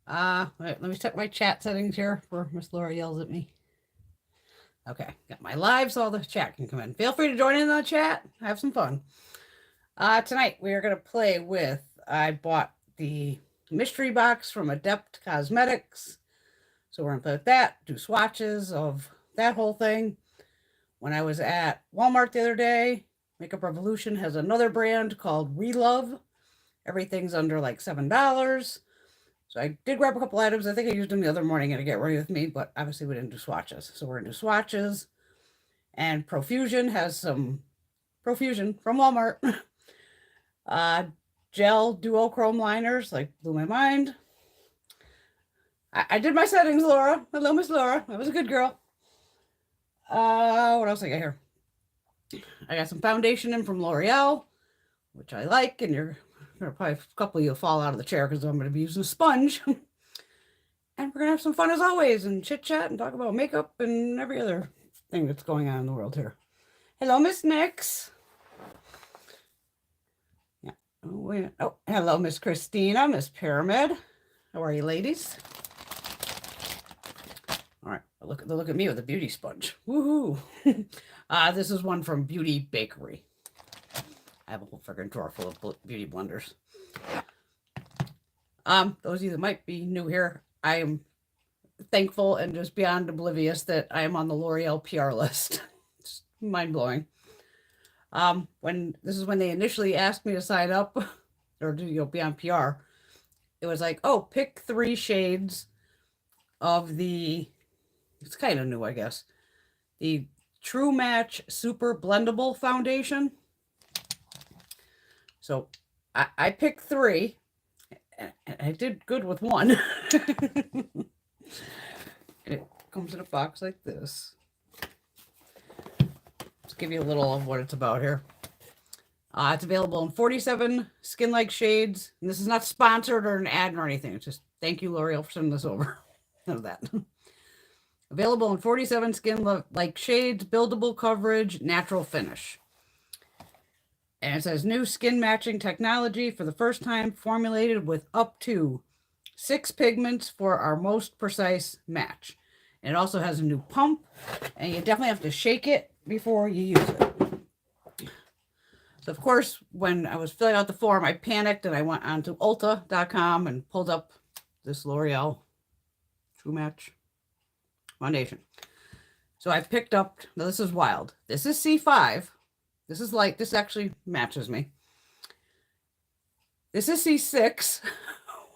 Wait, let me check my chat settings here before Miss Laura yells at me. Okay, got my live so all the chat can come in. Feel free to join in the chat. Have some fun. Tonight we are going to play with, I bought the mystery box from Adept Cosmetics. So we're going to play with that, do swatches of that whole thing. When I was at Walmart the other day, Makeup Revolution has another brand called Relove. Everything's under like $7. So I did grab a couple items. I think I used them the other morning to get ready with me, but obviously we didn't do swatches. So we're going to do swatches. And Profusion has some Profusion from Walmart. Gel duochrome liners, like blew my mind. I did my settings, Laura. Hello, Miss Laura. I was a good girl. What else I got here? I got some foundation in from L'Oreal, which I like, and you're probably a couple of you will fall out of the chair because I'm going to be using a sponge. And we're going to have some fun as always and chit chat and talk about makeup and every other thing that's going on in the world here. Hello, Miss Nix. Yeah. Oh, hello, Miss Christina, Miss Pyramid. How are you, ladies? All right, look at me with a beauty sponge. Woohoo! This is one from Beauty Bakery. I have a whole freaking drawer full of beauty blenders. Those of you that might be new here, I am thankful and just beyond oblivious that I am on the L'Oreal PR list. It's mind-blowing. When they initially asked me to sign up or do be on PR, it was like, oh, pick 3 shades of the, it's kind of new, I guess, the True Match Super Blendable Foundation. So I picked 3, and I did good with 1. It comes in a box like this. Let's give you a little of what it's about here. It's available in 47 skin-like shades. And this is not sponsored or an ad or anything. It's just thank you, L'Oreal, for sending this over. None of that. Available in 47 skin-like shades, buildable coverage, natural finish. And it says new skin matching technology for the first time, formulated with up to 6 pigments for our most precise match. And it also has a new pump, and you definitely have to shake it before you use it. So, of course, when I was filling out the form, I panicked and I went onto Ulta.com and pulled up this L'Oreal True Match foundation. So I picked up, now this is wild. This is C5. This is light. This actually matches me. This is C6,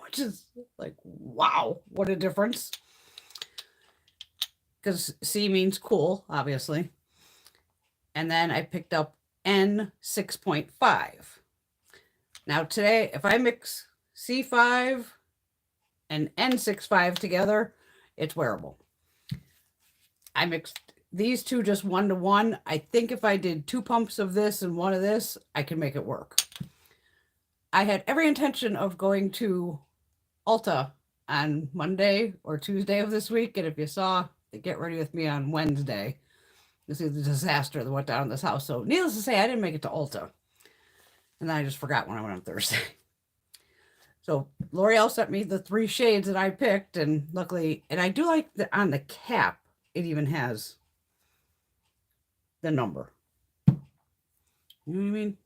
which is like, wow, what a difference. Because C means cool, obviously. And then I picked up N6.5. Now today, if I mix C5 and N6.5 together, it's wearable. I mixed these two just 1-to-1. I think if I did 2 pumps of this and 1 of this, I could make it work. I had every intention of going to Ulta on Monday or Tuesday of this week. And if you saw the Get Ready With Me on Wednesday, you see the disaster that went down in this house. So needless to say, I didn't make it to Ulta. And then I just forgot when I went on Thursday. So L'Oreal sent me the 3 shades that I picked. And luckily, and I do like that on the cap, it even has the number. You know what I mean?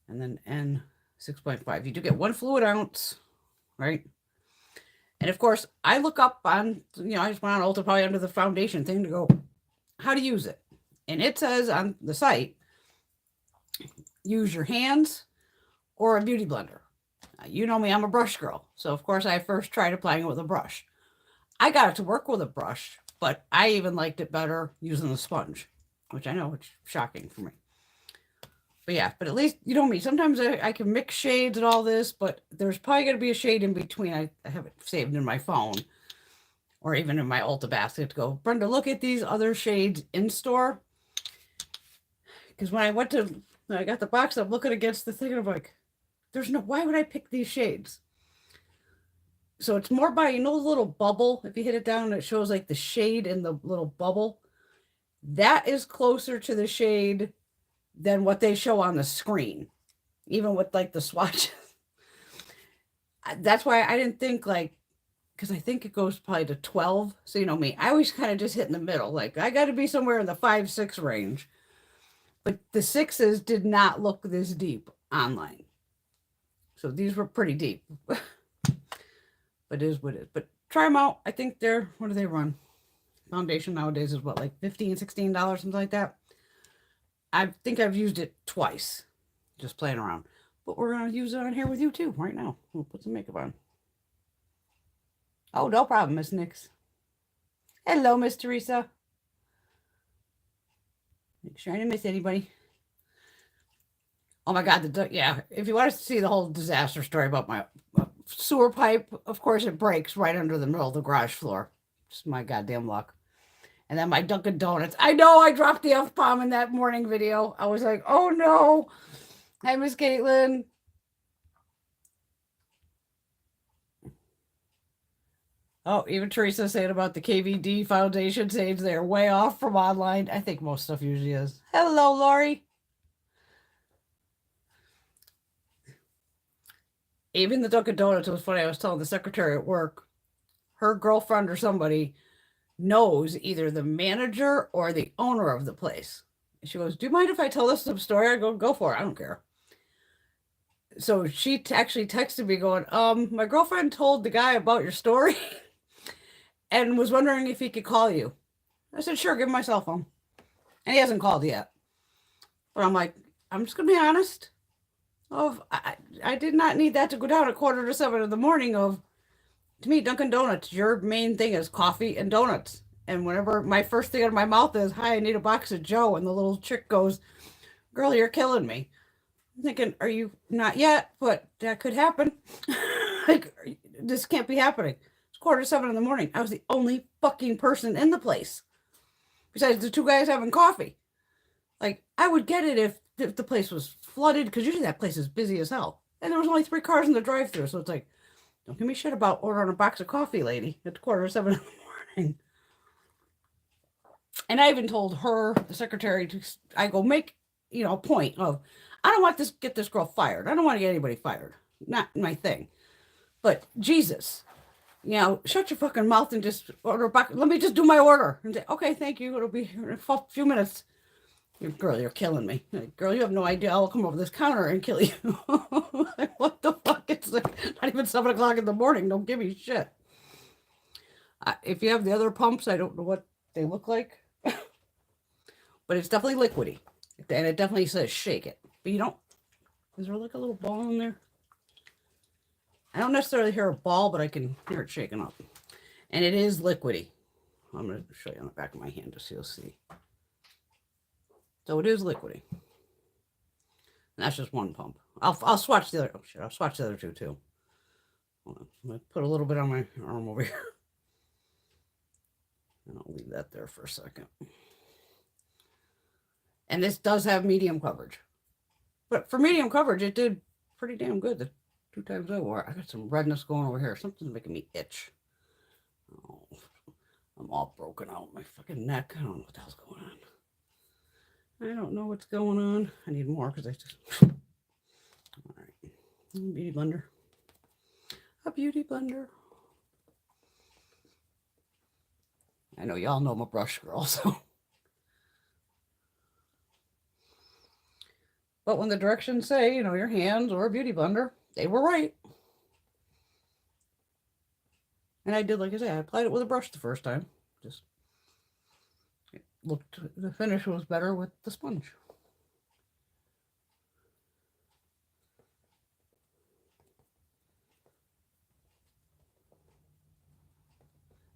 And then N6.5. You do get 1 fluid ounce, right? And of course, I look up on, I just went on Ulta probably under the foundation thing to go, how to use it. And it says on the site, use your hands or a beauty blender. You know me, I'm a brush girl. So of course I first tried applying it with a brush. I got it to work with a brush, but I even liked it better using the sponge, which I know it's shocking for me. But yeah, but at least, you know me, sometimes I can mix shades and all this, but there's probably going to be a shade in between. I have it saved in my phone or even in my Ulta basket to go, Brenda, look at these other shades in store. Because when I got the box, I'm looking against the thing and I'm like, why would I pick these shades? So it's more by, the little bubble, if you hit it down, it shows like the shade in the little bubble. That is closer to the shade than what they show on the screen, even with like the swatches. That's why I didn't think like, because I think it goes probably to 12. So, you know me, I always kind of just hit in the middle. Like, I got to be somewhere in the 5, 6 range. But the 6s did not look this deep online. So these were pretty deep. But it is what it is. But try them out. I think they're, what do they run? Foundation nowadays is what, like $15, $16, something like that. I think I've used it twice, just playing around. But we're going to use it on here with you too right now. We'll put some makeup on. Oh, no problem, Miss Nix. Hello, Miss Teresa. Make sure I didn't miss anybody. Oh my God, yeah. If you want to see the whole disaster story about my sewer pipe, of course it breaks right under the middle of the garage floor. Just my goddamn luck. And then my Dunkin' Donuts. I know I dropped the F-bomb in that morning video. I was like, oh no. Hi, Miss Caitlin. Oh, even Teresa saying about the KVD foundation saying they're way off from online. I think most stuff usually is. Hello, Lori. Even the Dunkin' Donuts, it was funny. I was telling the secretary at work, her girlfriend or somebody knows either the manager or the owner of the place. She goes, do you mind if I tell this story? I go for it. I don't care. So she actually texted me going, my girlfriend told the guy about your story and was wondering if he could call you. I said, sure, give him my cell phone. And he hasn't called yet. But I'm like, I'm just going to be honest. I did not need that to go down at 6:45 in the morning of, to me, Dunkin' Donuts, your main thing is coffee and donuts. And whenever my first thing out of my mouth is, hi, I need a box of Joe. And the little chick goes, girl, you're killing me. I'm thinking, are you not yet? But that could happen. Like, this can't be happening. It's 6:45 in the morning. I was the only fucking person in the place. Besides the two guys having coffee. Like, I would get it if the place was flooded, because usually that place is busy as hell. And there was only 3 cars in the drive-thru. So it's like, don't give me shit about ordering a box of coffee, lady, at 6:45 in the morning. And I even told her, the secretary, I go, make, a point of, I don't want get this girl fired. I don't want to get anybody fired. Not my thing. But Jesus, shut your fucking mouth and just order a box. Let me just do my order. And say, okay, thank you. It'll be here in a few minutes. Girl, you're killing me. Like, girl, you have no idea. I'll come over this counter and kill you. Like, what the fuck? It's like not even 7 o'clock in the morning. Don't give me shit. If you have the other pumps, I don't know what they look like. But it's definitely liquidy. And it definitely says shake it. But you don't. Is there like a little ball in there? I don't necessarily hear a ball, but I can hear it shaking up. And it is liquidy. I'm going to show you on the back of my hand just so you'll see. So it is liquidy. And that's just one pump. I'll swatch the other. Oh shit! I'll swatch the other two too. Hold on. I'm gonna put a little bit on my arm over here. And I'll leave that there for a second. And this does have medium coverage. But for medium coverage, it did pretty damn good the 2 times I wore it. I got some redness going over here. Something's making me itch. Oh, I'm all broken out. My fucking neck. I don't know what the hell's going on. I don't know what's going on. I need more because I just... All right. Beauty blender. A beauty blender. I know y'all know I'm a brush girl, so... But when the directions say, your hands or a beauty blender, they were right. And I did, like I said, I applied it with a brush the first time. Just... the finish was better with the sponge.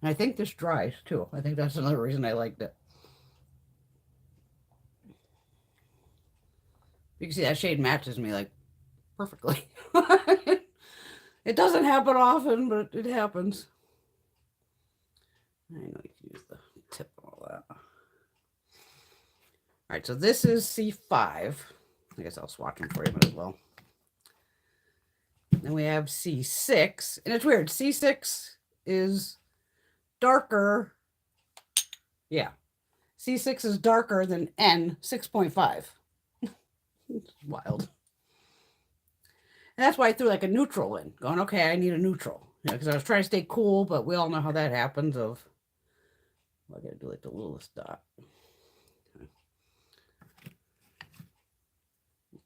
And I think this dries too. I think that's another reason I liked it. You can see that shade matches me like perfectly. It doesn't happen often, but it happens. I know you can use the tip and all that. All right, so this is C5. I guess I'll swatch them for you as well. Then we have C6, and it's weird. C6 is darker. Yeah, C6 is darker than N 6.5. It's wild. And that's why I threw like a neutral in, going, okay, I need a neutral. Because I was trying to stay cool, but we all know how that happens of, well, I gotta do like the littlest dot.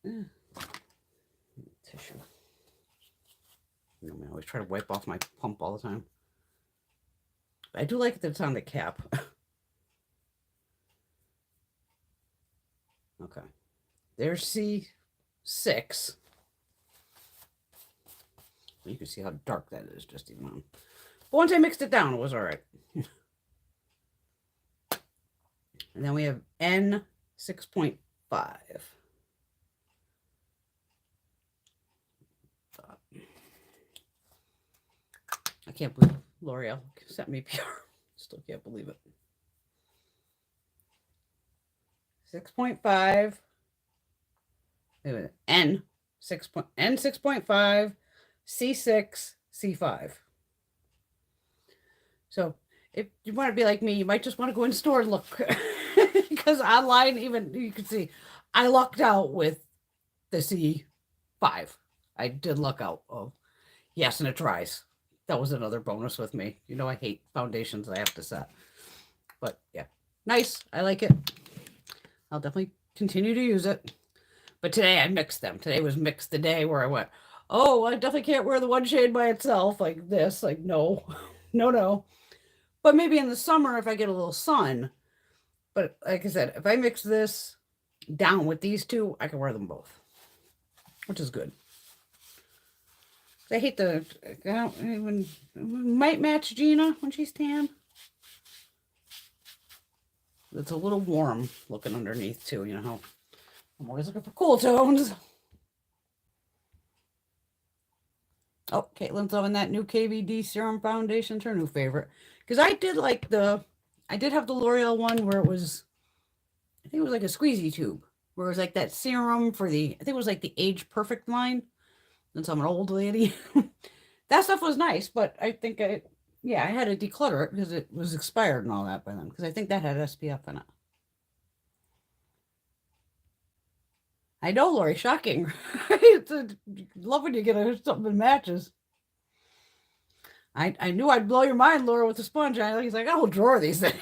Tissue. You know, I always try to wipe off my pump all the time. But I do like that it's on the cap. Okay. There's C6. You can see how dark that is just even on. But once I mixed it down, it was all right. And then we have N6.5. I can't believe L'Oreal sent me PR. Still can't believe it. 6.5. N6.5, C6, C5. So if you want to be like me, you might just want to go in the store and look. Because online, even you can see, I lucked out with the C5. I did luck out. Oh, yes, and it dries. That was another bonus with me. You know, I hate foundations I have to set. But yeah, nice. I like it. I'll definitely continue to use it. But today I mixed them. Today was mixed the day where I went, oh, I definitely can't wear the one shade by itself like this. Like, no, no. But maybe in the summer if I get a little sun. But like I said, if I mix this down with these two, I can wear them both, which is good. I hate I don't even, might match Gina when she's tan. It's a little warm looking underneath too, you know how I'm always looking for cool tones. Oh, Caitlin's loving that new KVD Serum Foundation. It's her new favorite. Because I did like I did have the L'Oreal one where it was, I think it was like a squeezy tube. Where it was like that serum for I think it was like the Age Perfect line. Since I'm an old lady. That stuff was nice, but I think I had to declutter it because it was expired and all that by then. Because I think that had SPF in it. I know, Lori, shocking. Love when you get something that matches. I knew I'd blow your mind, Laura, with the sponge. He's like, I will drawer these things.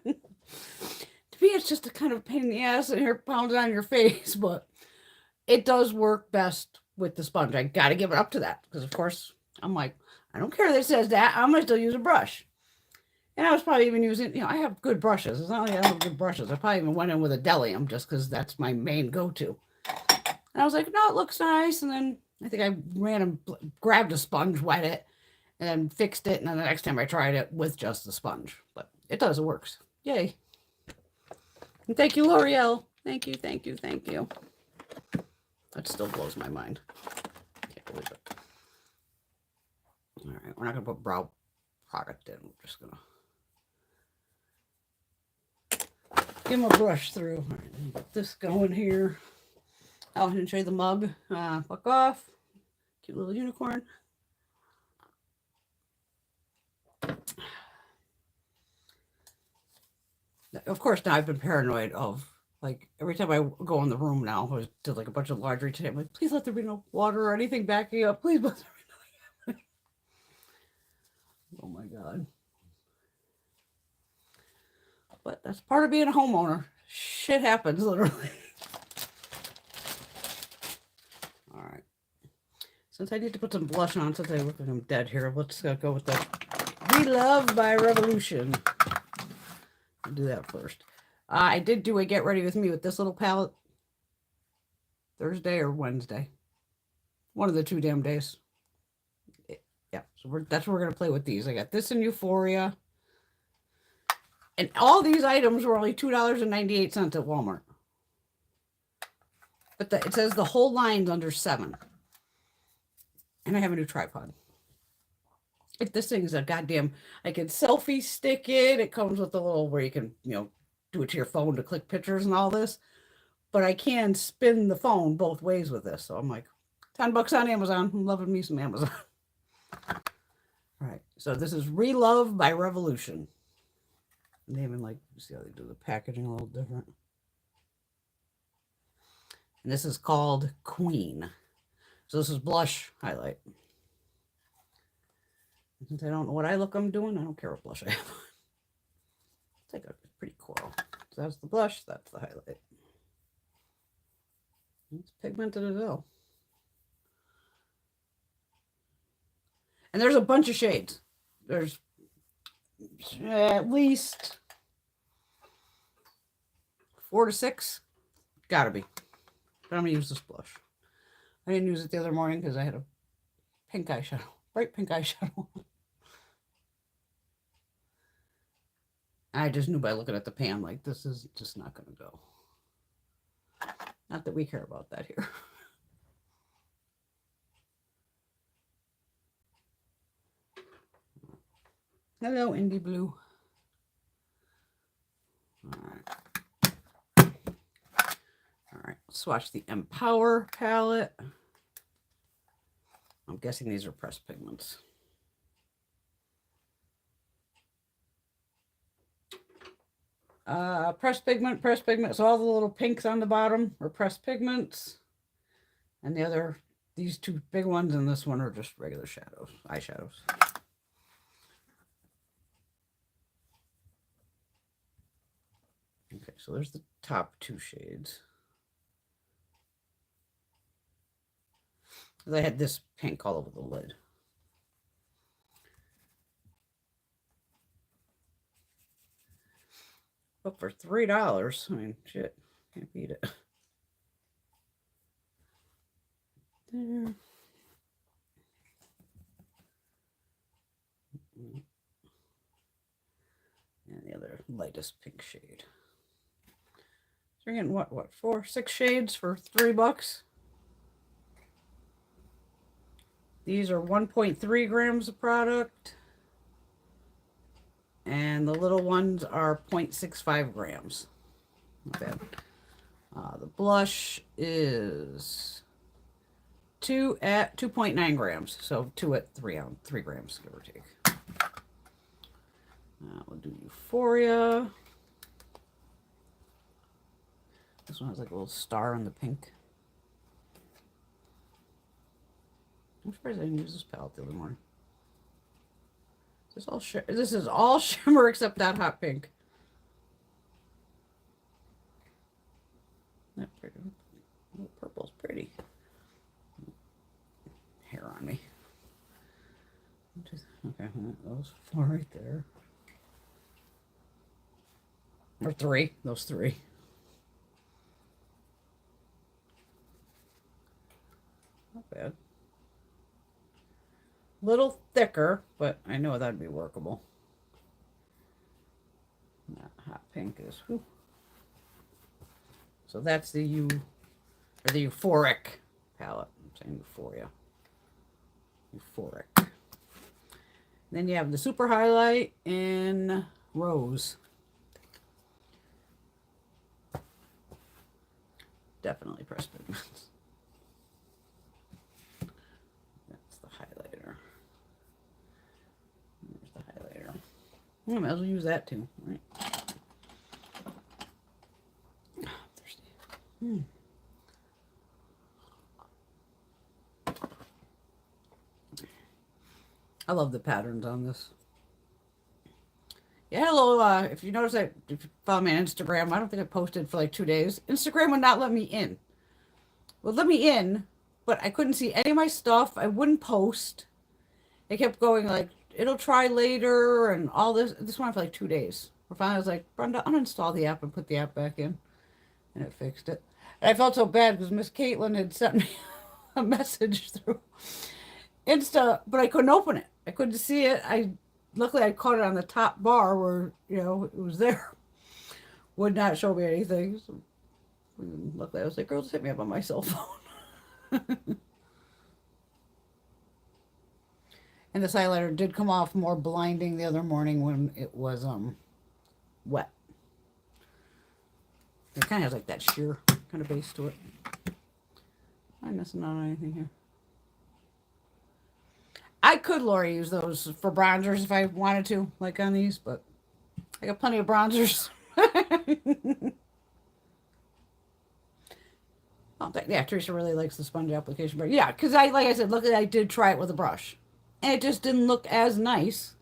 To me, it's just a kind of pain in the ass and hair pounded on your face, but it does work best with the sponge. I got to give it up to that because, of course, I'm like, I don't care that it says that. I'm going to still use a brush. And I was probably even using, I have good brushes. It's not like I don't have good brushes. I probably even went in with a Delium just because that's my main go-to. And I was like, no, it looks nice. And then I think I ran and grabbed a sponge, wet it, and then fixed it. And then the next time I tried it with just the sponge. But it does, it works. Yay. And thank you, L'Oreal. Thank you, thank you, thank you. That still blows my mind. Can't believe it. All right, we're not going to put brow product in. We're just going to give him a brush through. All right, get this going here. Oh, I didn't show you the mug. Fuck off. Cute little unicorn. Of course, now I've been paranoid of, like, every time I go in the room now, I did like a bunch of laundry today. I'm like, please let there be no water or anything backing up. Please let there be nothing. Oh my God. But that's part of being a homeowner. Shit happens, literally. All right. Since I need to put some blush on, since I look like I'm dead here, let's go with the Relove by Revolution. I'll do that first. I did do a Get Ready With Me with this little palette Thursday or Wednesday. One of the two damn days. Yeah, so that's what we're going to play with these. I got this in Euphoria. And all these items were only $2.98 at Walmart. But it says the whole line's under $7. And I have a new tripod. This thing is a goddamn, I can selfie stick it. It comes with a little where you can, do it to your phone to click pictures and all this. But I can spin the phone both ways with this. So I'm like, $10 on Amazon. I'm loving me some Amazon. All right. So this is Relove by Revolution. And they even see how they do the packaging a little different. And this is called Queen. So this is blush highlight. Since I don't know what eye look I'm doing, I don't care what blush I have. It's like a pretty coral. So that's the blush, that's the highlight. It's pigmented as hell. And there's a bunch of shades. There's at least 4 to 6. Gotta be. But I'm gonna use this blush. I didn't use it the other morning because I had a pink eyeshadow, bright pink eyeshadow. I just knew by looking at the pan, like, this is just not gonna go. Not that we care about that here. Hello, Indie Blue. All right, swatch the Empower palette. I'm guessing these are pressed pigments. Pressed pigment, pressed pigment. So all the little pinks on the bottom are pressed pigments. And the other, these two big ones and this one are just regular shadows, eyeshadows. Okay, so there's the top 2 shades. I had this pink all over the lid. But for $3, I mean, shit, can't beat it. There. And the other lightest pink shade. So you're getting what, 4, 6 shades for $3? These are 1.3 grams of product. And the little ones are 0.65 grams. Not bad. The blush is 2 at 2.9 grams. So 2 at 3 grams, give or take. We'll do Euphoria. This one has like a little star on the pink. I'm surprised I didn't use this palette the other morning. This is all shimmer except that hot pink. That pretty. Oh, purple's pretty. Hair on me. Okay, those 4 right there. Or 3. Those 3. Not bad. Little thicker, but I know that'd be workable. That hot pink is, whew. So that's the Euphoric palette. I'm saying Euphoria. Euphoric. Then you have the Super Highlight in Rose. Definitely pressed pigments. That's the highlighter. There's the highlighter. I might as well use that too, right? Thirsty. I love the patterns on this. Yeah, hello. If you notice, if you follow me on Instagram, I don't think I posted for like 2 days. Instagram would not let me in. Well, let me in, but I couldn't see any of my stuff. I wouldn't post. It kept going like, it'll try later and all this. This went on for like 2 days. Finally, I was like, Brenda, uninstall the app and put the app back in. And it fixed it. And I felt so bad because Miss Caitlin had sent me a message through Insta, but I couldn't open it. I couldn't see it. Luckily I caught it on the top bar where, you know, it was there. Would not show me anything. So, luckily I was like, girl, just hit me up on my cell phone. And this highlighter did come off more blinding the other morning when it was wet. It kind of has like that sheer kind of base to it. Am I missing out on anything here? I could, Lori, use those for bronzers if I wanted to, like on these, but I got plenty of bronzers. Oh, yeah, Teresa really likes the sponge application. But yeah, because like I said, look, I did try it with a brush. And it just didn't look as nice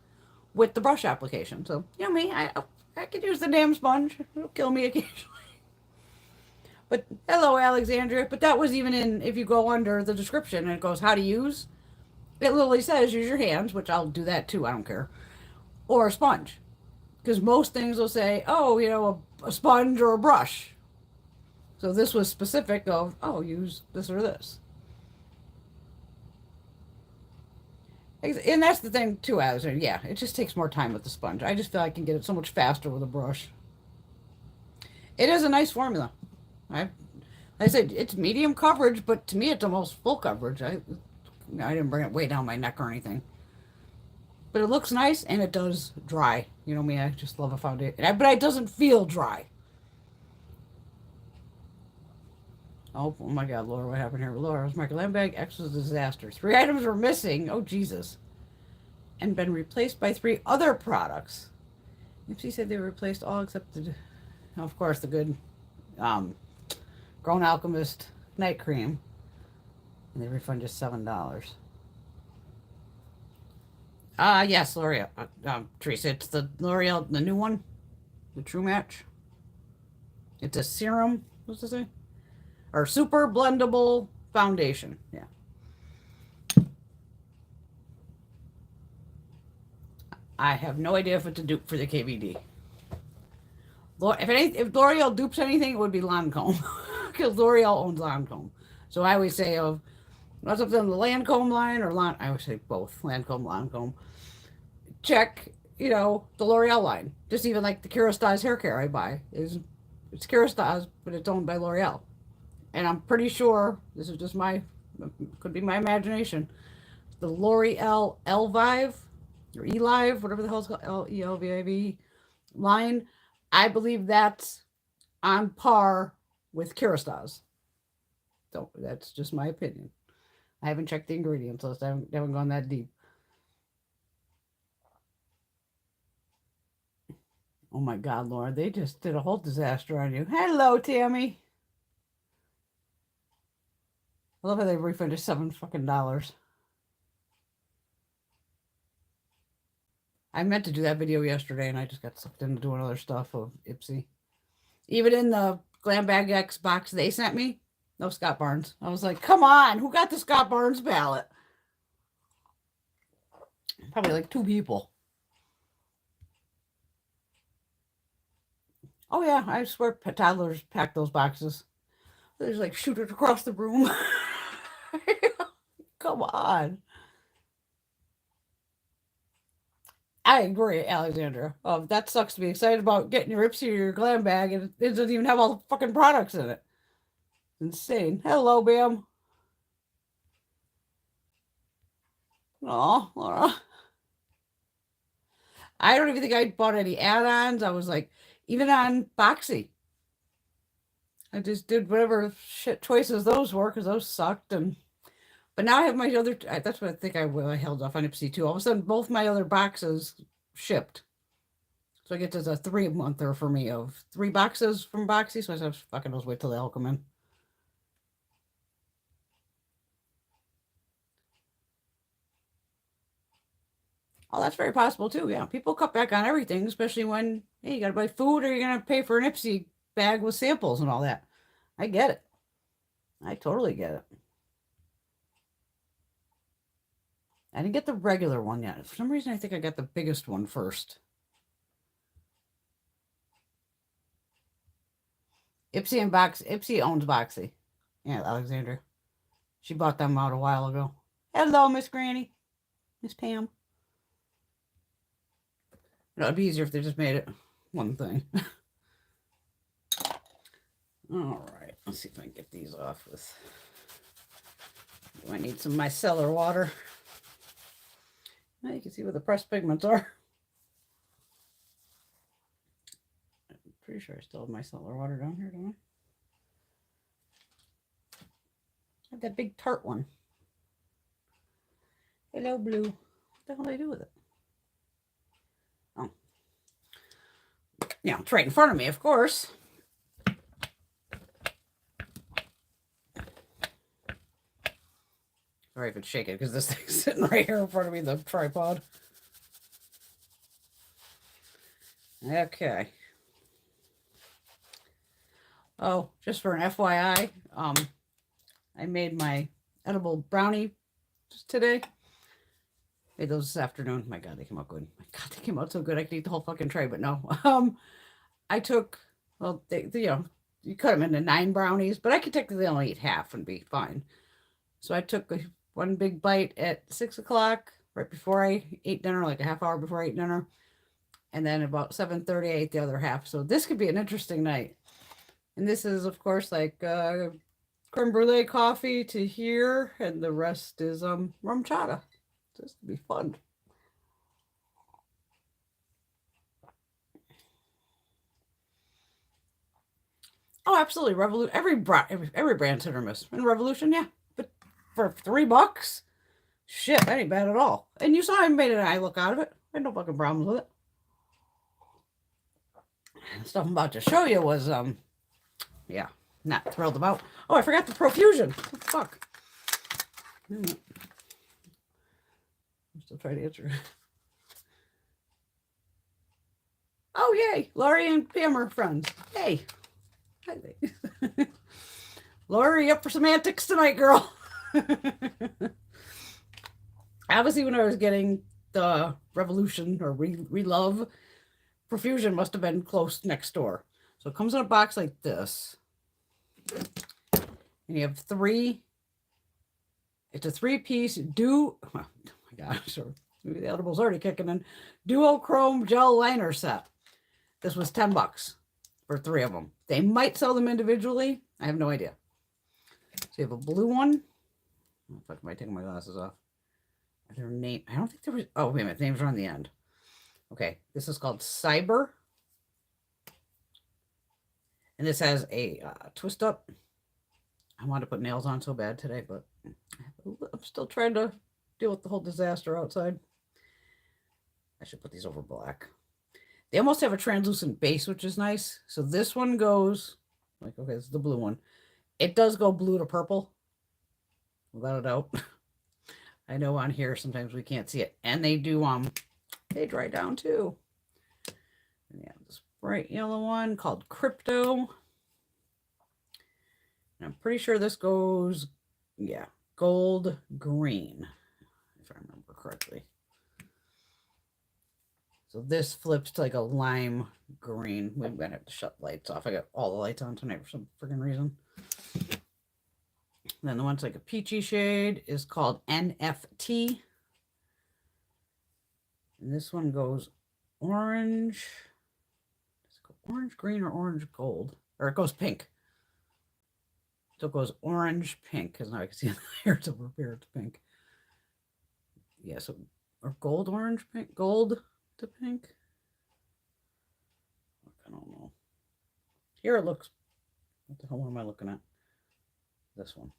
with the brush application. So, you know me, I could use the damn sponge. It'll kill me occasionally. But hello, Alexandria. But that was even in, if you go under the description and it goes how to use, it literally says use your hands, which I'll do that too. I don't care. Or a sponge. Because most things will say, oh, you know, a sponge or a brush. So this was specific of, oh, use this or this. And that's the thing too, Alexandria. Yeah, it just takes more time with the sponge. I just feel I can get it so much faster with a brush. It is a nice formula. I said it's medium coverage, but to me it's almost full coverage. I didn't bring it way down my neck or anything. But it looks nice and it does dry. You know me, I just love a foundation. But it doesn't feel dry. Oh my God, Laura, what happened here? Laura, was my glam bag X was a disaster. 3 items were missing. Oh, Jesus. And been replaced by 3 other products. Oopsie said they replaced all except the, of course, the good Grown Alchemist night cream. And they refund just $7. Yes, L'Oreal. Teresa, it's the L'Oreal, the new one. The True Match. It's a serum. What's it say? Or super blendable foundation. Yeah. I have no idea if it's a dupe for the KVD. If L'Oreal dupes anything, it would be Lancome. Because L'Oreal owns Lancome. So I always say of what's up on the Lancome line or I always say both. Lancome. Check, you know, the L'Oreal line. Just even like the Kerastase hair care I buy. It's Kerastase, but it's owned by L'Oreal. And I'm pretty sure, this is just could be my imagination, the L'Oreal Elvive, or Elive, whatever the hell it's called, Elvive line, I believe that's on par with Kerastase. So that's just my opinion. I haven't checked the ingredients list. I haven't gone that deep. Oh my God, Laura, they just did a whole disaster on you. Hello, Tammy. I love how they refunded $7 fucking. I meant to do that video yesterday, and I just got sucked into doing other stuff of Ipsy. Even in the Glam Bag X box they sent me, no Scott Barnes. I was like, come on, who got the Scott Barnes palette? Probably like 2 people. Oh yeah, I swear toddlers pack those boxes. They just like shoot it across the room. Come on. I agree, Alexandra. That sucks to be excited about getting your Ipsy or your glam bag and it doesn't even have all the fucking products in it. Insane. Hello, Bam. Oh, Laura. I don't even think I bought any add-ons. I was like, even on Boxy. I just did whatever shit choices those were because those sucked. But now I have my other, that's what I think I held off on Ipsy too. All of a sudden, both my other boxes shipped. So I get to a 3-monther for me of 3 boxes from Boxy. So I said, fucking let's wait till they all come in. Oh, that's very possible too. Yeah, people cut back on everything, especially when, hey, you got to buy food or you're going to pay for an Ipsy bag with samples and all that. I get it. I totally get it. I didn't get the regular one yet. For some reason, I think I got the biggest one first. Ipsy owns Boxy. Yeah, Alexandra. She bought them out a while ago. Hello, Miss Granny. Miss Pam. It'd be easier if they just made it one thing. All right, let's see if I can get these off with. Do I need some micellar water? Now you can see where the pressed pigments are. I'm pretty sure I still have micellar water down here, don't I? I have that big tart one. Hello, Blue. What the hell do I do with it? Oh. Yeah, it's right in front of me, of course. Sorry if it's shaking because this thing's sitting right here in front of me, the tripod. Okay. Oh, just for an FYI, I made my edible brownie today. Made those this afternoon. My God, they came out good. My God, they came out so good. I could eat the whole fucking tray, but no. I took, well, you cut them into 9 brownies, but I could technically only eat half and be fine. So I took one big bite at 6 o'clock, right before I ate dinner, like a half hour before I ate dinner. And then about 7:30, I ate the other half. So this could be an interesting night. And this is, of course, like creme brulee coffee to here, and the rest is rum chata. This could be fun. Oh, absolutely. Revolution. Every brand's hit or miss. And Revolution, yeah. But for $3, shit, that ain't bad at all. And you saw I made an eye look out of it. I had no fucking problems with it. The stuff I'm about to show you was, yeah, not thrilled about. Oh, I forgot the Profusion. What the fuck? I'm still trying to answer. Oh, yay. Lori and Pam are friends. Hey. Lori, up for semantics tonight, girl. Obviously, when I was getting the Revolution or Relove, Profusion must have been close next door. So it comes in a box like this. And you have 3. It's a 3-piece oh my gosh, maybe the edible's already kicking in. Duochrome gel liner set. This was $10 for 3 of them. They might sell them individually. I have no idea. So you have a blue one. Oh, fuck, am I taking my glasses off? Their name, I don't think there was, oh, wait a minute, names are on the end. Okay, this is called Cyber. And this has a twist up. I wanted to put nails on so bad today, but I'm still trying to deal with the whole disaster outside. I should put these over black. They almost have a translucent base, which is nice. So this one goes, like, okay, this is the blue one. It does go blue to purple, without a doubt. I know on here sometimes we can't see it. And they do, they dry down too. And yeah, this bright yellow one called Crypto. And I'm pretty sure this goes, yeah, gold green, if I remember correctly. So this flips to like a lime green. We're going to have to shut lights off. I got all the lights on tonight for some freaking reason. And then the one's like a peachy shade is called NFT. And this one goes orange. Does it go orange, green, or orange, gold? Or it goes pink. So it goes orange, pink, because now I can see the hairs over here. It's pink. Yeah, so, or gold, orange, pink, gold to pink. I don't know. Here it looks, what the hell am I looking at? This one.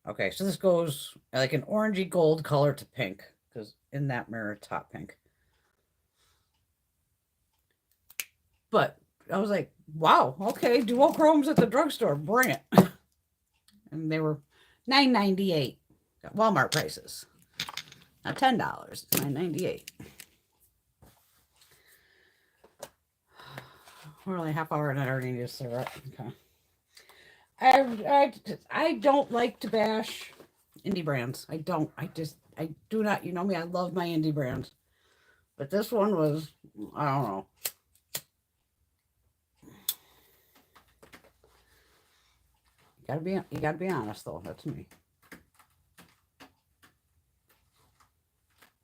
Okay, so this goes like an orangey gold color to pink, because in that mirror it's hot pink. But I was like, wow, okay, duochromes at the drugstore, bring it. And they were $9.98. Got Walmart prices. Not $10, it's $9.98. We're only a half hour and I already need a cigarette. Okay. I don't like to bash indie brands. I do not, you know me, I love my indie brands. But this one was, I don't know. You gotta be honest though, that's me.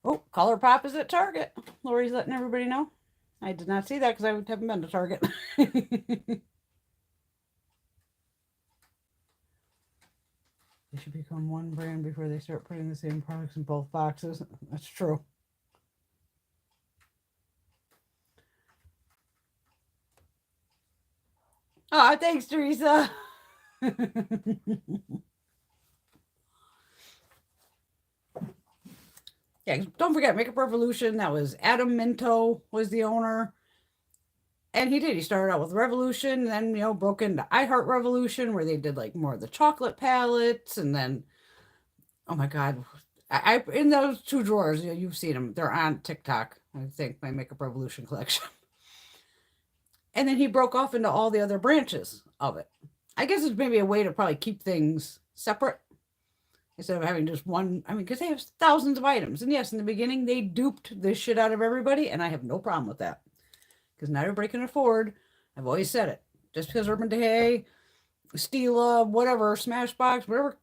Oh, ColourPop is at Target. Lori's letting everybody know. I did not see that because I haven't been to Target. They should become one brand before they start putting the same products in both boxes. That's true. Oh, thanks, Teresa. Yeah, don't forget Makeup Revolution. That was Adam Minto was the owner. And he started out with Revolution, then, you know, broke into iHeart Revolution, where they did like more of the chocolate palettes. And then, oh my God, I in those two drawers, you've seen them. They're on TikTok. I think my Makeup Revolution collection. And then he broke off into all the other branches of it. I guess it's maybe a way to probably keep things separate instead of having just one. I mean, because they have thousands of items. And yes, in the beginning, they duped the shit out of everybody. And I have no problem with that because not everybody can afford. I've always said it. Just because Urban Decay, Stila, whatever, Smashbox, whatever,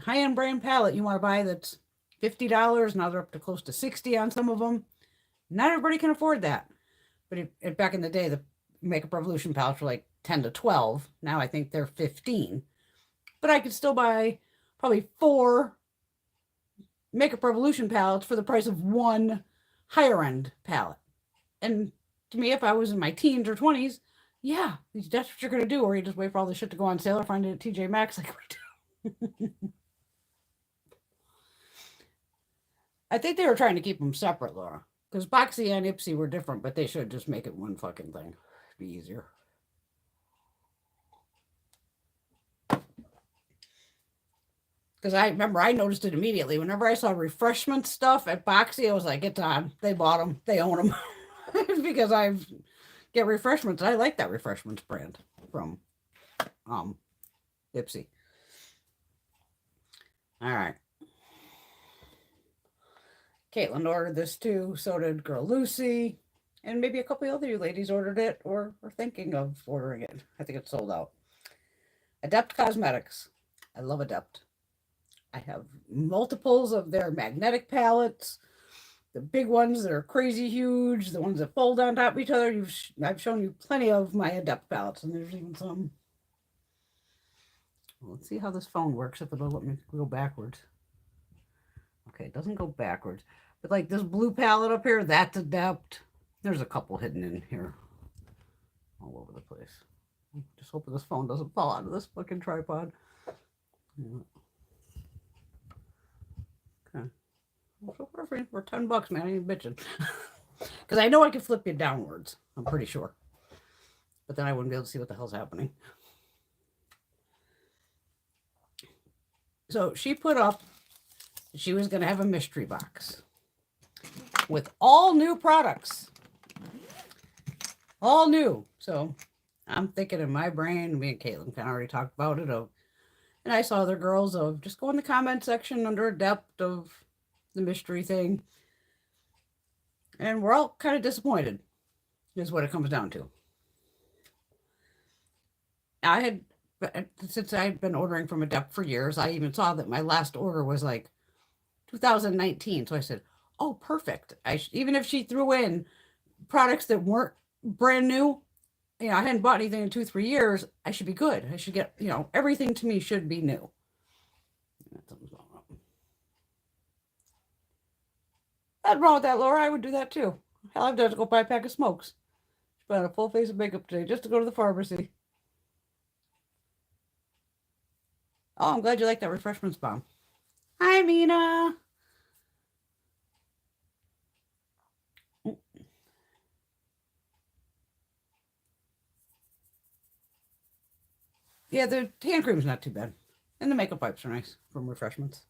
high-end brand palette you want to buy that's $50, now they're up to close to 60 on some of them. Not everybody can afford that. But back in the day, the Makeup Revolution palettes were like 10 to 12. Now I think they're 15. But I could still buy probably 4 Makeup Revolution palettes for the price of one higher-end palette. And to me, if I was in my teens or 20s, yeah, that's what you're going to do. Or you just wait for all this shit to go on sale or find it at TJ Maxx like we do. I think they were trying to keep them separate, Laura. Because Boxy and Ipsy were different, but they should just make it one fucking thing. It'd be easier. Because I remember I noticed it immediately. Whenever I saw refreshment stuff at Boxy, I was like, it's on. They bought them. They own them. It's because I get refreshments. I like that refreshments brand from Ipsy. All right. Caitlin ordered this too. So did Girl Lucy. And maybe a couple of other you ladies ordered it or are thinking of ordering it. I think it's sold out. Adept Cosmetics. I love Adept. I have multiples of their magnetic palettes. The big ones that are crazy huge. The ones that fold on top of each other. I've shown you plenty of my Adept palettes. And there's even some. Well, let's see how this phone works. If it'll let me go backwards. Okay, it doesn't go backwards. But like this blue palette up here, that's Adept. There's a couple hidden in here. All over the place. Just hoping this phone doesn't fall out of this fucking tripod. Okay. So perfect. For $10, man. I ain't bitching. Because I know I can flip you downwards. I'm pretty sure. But then I wouldn't be able to see what the hell's happening. So she put up, she was going to have a mystery box with all new products. All new. So I'm thinking in my brain, me and Caitlin kind of already talked about it. And I saw other girls of just go in the comment section under Adept of the mystery thing. And we're all kind of disappointed, is what it comes down to. Since I've been ordering from Adept for years, I even saw that my last order was like 2019. So I said, oh, perfect. Even if she threw in products that weren't brand new, I hadn't bought anything in 2-3 years, I should be good. I should get, everything to me should be new. Nothing wrong with that, Laura. I would do that too. Hell, I've done to go buy a pack of smokes. Put on a full face of makeup today just to go to the pharmacy. Oh, I'm glad you like that refreshments bomb. Hi, Mina. Yeah, the hand cream's not too bad. And the makeup wipes are nice from refreshments.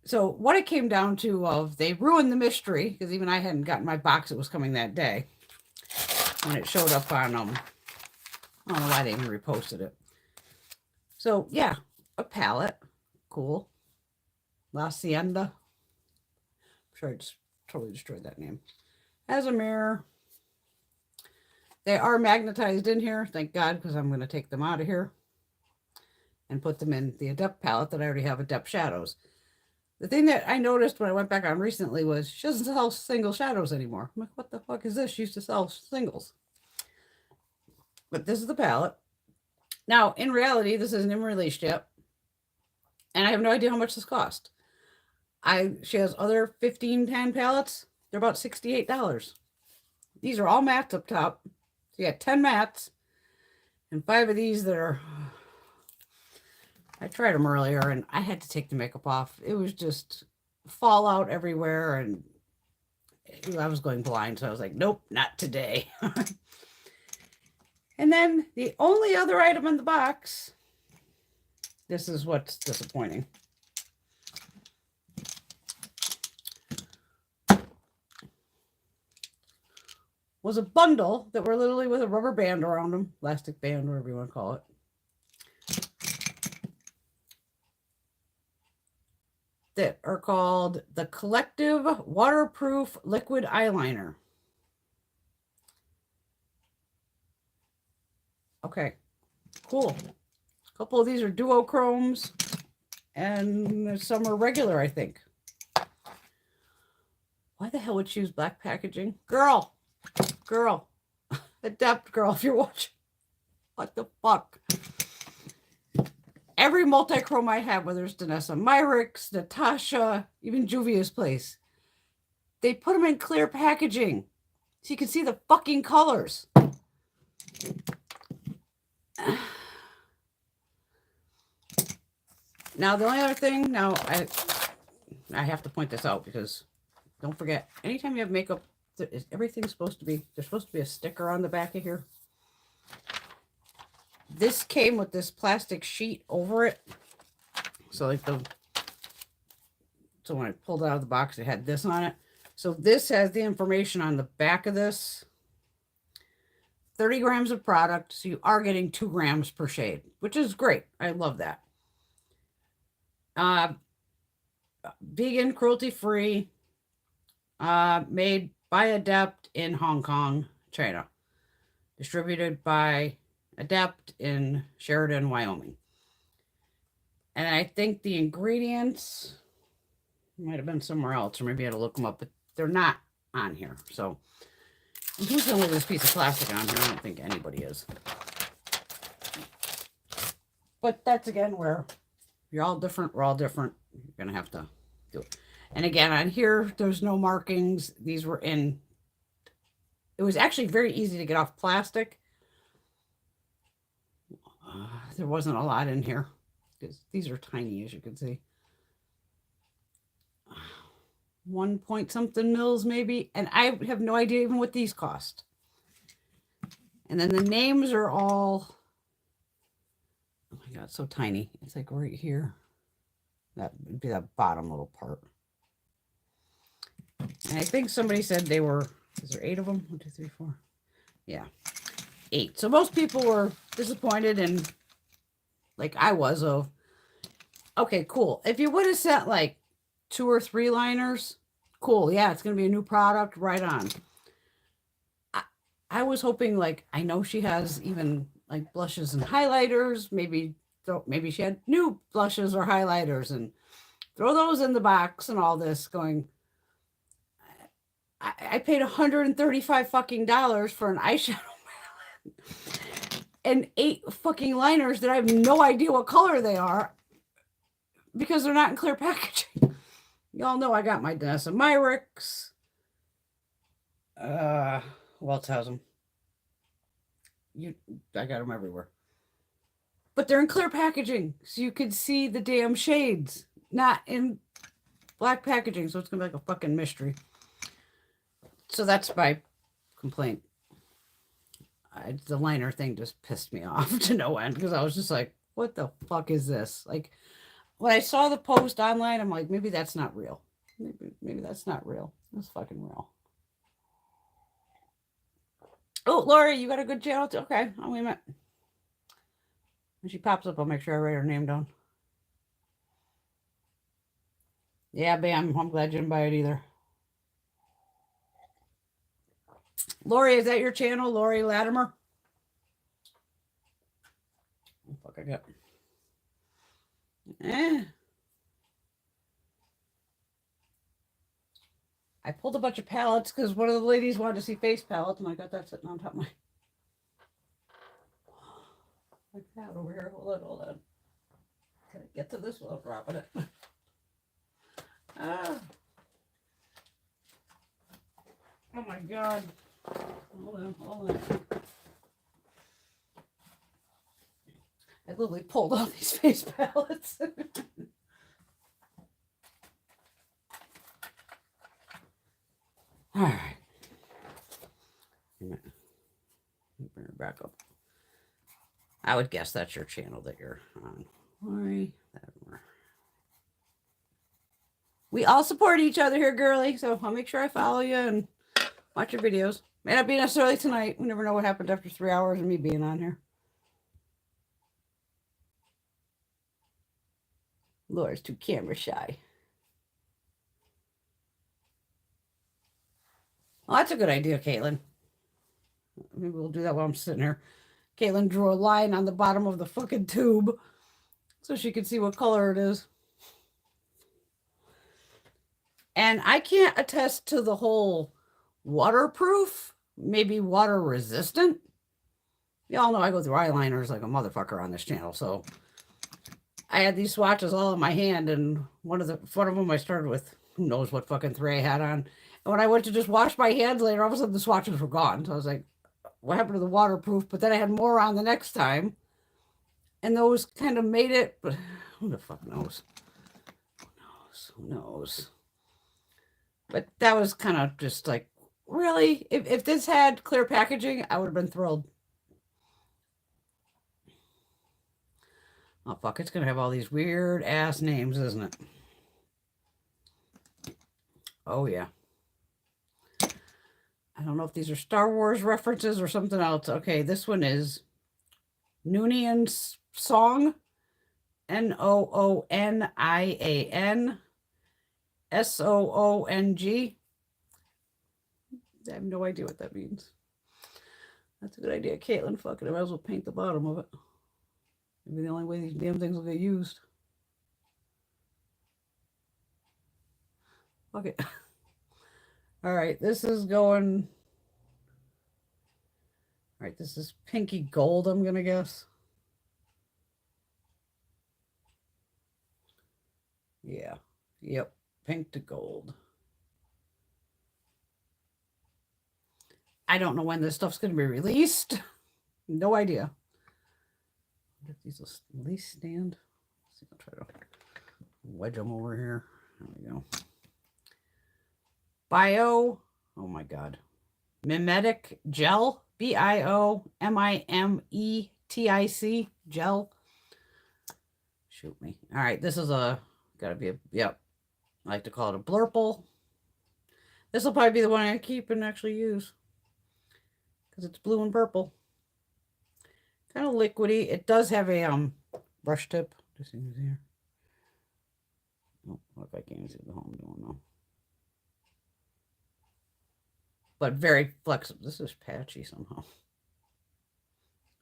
So what it came down to they ruined the mystery, because even I hadn't gotten my box that was coming that day. When it showed up on, I don't know why they even reposted it. So, yeah, a palette. Cool. La Hacienda. I'm sure I just totally destroyed that name. Has a mirror. They are magnetized in here, thank God, because I'm going to take them out of here and put them in the Adept palette that I already have, Adept Shadows. The thing that I noticed when I went back on recently was she doesn't sell single shadows anymore. I'm like, what the fuck is this? She used to sell singles. But this is the palette. Now, in reality, this isn't even released yet. And I have no idea how much this cost. She has other 15 pan palettes. They're about $68. These are all mattes up top. So you got 10 mattes. And 5 of these that are... I tried them earlier and I had to take the makeup off. It was just fallout everywhere. And I was going blind. So I was like, nope, not today. And then the only other item in the box, this is what's disappointing. was a bundle that were literally with a rubber band around them, elastic band, whatever you want to call it. That are called the Collective Waterproof Liquid Eyeliner. Okay, cool. A couple of these are duochromes, and some are regular, I think. Why the hell would you use black packaging? Girl, Adept girl, if you're watching. What the fuck? Every multi-chrome I have, whether it's Danessa Myricks, Natasha, even Juvia's Place, they put them in clear packaging so you can see the fucking colors. Now, the only other thing, I have to point this out because don't forget, anytime you have makeup, everything's supposed to be, there's supposed to be a sticker on the back of here. This came with this plastic sheet over it. So like so when I pulled it out of the box, it had this on it. So this has the information on the back of this. 30 grams of product. So you are getting 2 grams per shade, which is great. I love that. Vegan, cruelty-free, made by Adept in Hong Kong, China. Distributed by Adept in Sheridan, Wyoming. And I think the ingredients might have been somewhere else, or maybe I had to look them up, but they're not on here. So who's going to leave this piece of plastic on here? I don't think anybody is. But that's, again, where you're all different. We're all different. You're going to have to do it. And again, on here, there's no markings. These were in... It was actually very easy to get off plastic. There wasn't a lot in here. Because these are tiny, as you can see. 1 point something mils, maybe. And I have no idea even what these cost. And then the names are all... Oh my God, so tiny. It's like right here. That would be that bottom little part. And I think somebody said they were... Is there 8 of them? 1, 2, 3, 4. Yeah. 8. So most people were disappointed, and like I was, of, okay, cool. If you would have sent like 2 or 3 liners, cool. Yeah, it's going to be a new product. Right on. I was hoping, like, I know she has even like blushes and highlighters. Maybe she had new blushes or highlighters, and throw those in the box and all this going... I paid $135 fucking dollars for an eyeshadow palette and 8 fucking liners that I have no idea what color they are because they're not in clear packaging. Y'all know I got my Danessa Myricks. Who else has them? I got them everywhere. But they're in clear packaging, so you can see the damn shades, not in black packaging. So it's gonna be like a fucking mystery. So that's my complaint. The liner thing just pissed me off to no end because I was just like, what the fuck is this? Like, when I saw the post online, I'm like, maybe that's not real. Maybe that's not real. That's fucking real. Oh, Lori, you got a good channel too? Okay. Oh, wait a minute. When she pops up, I'll make sure I write her name down. Yeah, Bam. I'm glad you didn't buy it either. Lori, is that your channel? Lori Latimer? Oh, fuck, I got... I pulled a bunch of palettes because one of the ladies wanted to see face palettes, and I got that sitting on top of my... Like that over here. Hold on. Can I get to this without dropping it? Oh my God. Hold on. I literally pulled all these face palettes. All right. Let me bring her back up. I would guess that's your channel that you're on. Lori. We all support each other here, girly. So I'll make sure I follow you and watch your videos. May not be necessarily tonight. We never know what happened after 3 hours of me being on here. Laura's too camera shy. Well, that's a good idea, Caitlin. Maybe we'll do that while I'm sitting here. Caitlin drew a line on the bottom of the fucking tube so she could see what color it is. And I can't attest to the whole waterproof, maybe water resistant. Y'all know I go through eyeliners like a motherfucker on this channel, so I had these swatches all in my hand, and one of them I started with who knows what fucking 3 I had on. And when I went to just wash my hands later, all of a sudden the swatches were gone. So I was like, what happened to the waterproof? But then I had more on the next time, and those kind of made it, but who the fuck knows? Who knows? But that was kind of just like, really? If this had clear packaging, I would have been thrilled. Oh, fuck. It's going to have all these weird ass names, isn't it? Oh, yeah. I don't know if these are Star Wars references or something else. Okay, this one is Noonian Song. Noonian. SOONG. I have no idea what that means. That's a good idea. Caitlin, fuck it. I might as well paint the bottom of it. Maybe the only way these damn things will get used. Fuck it. All right, this is going... All right, this is pinky gold, I'm going to guess. Yeah. Yep. Pink to gold. I don't know when this stuff's going to be released. No idea. If these will at least stand. Let's see, I'll try to wedge them over here. There we go. Bio. Oh my God. Mimetic Gel. BIOMIMETIC Gel. Shoot me. All right, this is gotta be a, yep. I like to call it a blurple. This will probably be the one I keep and actually use because it's blue and purple. Kind of liquidy. It does have a brush tip. Just here. Oh, look, I can't see the home doing though. But very flexible. This is patchy somehow.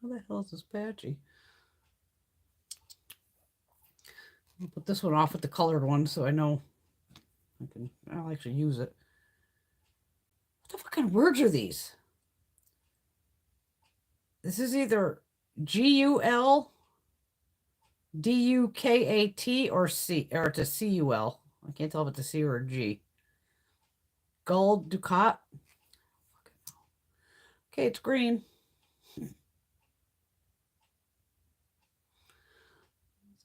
How the hell is this patchy? I'll put this one off with the colored one so I know I'll actually use it. What the fucking words are these? This is either GUL, DUKAT, or C, or it's a CUL. I can't tell if it's a C or a G. Gold Ducat. Okay, it's green.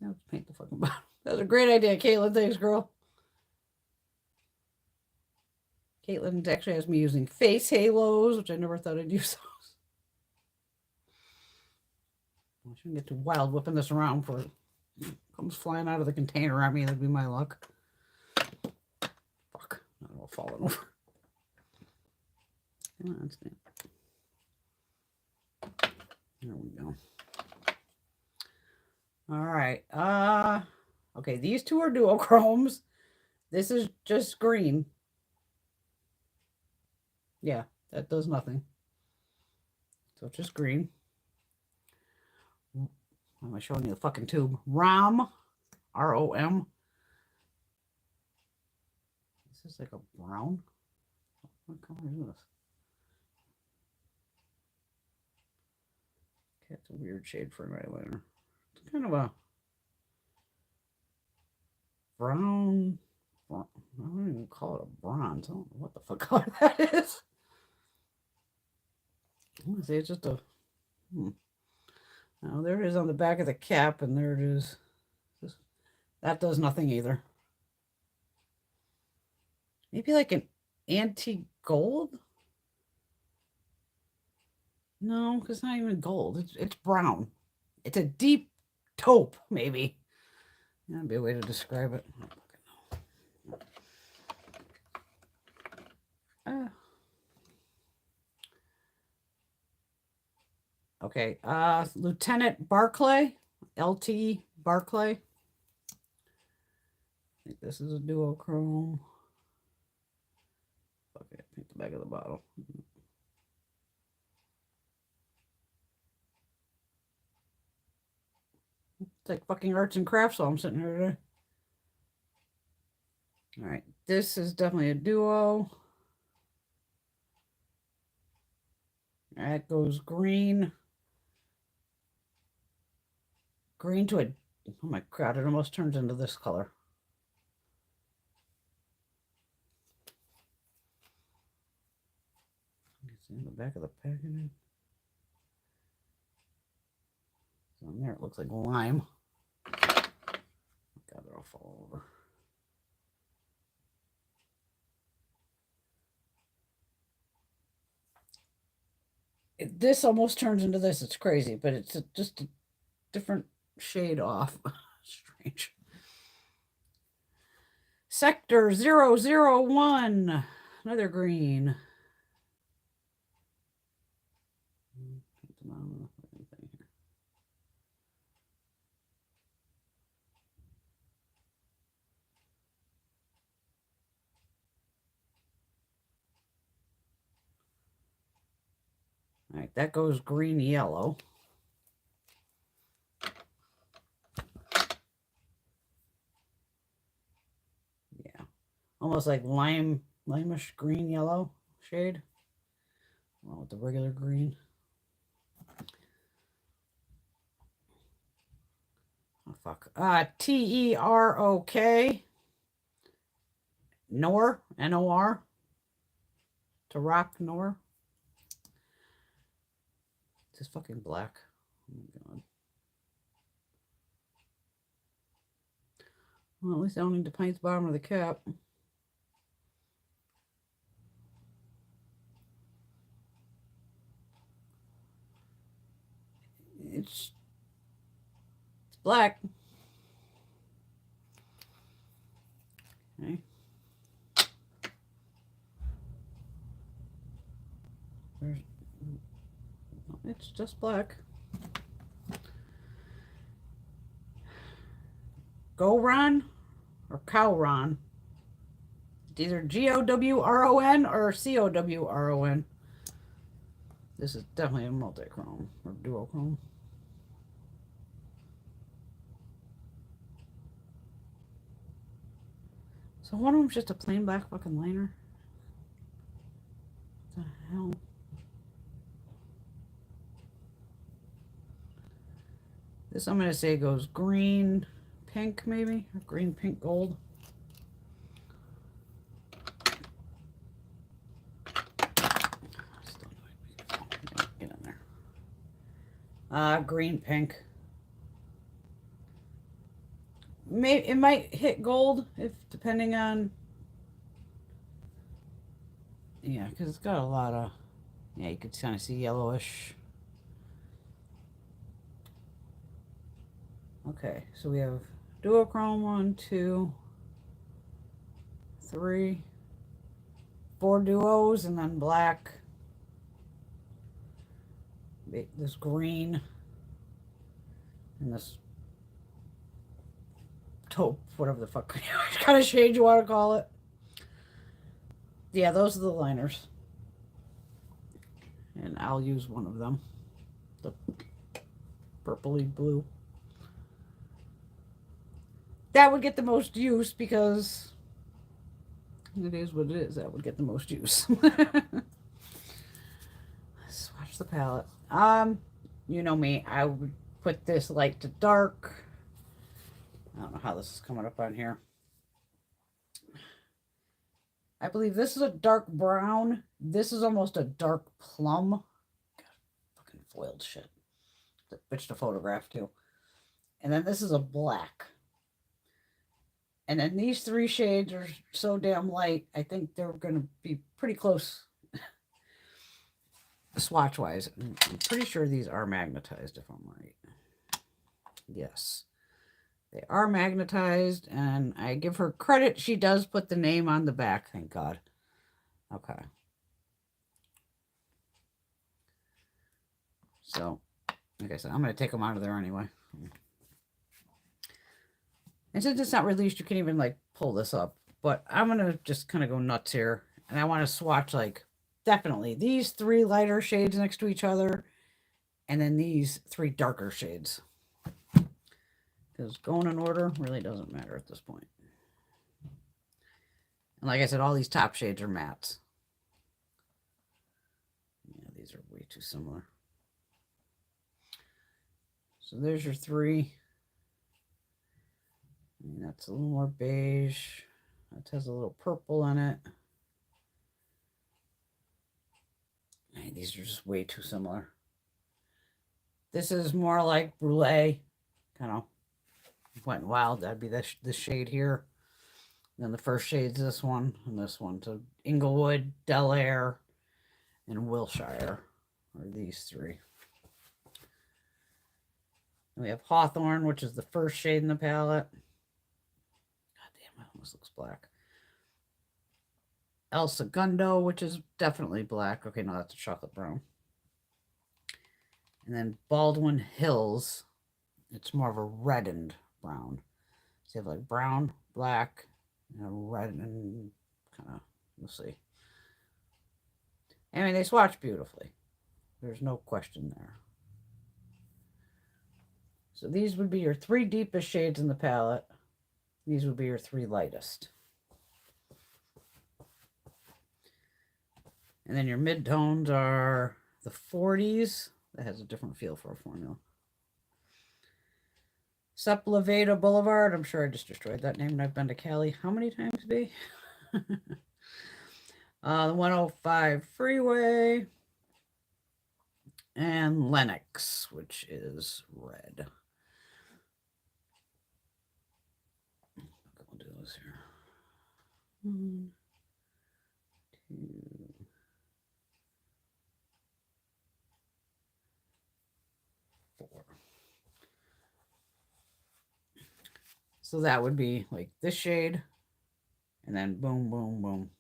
Let's paint the fucking bottom. That was a great idea, Caitlin. Thanks, girl. Caitlin actually has me using face halos, which I never thought I'd use those. I shouldn't get too wild whipping this around for it comes flying out of the container at me. That'd be my luck. Fuck. Not all falling over. Come on, stand. There we go. All right. Okay, these two are duochromes. This is just green. Yeah, that does nothing. So it's just green. Why am I showing you the fucking tube? ROM. ROM. This is like a brown. What color is this? Okay, it's a weird shade for an eyeliner. It's kind of a brown. I don't even call it a bronze. I don't know what the fuck color that is. I'm gonna say it's just a. Now there it is on the back of the cap, and there it is. That does nothing either. Maybe like an antique gold. No, because it's not even gold. It's brown. It's a deep taupe, maybe. That'd be a way to describe it. Okay, Lieutenant Barclay, LT Barclay. I think this is a duochrome. Okay, paint the back of the bottle. It's like fucking arts and crafts while I'm sitting here today. All right, this is definitely a duo. That goes green. Green to a, oh my god, it almost turns into this color. It's in the back of the packaging. So on there it looks like lime. God, it'll fall over. This almost turns into this. It's crazy, but it's just a different shade off. Strange. Sector 001. Another green. All right, that goes green yellow. Yeah, almost like limeish green yellow shade. Well, with the regular green. Oh fuck. TEROK. Nor, NOR. To rock Nor. This is fucking black. Oh my god. Well, at least I don't need to paint the bottom of the cap. It's black. Okay. It's just black. Goron or Cowron. It's either GOWRON or COWRON. This is definitely a multi-chrome or duochrome. So one of them's just a plain black fucking liner. What the hell? This I'm gonna say goes green, pink maybe, or green, pink, gold. Get in there. Green, pink. Maybe it might hit gold if depending on. Yeah, because it's got a lot of. Yeah, you could kind of see yellowish. Okay, so we have duochrome 1, 2, 3, 4 duos, and then black. This green, and this taupe, whatever the fuck kind of shade you want to call it. Yeah, those are the liners. And I'll use one of them. The purpley blue. That would get the most use because it is what it is. That would get the most use. Swatch the palette. You know me. I would put this light to dark. I don't know how this is coming up on here. I believe this is a dark brown. This is almost a dark plum. God, fucking foiled shit. The bitch to photograph too. And then this is a black. And then these 3 shades are so damn light, I think they're going to be pretty close swatch-wise. I'm pretty sure these are magnetized, if I'm right. Yes. They are magnetized, and I give her credit. She does put the name on the back, thank God. Okay. So, Like I said, I'm going to take them out of there anyway. And since it's not released, you can't even like pull this up. But I'm going to just kind of go nuts here. And I want to swatch like definitely these 3 lighter shades next to each other. And then these 3 darker shades. Because going in order really doesn't matter at this point. And like I said, all these top shades are mattes. Yeah, these are way too similar. So there's your 3. And that's a little more beige. That has a little purple in it. Man, these are just way too similar. This is more like Brulee. Kind of went wild. That'd be this shade here. And then the first shade's this one and this one. So Inglewood, Del Air, and Wilshire are these 3. And we have Hawthorne, which is the first shade in the palette. God damn, it almost looks black. El Segundo, which is definitely black. Okay, no, that's a chocolate brown. And then Baldwin Hills, it's more of a reddened brown. So you have like brown, black, and red, and kind of, we'll see. I mean, they swatch beautifully. There's no question there. So these would be your 3 deepest shades in the palette. These would be your 3 lightest. And then your midtones are the 40s. That has a different feel for a formula. Sepulveda Boulevard. I'm sure I just destroyed that name, and I've been to Cali how many times, B? The 105 Freeway. And Lennox, which is red. We'll do those here. 1, 2, 4. So that would be like this shade, and then boom, boom, boom.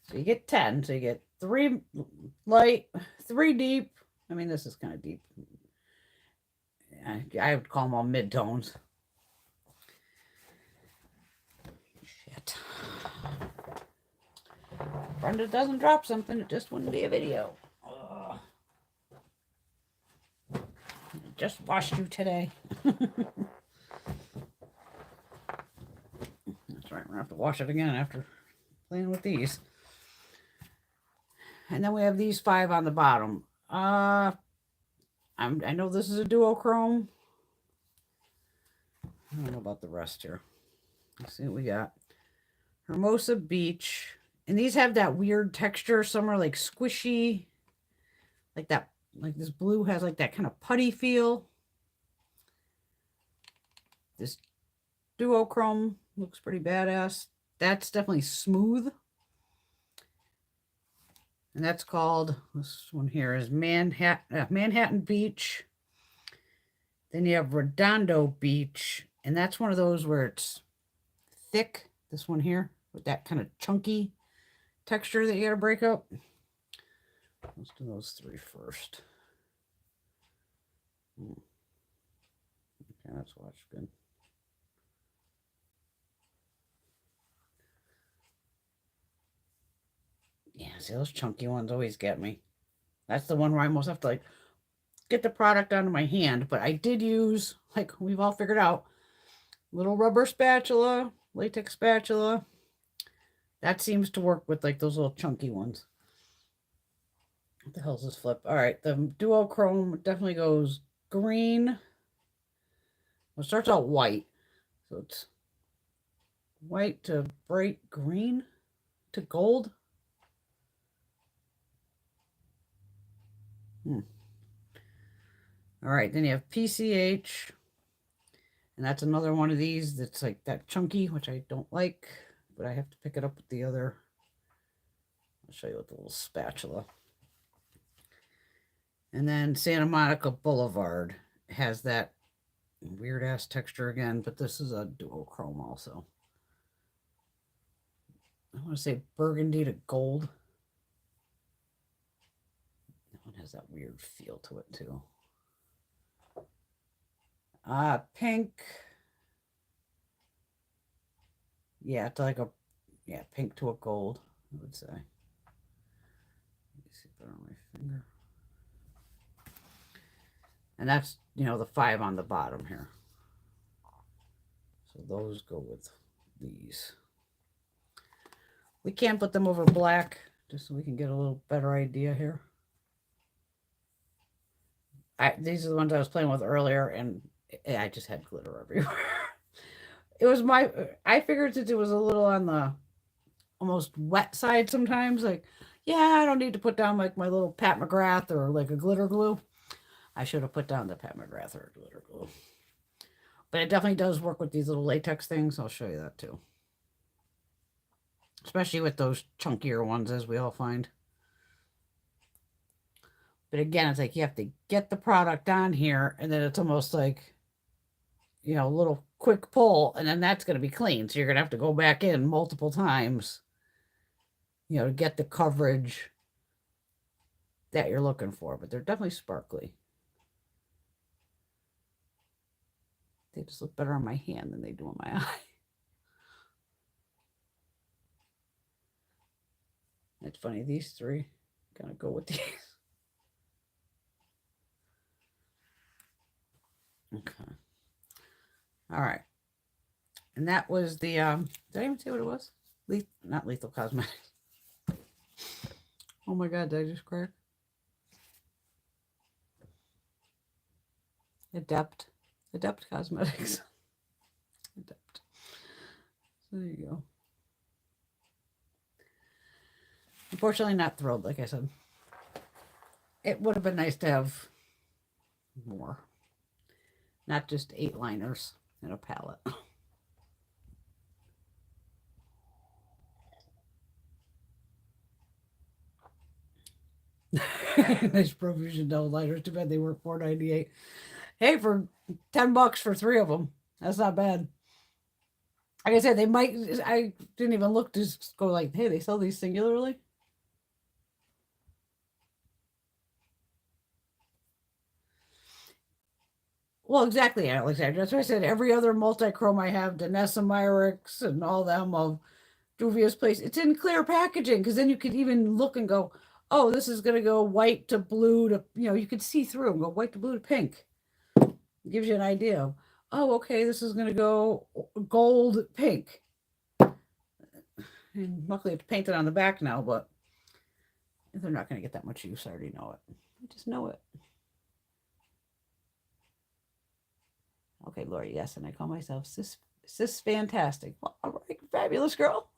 So you get 10. So you get 3 light, 3 deep. I mean, this is kind of deep. I would call them all mid-tones. Shit. Brenda doesn't drop something, it just wouldn't be a video. Ugh. I just washed you today. That's right, we're gonna have to wash it again after playing with these. And then we have these 5 on the bottom. I know this is a duochrome. I don't know about the rest here. Let's see what we got. Hermosa Beach. And these have that weird texture. Some are like squishy. Like that. Like this blue has like that kind of putty feel. This duochrome looks pretty badass. That's definitely smooth. And that's called, this one here is Manhattan Beach. Then you have Redondo Beach. And that's one of those where it's thick. This one here with that kind of chunky texture that you got to break up. Let's do those 3 first. Okay, that's watched good. Yeah, see, those chunky ones always get me. That's the one where I almost have to like get the product onto my hand. But I did use, like we've all figured out, little rubber spatula, latex spatula. That seems to work with like those little chunky ones. What the hell is this flip? All right, the duochrome definitely goes green. Well, it starts out white. So it's white to bright green to gold. All right, then you have PCH. And that's another one of these that's like that chunky, which I don't like, but I have to pick it up with the other. I'll show you with the little spatula. And then Santa Monica Boulevard has that weird ass texture again, but this is a duochrome also. I want to say burgundy to gold. That one has that weird feel to it too. Pink. Yeah, it's like a, yeah, pink to a gold, I would say. Let me see, put it on my finger. And that's, you know, the 5 on the bottom here. So those go with these. We can put them over black just so we can get a little better idea here. These are the ones I was playing with earlier, and I just had glitter everywhere. It was I figured since it was a little on the almost wet side sometimes, like, yeah, I don't need to put down like my little Pat McGrath or like a glitter glue. I should have put down the Pat McGrath or a glitter glue. But it definitely does work with these little latex things. I'll show you that too. Especially with those chunkier ones, as we all find. But again, it's like you have to get the product on here, and then it's almost like, you know, a little quick pull, and then that's going to be clean. So you're going to have to go back in multiple times, you know, to get the coverage that you're looking for. But they're definitely sparkly. They just look better on my hand than they do on my eye. It's funny, these three kind of go with these. Okay. All right. And that was the, did I even say what it was? Not Lethal Cosmetics. Oh my God, did I just crack? Adept Cosmetics. Adept. So there you go. Unfortunately, not thrilled, like I said. It would have been nice to have more. Not just 8 liners in a palette. Nice profusion double liners. Too bad they were $4.98. Hey, for $10 for 3 of them. That's not bad. Like I said, they might, I didn't even look to go like, hey, they sell these singularly? Well, exactly, Alexandra. That's why I said every other multi-chrome I have, Danessa Myricks and all them of Juvia's Place, it's in clear packaging, because then you could even look and go, oh, this is going to go white to blue to, you know, you could see through and go white to blue to pink. It gives you an idea of, oh, okay, this is going to go gold pink. And luckily it's painted on the back now, but they're not going to get that much use. I already know it. I just know it. Okay, Lori, yes, and I call myself Sis Fantastic. Well, all right, fabulous girl.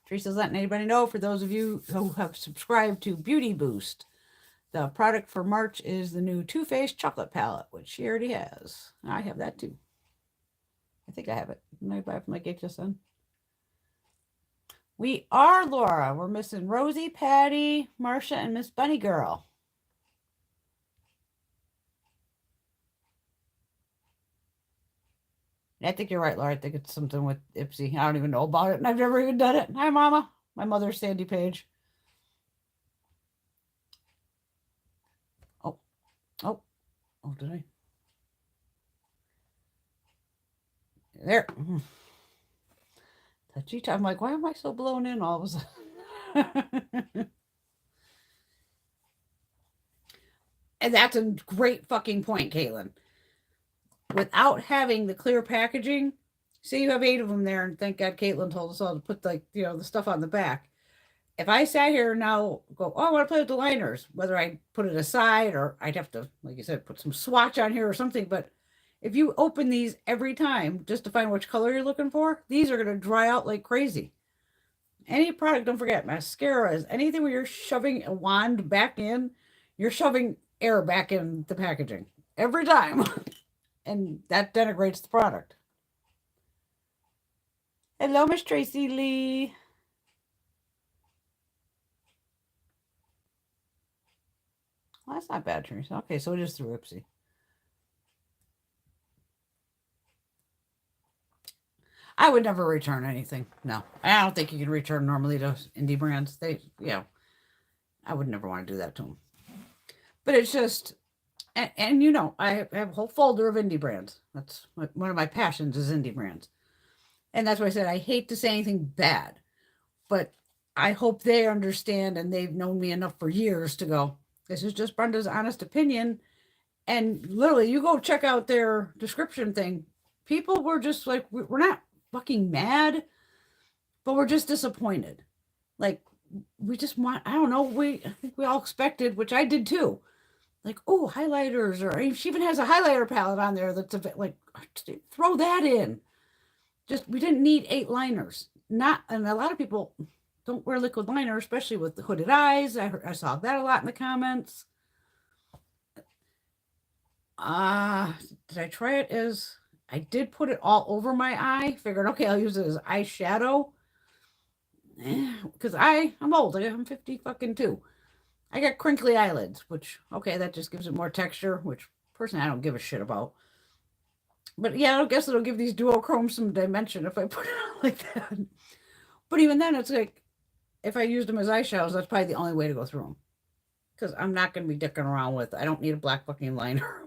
Teresa's letting anybody know, for those of you who have subscribed to Beauty Boost, the product for March is the new Too Faced chocolate palette, which she already has. I have that too. I think I have it. Didn't I buy it from like HSN? We are, Laura. We're missing Rosie, Patty, Marcia, and Miss Bunny Girl. I think you're right, Laura. I think it's something with Ipsy. I don't even know about it, and I've never even done it. Hi, Mama. My mother's Sandy Page. Oh, oh, oh, did I? There. Touchy. I'm like, why am I so blown in all of a sudden? And that's a great fucking point, Caitlin. Without having the clear packaging, say you have 8 of them there, and thank God Caitlin told us all to put, like, you know, the stuff on the back. If I sat here and now go, oh, I want to play with the liners, whether I put it aside or I'd have to, like you said, put some swatch on here or something. But if you open these every time just to find which color you're looking for, these are going to dry out like crazy. Any product, don't forget, mascaras, anything where you're shoving a wand back in, you're shoving air back in the packaging every time. And that denigrates the product. Hello, Miss Tracy Lee. Well, that's not bad, Teresa. Okay, so it is through Ipsy. I would never return anything. No, I don't think you can return normally to indie brands. They, you know, I would never want to do that to them. But it's just, and you know, I have a whole folder of indie brands. That's one of my passions is indie brands. And that's why I said I hate to say anything bad, but I hope they understand and they've known me enough for years to go, this is just Brenda's honest opinion. And literally, you go check out their description thing. People were just like, we're not fucking mad, but we're just disappointed. Like, we just want, I don't know, I think we all expected, which I did too. Like, oh, highlighters, or she even has a highlighter palette on there that's a bit like, throw that in. Just, we didn't need 8 liners. Not, and a lot of people don't wear liquid liner, especially with the hooded eyes. I saw that a lot in the comments. Did I try it as, I did put it all over my eye. Figured, okay, I'll use it as eyeshadow. Because I'm old. I'm 50 fucking 2. I got crinkly eyelids, which, okay, that just gives it more texture, which personally I don't give a shit about. But yeah, I guess it'll give these duochromes some dimension if I put it on like that. But even then, it's like, if I used them as eyeshadows, that's probably the only way to go through them. Because I'm not going to be dicking around with, I don't need a black fucking liner.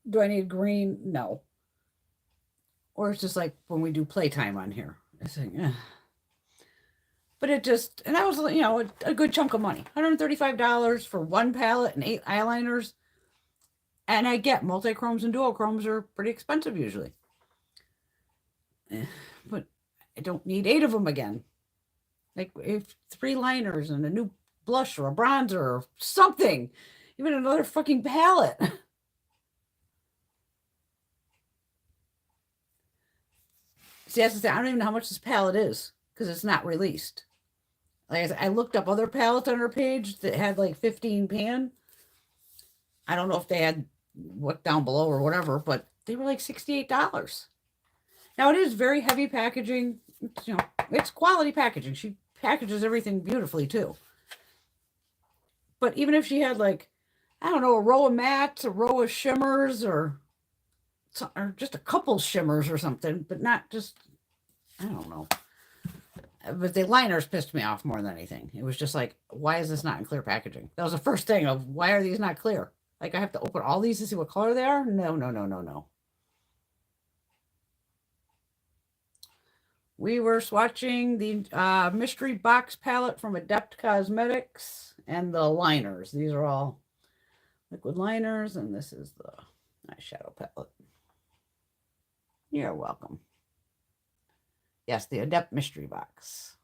Do I need green? No. Or it's just like when we do playtime on here. It's like, but it just, and that was, you know, a good chunk of money. $135 for one palette and 8 eyeliners. And I get multi-chromes and duochromes are pretty expensive usually. But I don't need 8 of them again. Like if 3 liners and a new blush or a bronzer or something. Even another fucking palette. See, that's the thing. I don't even know how much this palette is because it's not released. Like I said, I looked up other palettes on her page that had like 15 pan. I don't know if they had what down below or whatever, but they were like $68. Now it is very heavy packaging. You know, it's quality packaging. She packages everything beautifully too. But even if she had like, I don't know, a row of mattes, a row of shimmers, or just a couple shimmers or something, but not just, I don't know. But the liners pissed me off more than anything. It was just like, why is this not in clear packaging? That was the first thing of, why are these not clear? Like, I have to open all these to see what color they are? No, no, no, no, no. We were swatching the Mystery Box palette from Adept Cosmetics and the liners. These are all liquid liners, and this is the eyeshadow palette. You're welcome. Yes, the Adept Mystery Box.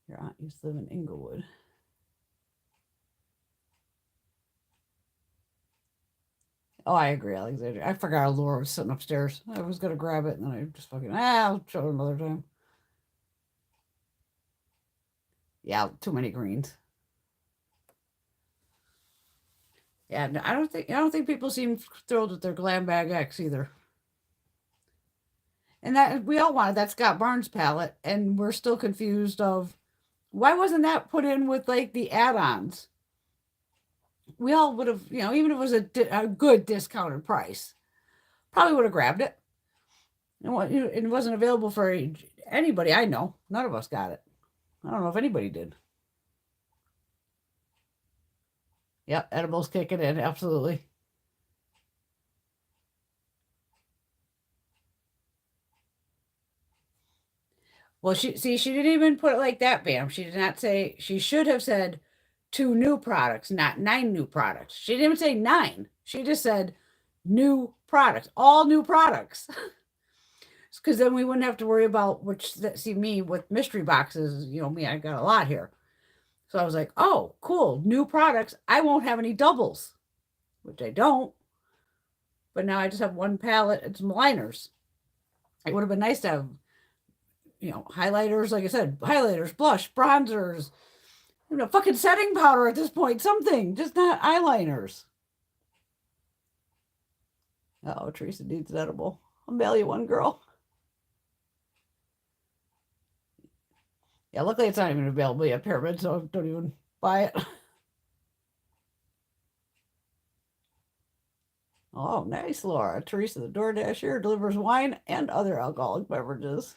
Your aunt used to live in Inglewood. Oh, I agree, Alexandria. I forgot Laura was sitting upstairs. I was going to grab it, and then I just fucking, I'll show it another time. Yeah, too many greens. Yeah, I don't think people seem thrilled with their Glam Bag X either. And that we all wanted that Scott Barnes palette, and we're still confused of why wasn't that put in with like the add-ons? We all would have, you know, even if it was a good discounted price, probably would have grabbed it. And it wasn't available for anybody I know. None of us got it. I don't know if anybody did. Yep, edibles kicking in, absolutely. Well, she didn't even put it like that, Bam. She did not say, she should have said 2 new products, not 9 new products. She didn't even say 9. She just said new products, all new products. Because then we wouldn't have to worry about see me with mystery boxes, you know, me, I got a lot here. So I was like, oh, cool, new products. I won't have any doubles, which I don't. But now I just have one palette and some liners. It would have been nice to have, you know, highlighters, like I said, highlighters, blush, bronzers, you know, fucking setting powder at this point, something, just not eyeliners. Oh, Teresa needs an edible. I'll mail you one, girl. Yeah, luckily it's not even available yet, Pyramid, so don't even buy it. Oh, nice, Laura. Teresa, the DoorDasher, delivers wine and other alcoholic beverages.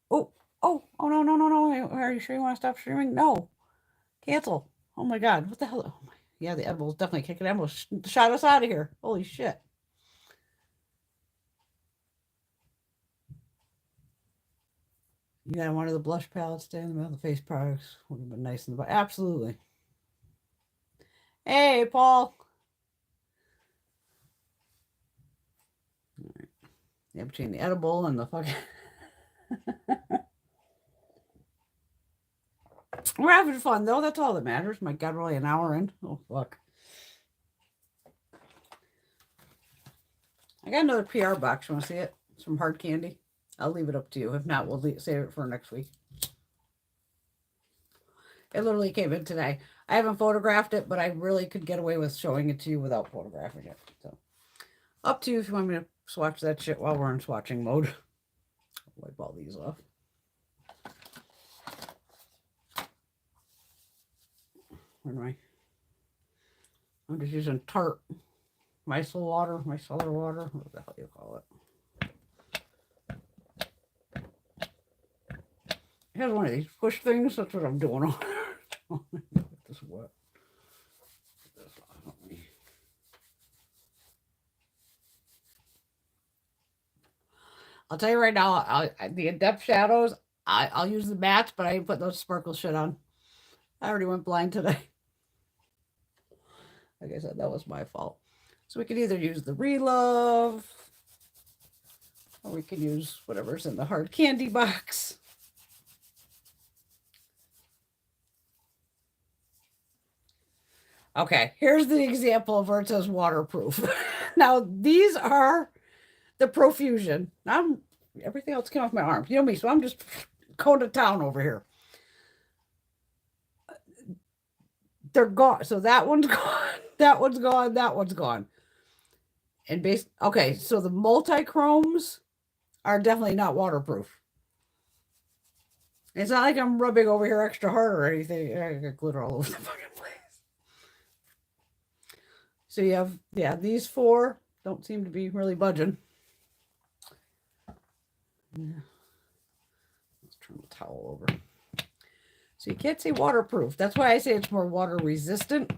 Oh, oh, no, no, no, no. Are you sure you want to stop streaming? No. Cancel. Oh my God. What the hell? Oh my. Yeah, the edible is definitely kicking. Edible shot us out of here. Holy shit. You got one of the blush palettes stay in the middle of the face products. Would have been nice in the bottom. Absolutely. Hey, Paul. All right. Yeah, between the edible and the fucking. We're having fun, though. That's all that matters. My God, we're only an hour in. Oh, fuck. I got another PR box. You want to see it? It's from Hard Candy. I'll leave it up to you. If not, we'll save it for next week. It literally came in today. I haven't photographed it, but I really could get away with showing it to you without photographing it. So, up to you if you want me to swatch that shit while we're in swatching mode. I'll wipe all these off. Where am I? I'm just using Tarte micellar water, what the hell you call it. It has one of these push things. That's what I'm doing. This wet. I'll tell you right now, the Adept shadows, I'll use the mattes, but I ain't put those sparkle shit on. I already went blind today. Like I said, that was my fault. So we can either use the Relove, or we can use whatever's in the Hard Candy box. Okay, here's the example of where it says waterproof. Now, these are the Profusion. Everything else came off my arm. You know me, so I'm just going to town over here. They're gone. So that one's gone. That one's gone. That one's gone. And okay, so the multi-chromes are definitely not waterproof. It's not like I'm rubbing over here extra hard or anything. I got glitter all over the fucking place. So you have, yeah, these four don't seem to be really budging. Yeah. Let's turn the towel over. So you can't say waterproof. That's why I say it's more water resistant.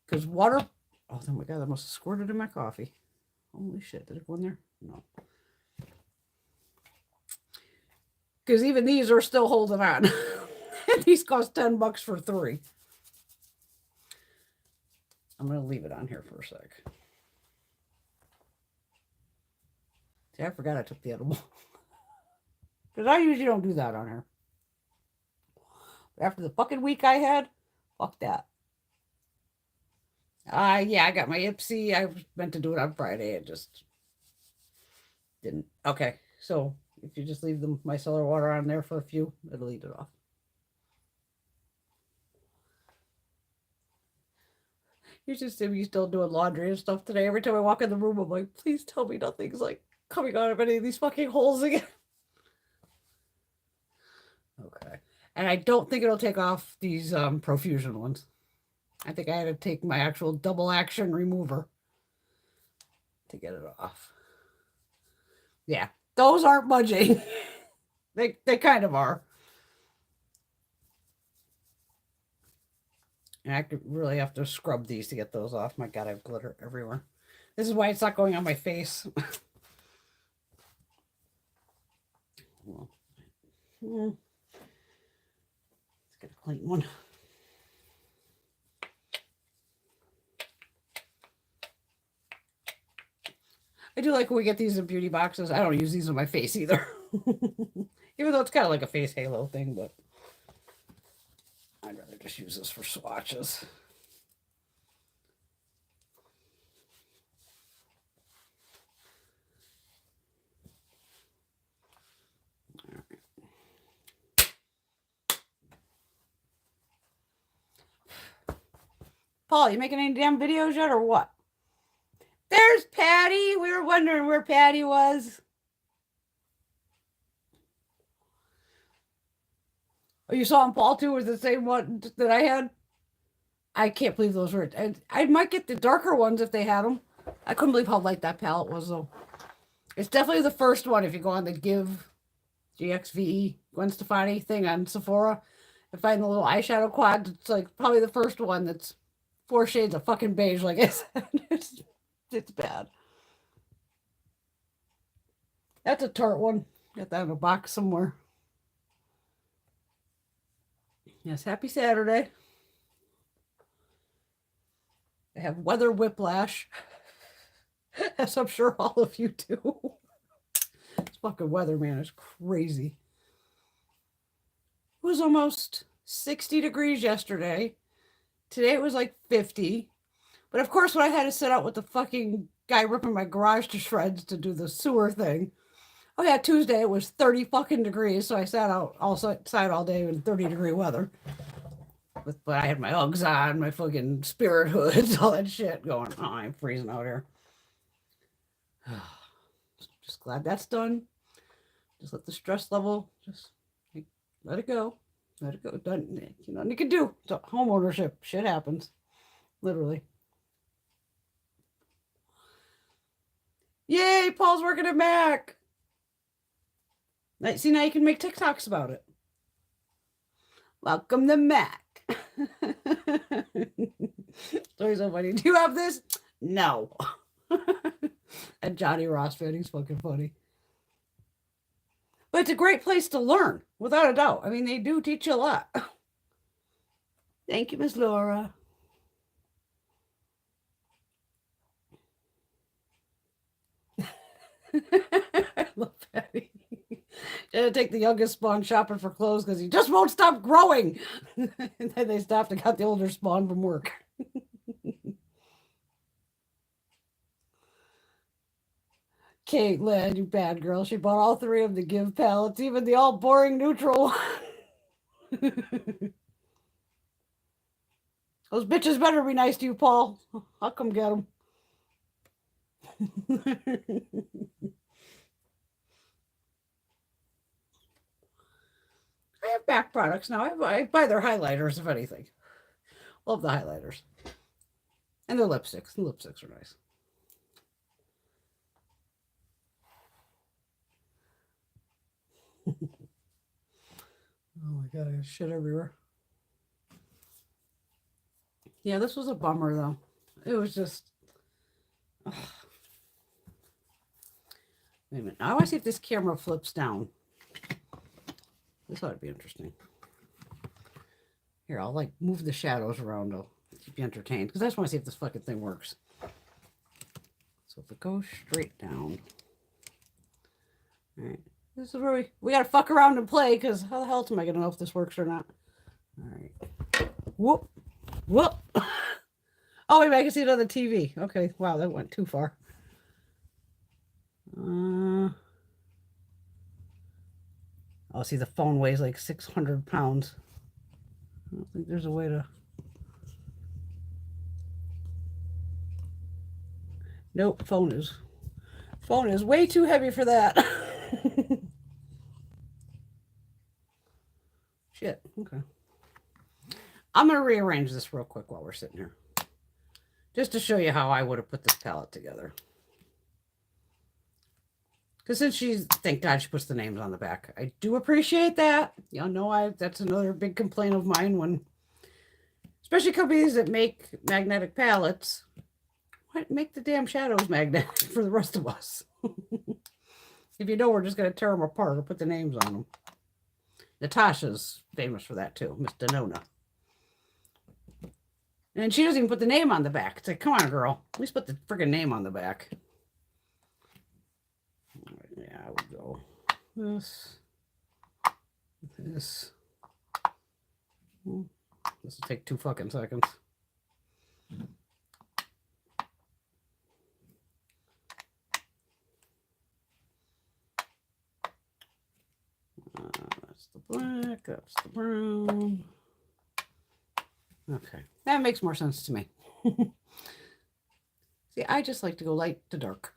Because water... Oh, my God, that must have squirted in my coffee. Holy shit, did it go in there? No. Because even these are still holding on. These cost $10 for 3. I'm going to leave it on here for a sec. See, I forgot I took the edible. Because I usually don't do that on here. After the fucking week I had, fuck that. Yeah, I got my Ipsy. I was meant to do it on Friday. It just didn't. Okay, so if you just leave the micellar water on there for a few, it'll eat it off. You should see me still doing laundry and stuff today. Every time I walk in the room, I'm like, please tell me nothing's like coming out of any of these fucking holes again. Okay. And I don't think it'll take off these Profusion ones. I think I had to take my actual double action remover to get it off. Yeah, those aren't budging. They kind of are. And I could really have to scrub these to get those off. My God, I have glitter everywhere. This is why it's not going on my face. Let's get a clean one. I do like when we get these in beauty boxes. I don't use these on my face either. Even though it's kind of like a face halo thing, but I'd rather just use this for swatches. Paul, you making any damn videos yet or what? There's Patty. We were wondering where Patty was. Oh, you saw him, Paul, too? Was the same one that I had? I can't believe those were... I might get the darker ones if they had them. I couldn't believe how light that palette was, though. It's definitely the first one if you go on the Give GXVE Gwen Stefani thing on Sephora. I find the little eyeshadow quad. It's like probably the first one that's 4 shades of fucking beige, like I said. It's bad. That's a Tarte one. Got that in a box somewhere. Yes, happy Saturday. I have weather whiplash, as I'm sure all of you do. This fucking weather, man, is crazy. It was almost 60 degrees yesterday. Today it was like 50. But of course, when I had to sit out with the fucking guy ripping my garage to shreds to do the sewer thing. Oh yeah, Tuesday it was 30 fucking degrees, so I sat outside all day in 30-degree weather. But I had my Uggs on, my fucking spirit hoods, all that shit going. Oh, I'm freezing out here. Just glad that's done. Just let the stress level, just let it go. Let it go. Done. Nothing you can do. It's home ownership. Shit happens. Literally. Yay, Paul's working at Mac. See, now you can make TikToks about it. Welcome to Mac. So funny. Do you have this? No. And Johnny Ross fan, he's fucking funny. But it's a great place to learn, without a doubt. I mean, they do teach you a lot. Thank you, Miss Laura. I love Patty. Gonna take the youngest spawn shopping for clothes because he just won't stop growing. And then they stopped and got the older spawn from work. Caitlin, you bad girl. She bought all 3 of the give palettes, even the all boring neutral one. Those bitches better be nice to you, Paul. I'll come get them. I have MAC products now. I buy their highlighters, if anything. Love the highlighters. And their lipsticks. The lipsticks are nice. Oh my god, I got shit everywhere. Yeah, this was a bummer though. It was just... Ugh. Wait a minute. I want to see if this camera flips down. This ought to be interesting. Here, I'll like move the shadows around to keep you entertained. Because I just want to see if this fucking thing works. So if it goes straight down. Alright. This is where we gotta fuck around and play, because how the hell am I gonna know if this works or not? Alright. Whoop. Whoop. Oh, wait, I can see it on the TV. Okay, wow, that went too far. Oh, see, the phone weighs like 600 pounds. I don't think there's a way to... Nope, phone is way too heavy for that. Shit, okay. I'm going to rearrange this real quick while we're sitting here. Just to show you how I would have put this palette together. Because since thank God she puts the names on the back. I do appreciate that. Y'all know that's another big complaint of mine when, especially companies that make magnetic palettes, make the damn shadows magnetic for the rest of us. If you know, we're just going to tear them apart or put the names on them. Natasha's famous for that too, Miss Denona. And she doesn't even put the name on the back. It's like, come on, girl. At least put the freaking name on the back. Yeah, I would go this. This will take 2 fucking seconds. That's the black, that's the brown. Okay, that makes more sense to me. See, I just like to go light to dark.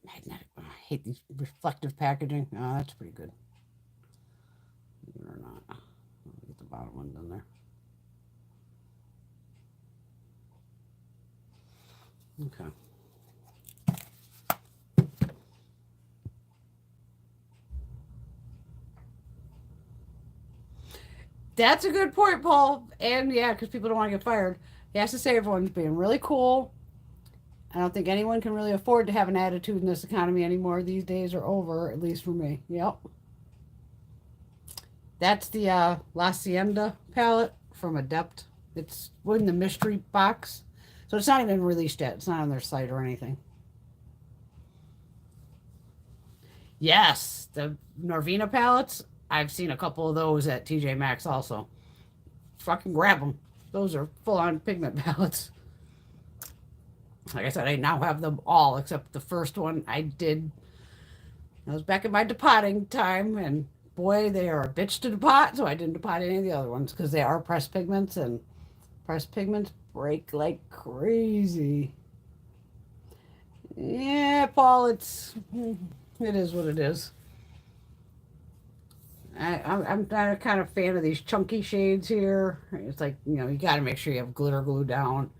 Magnetic. I hate these reflective packaging. Oh, that's pretty good. Or not. Let me get the bottom one done there. Okay. That's a good point, Paul. And yeah, because people don't want to get fired. He has to say everyone's being really cool. I don't think anyone can really afford to have an attitude in this economy anymore. These days are over, at least for me. Yep. That's the La Hacienda palette from Adept. It's in the mystery box. So it's not even released yet. It's not on their site or anything. Yes, the Norvina palettes. I've seen a couple of those at TJ Maxx also. Fucking grab them. Those are full-on pigment palettes. Like I said, I now have them all except the first one I did. I was back in my depotting time, and boy, they are a bitch to depot, so I didn't depot any of the other ones because they are pressed pigments, and pressed pigments break like crazy. Yeah, Paul, it is what it is. I'm not a kind of fan of these chunky shades here. It's like, you got to make sure you have glitter glue down.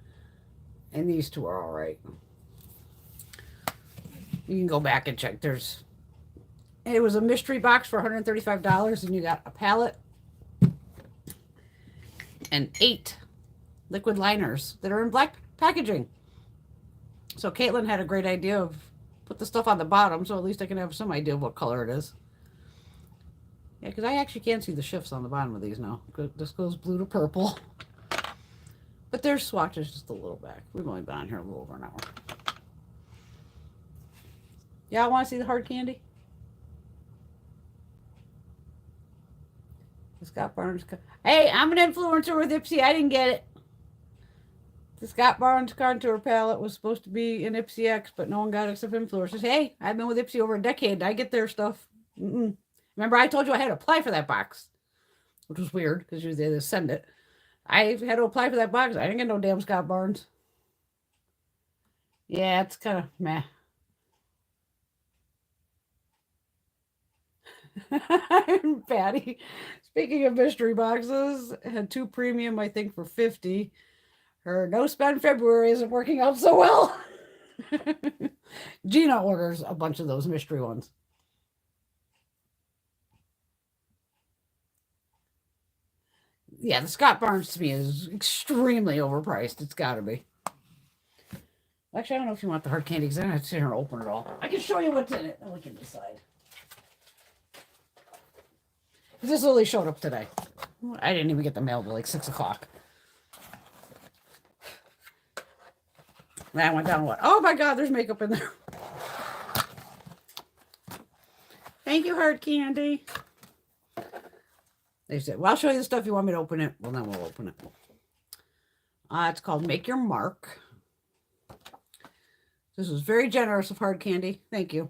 And these two are all right. You can go back and check. It was a mystery box for $135, and you got a palette and 8 liquid liners that are in black packaging. So Caitlin had a great idea of put the stuff on the bottom, so at least I can have some idea of what color it is. Yeah, because I actually can't see the shifts on the bottom of these now. This goes blue to purple. But there's swatches just a little back. We've only been on here a little over an hour. Y'all want to see the hard candy? The Scott Barnes. Hey, I'm an influencer with Ipsy. I didn't get it. The Scott Barnes contour palette was supposed to be in Ipsy X, but no one got it except influencers. Hey, I've been with Ipsy over a decade. I get their stuff. Remember, I told you I had to apply for that box, which was weird because usually they just send it. I had to apply for that box. I didn't get no damn Scott Barnes. Yeah, it's kind of meh. Patty. Speaking of mystery boxes, had 2 premium, I think, for $50. Her no spend February isn't working out so well. Gina orders a bunch of those mystery ones. Yeah, the Scott Barnes to me is extremely overpriced. It's got to be. Actually, I don't know if you want the hard candy because I don't have to sit here and open it all. I can show you what's in it and we can decide. This only showed up today. I didn't even get the mail till like 6 o'clock. Then I went down and what? Oh my God, there's makeup in there. Thank you, hard candy. They said, well, I'll show you the stuff you want me to open it. Well, then we'll open it. It's called Make Your Mark. This was very generous of hard candy. Thank you.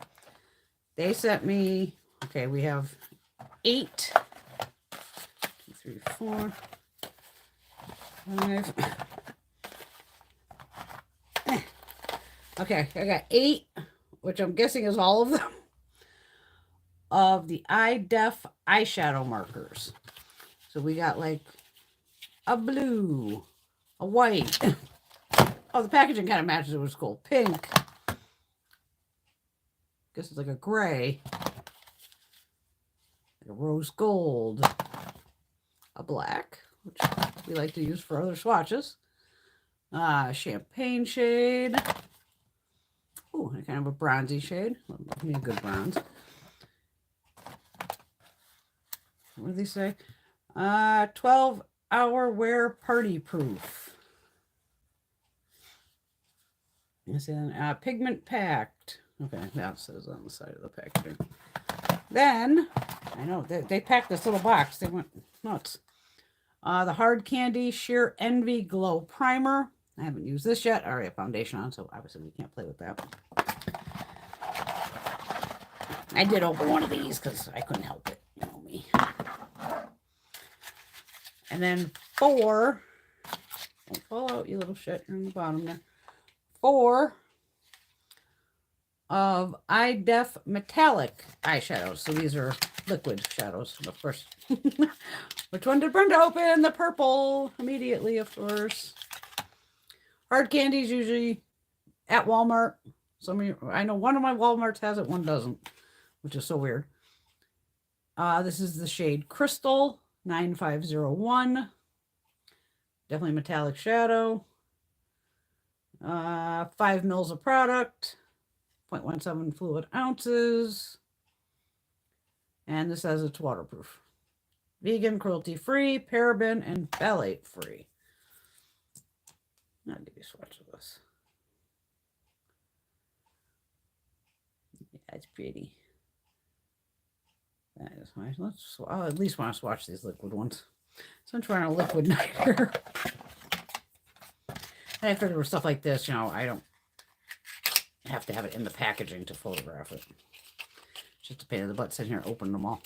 They sent me, okay, we have 8, 2, 3, 4, 5. Okay, I got 8, which I'm guessing is all of them, of the eyeshadow markers. So we got like a blue, a white. Oh, the packaging kind of matches. It was cool. Pink. Guess it's like a gray. Like a rose gold. A black, which we like to use for other swatches. Champagne shade. Ooh, kind of a bronzy shade. A good bronze. What do they say? 12-hour wear party proof. And then pigment packed. Okay, that says on the side of the packaging. Then, I know, they packed this little box. They went nuts. The Hard Candy Sheer Envy Glow Primer. I haven't used this yet. I already have foundation on, so obviously we can't play with that. I did open one of these because I couldn't help it. You know me. And then 4. Don't fall out, you little shit. You're on the bottom there. 4 of Def Metallic eyeshadows. So these are liquid shadows, of course. Which one did Brenda open? The purple. Immediately, of course. Hard candies usually at Walmart. Some of you, I know one of my Walmarts has it, one doesn't, which is so weird. This is the shade Crystal. 9501. Definitely metallic shadow. 5 mils of product. 0.17 fluid ounces. And this says it's waterproof. Vegan, cruelty-free, paraben, and phthalate-free. I'll give you a swatch of this. Yeah, it's pretty. That is nice. I'll at least want to swatch these liquid ones. So I'm trying a liquid night here. And I figured with stuff like this, you know, I don't have to have it in the packaging to photograph it. Just a pain in the butt sitting here opening them all.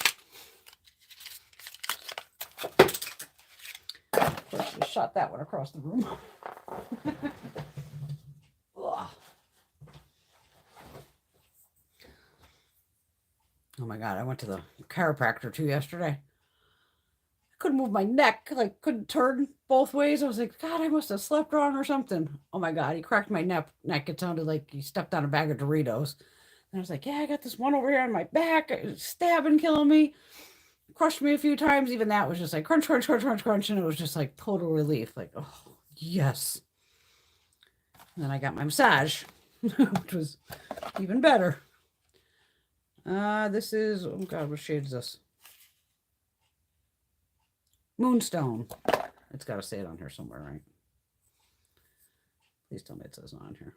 Just shot that one across the room. Oh my God, I went to the chiropractor too yesterday. I couldn't move my neck, like couldn't turn both ways. I was like, God, I must have slept wrong or something. Oh my God, he cracked my neck. It sounded like he stepped on a bag of Doritos. And I was like, yeah, I got this one over here on my back, stabbing, killing me. Crushed me a few times. Even that was just like crunch, crunch, crunch, crunch, crunch. And it was just like total relief. Like, oh, yes. And then I got my massage, which was even better. This is, oh God, what shade is this? Moonstone. It's got to say it on here somewhere, right? Please tell me it says on here.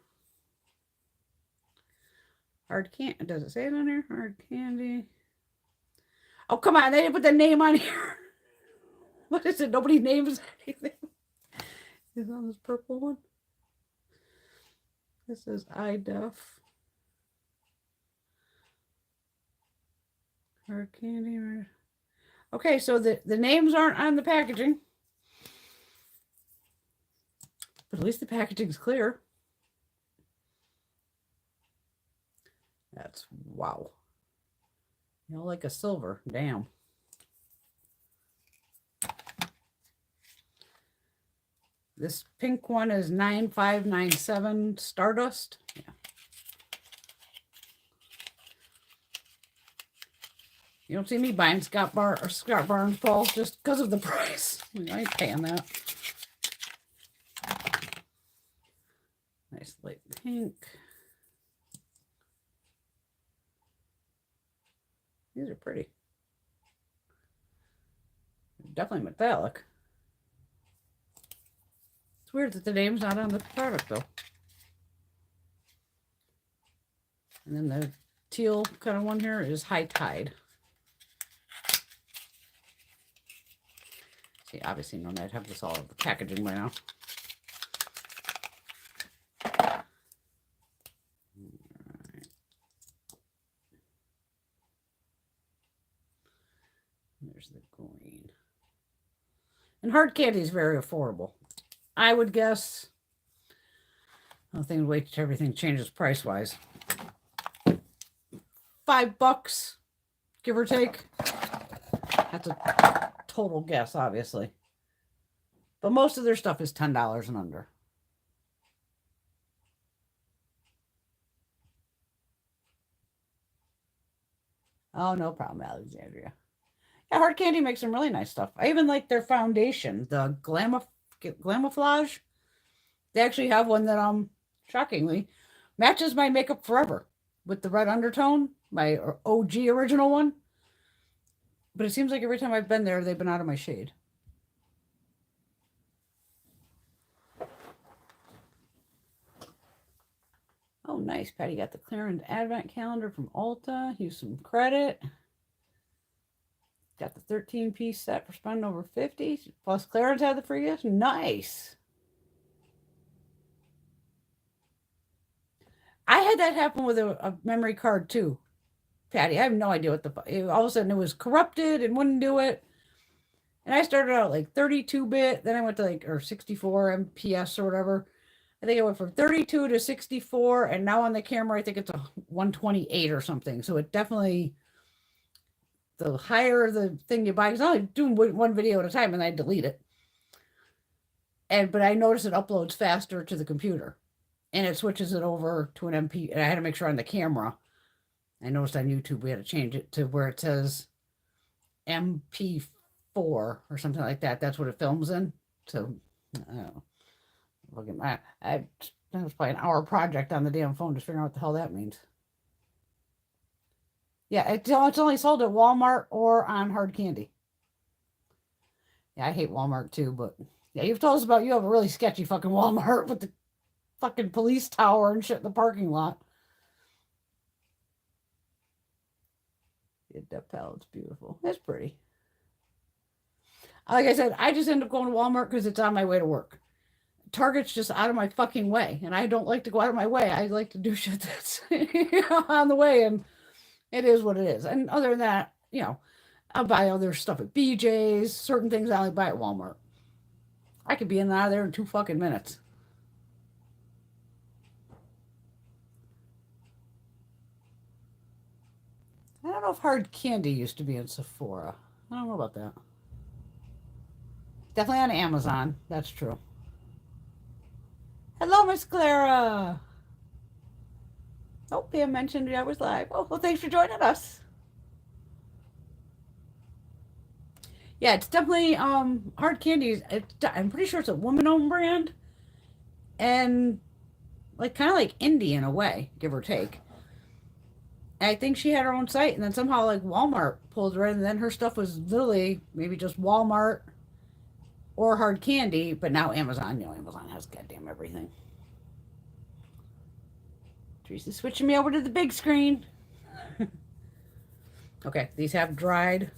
Hard candy. Does it say it on here? Hard candy. Oh, come on. They didn't put the name on here. What is it? Nobody names anything. Is on this purple one? This is iDef. Hard candy. Okay, so the names aren't on the packaging. But at least the packaging's clear. That's wow. You know, like a silver. Damn. This pink one is 9597 Stardust. Yeah. You don't see me buying Scott Barnes Paul just because of the price. I ain't paying that. Nice light pink. These are pretty. Definitely metallic. It's weird that the name's not on the product though. And then the teal kind of one here is High Tide. See, obviously, no, I'd have this all over the packaging by now. Right. There's the green. And hard candy is very affordable. I would guess. I don't think wait till everything changes price-wise. $5, give or take. That's a total guess, obviously. But most of their stuff is $10 and under. Oh, no problem, Alexandria. Yeah, hard candy makes some really nice stuff. I even like their foundation, the Glamouflage. They actually have one that, shockingly, matches my Makeup Forever with the red undertone, my OG original one. But it seems like every time I've been there, they've been out of my shade. Oh, nice. Patty got the clearance advent calendar from Ulta. Use some credit. Got the 13-piece set for spending over 50. Plus clearance had the free gift. Nice. I had that happen with a memory card too, Patty. I have no idea what all of a sudden it was corrupted and wouldn't do it. And I started out like 32-bit, then I went to like, or 64 MPS or whatever. I think I went from 32 to 64, and now on the camera, I think it's a 128 or something. So it definitely, the higher the thing you buy, because I'm only doing one video at a time and I delete it. But I noticed it uploads faster to the computer. And it switches it over to an MP. And I had to make sure on the camera. I noticed on YouTube we had to change it to where it says MP4 4 or something like that. That's what it films in. So, I don't know. Look at my, that was probably an hour project on the damn phone just figuring out what the hell that means. Yeah, it's only sold at Walmart or on Hard Candy. Yeah, I hate Walmart too, but yeah, you've told us about you have a really sketchy fucking Walmart with the fucking police tower and shit in the parking lot. Yeah, that palette's beautiful. It's pretty. Like I said, I just end up going to Walmart because it's on my way to work. Target's just out of my fucking way, and I don't like to go out of my way. I like to do shit that's on the way, and it is what it is. And other than that, I'll buy other stuff at BJ's. Certain things I only buy at Walmart. I could be in and out of there in 2 fucking minutes. I don't know if Hard Candy used to be in Sephora. I don't know about that. Definitely on Amazon. That's true. Hello, Miss Clara. Oh, Pam mentioned I was live. Oh, well, thanks for joining us. Yeah, it's definitely Hard Candy. I'm pretty sure it's a woman-owned brand, and like kind of like indie in a way, give or take. And I think she had her own site, and then somehow like Walmart pulled her in, and then her stuff was literally maybe just Walmart or Hard Candy, but now Amazon. Amazon has goddamn everything. Teresa's switching me over to the big screen. Okay, these have dried.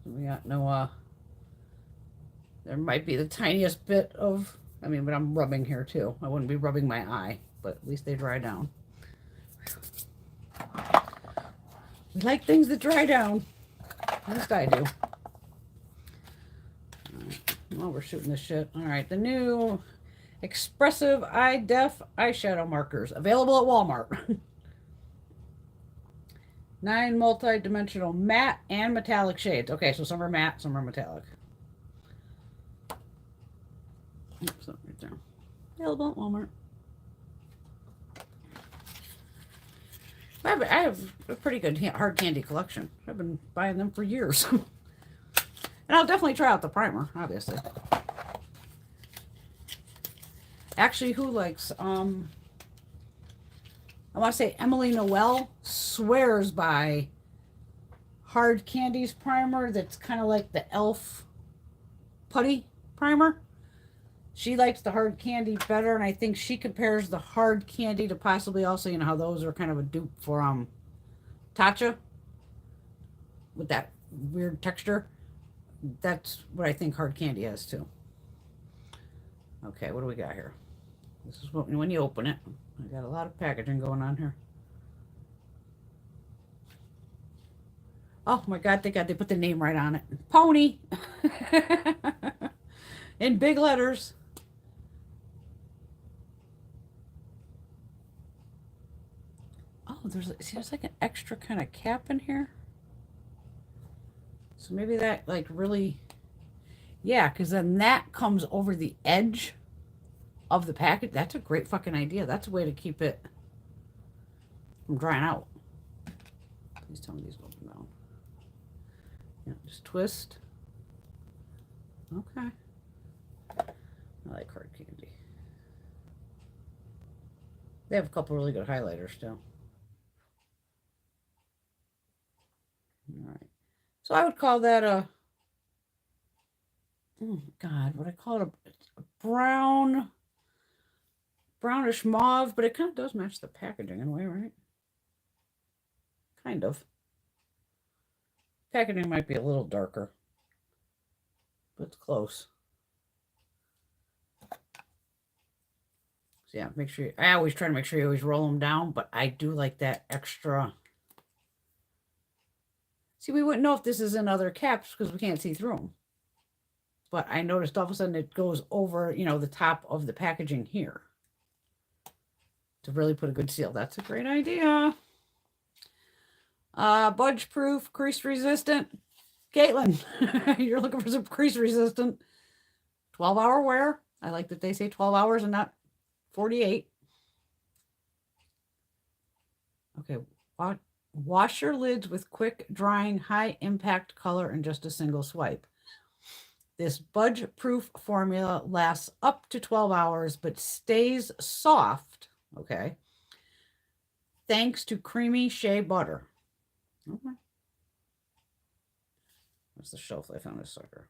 We got no, there might be the tiniest bit of, but I'm rubbing here too. I wouldn't be rubbing my eye, but at least they dry down. We like things that dry down. At least I do. Well, we're shooting this shit. All right, the new Expressive Eye Def eyeshadow markers available at Walmart. 9 multi-dimensional matte and metallic shades. Okay, so some are matte, some are metallic. Oops, right there. Available at Walmart. I have a pretty good Hard Candy collection. I've been buying them for years. And I'll definitely try out the primer, obviously. Actually, who likes, I want to say Emily Noel swears by Hard Candy's primer that's kind of like the e.l.f. putty primer. She likes the Hard Candy better, and I think she compares the Hard Candy to possibly also, how those are kind of a dupe for Tatcha with that weird texture. That's what I think Hard Candy has too. Okay, what do we got here? This is when you open it. I got a lot of packaging going on here. Oh my God, thank God they put the name right on it. Pony. In big letters. Oh, there's like an extra kind of cap in here. So maybe that like really, yeah, because then that comes over the edge of the package. That's a great fucking idea. That's a way to keep it from drying out. Please tell me these open down. Yeah, just twist. Okay. I like Hard Candy. They have a couple really good highlighters too. All right. So I would call that a, oh God, what I call it a brownish mauve, but it kind of does match the packaging in a way, right? Kind of. Packaging might be a little darker, but it's close. So yeah, make sure I always try to make sure you always roll them down, but I do like that extra. See, we wouldn't know if this is in other caps because we can't see through them. But I noticed all of a sudden it goes over, the top of the packaging here to really put a good seal. That's a great idea. Budge proof, crease resistant. Caitlin, you're looking for some crease resistant. 12-hour wear. I like that they say 12 hours and not 48. Okay, Wash your lids with quick drying, high impact color in just a single swipe. This budge-proof formula lasts up to 12 hours, but stays soft, okay, thanks to creamy shea butter. Okay. What's the shelf life on this sucker?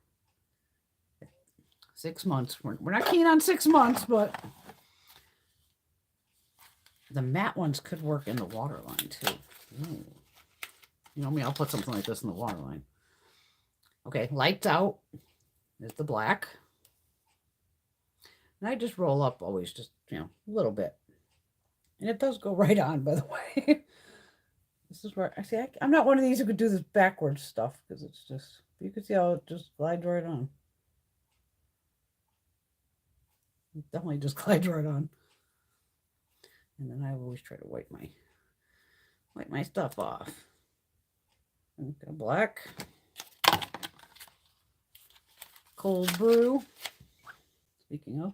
6 months. We're not keen on 6 months, but the matte ones could work in the waterline too. Ooh. You know me, I'll put something like this in the waterline. Okay, lights out is the black. And I just roll up always just, a little bit. And it does go right on, by the way. This is where, I'm not one of these who could do this backwards stuff because it's just, you can see how it just glides right on. It definitely just glides right on. And then I always try to wipe my stuff off. Okay, black. Cold brew. Speaking of.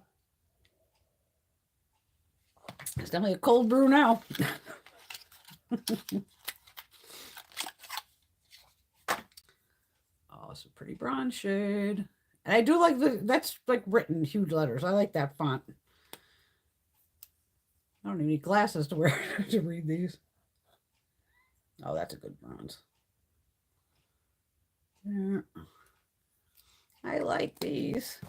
It's definitely a cold brew now. Oh, it's a pretty bronze shade. And I do like that's like written huge letters. I like that font. I don't even need glasses to wear to read these. Oh, that's a good bronze. Yeah. I like these.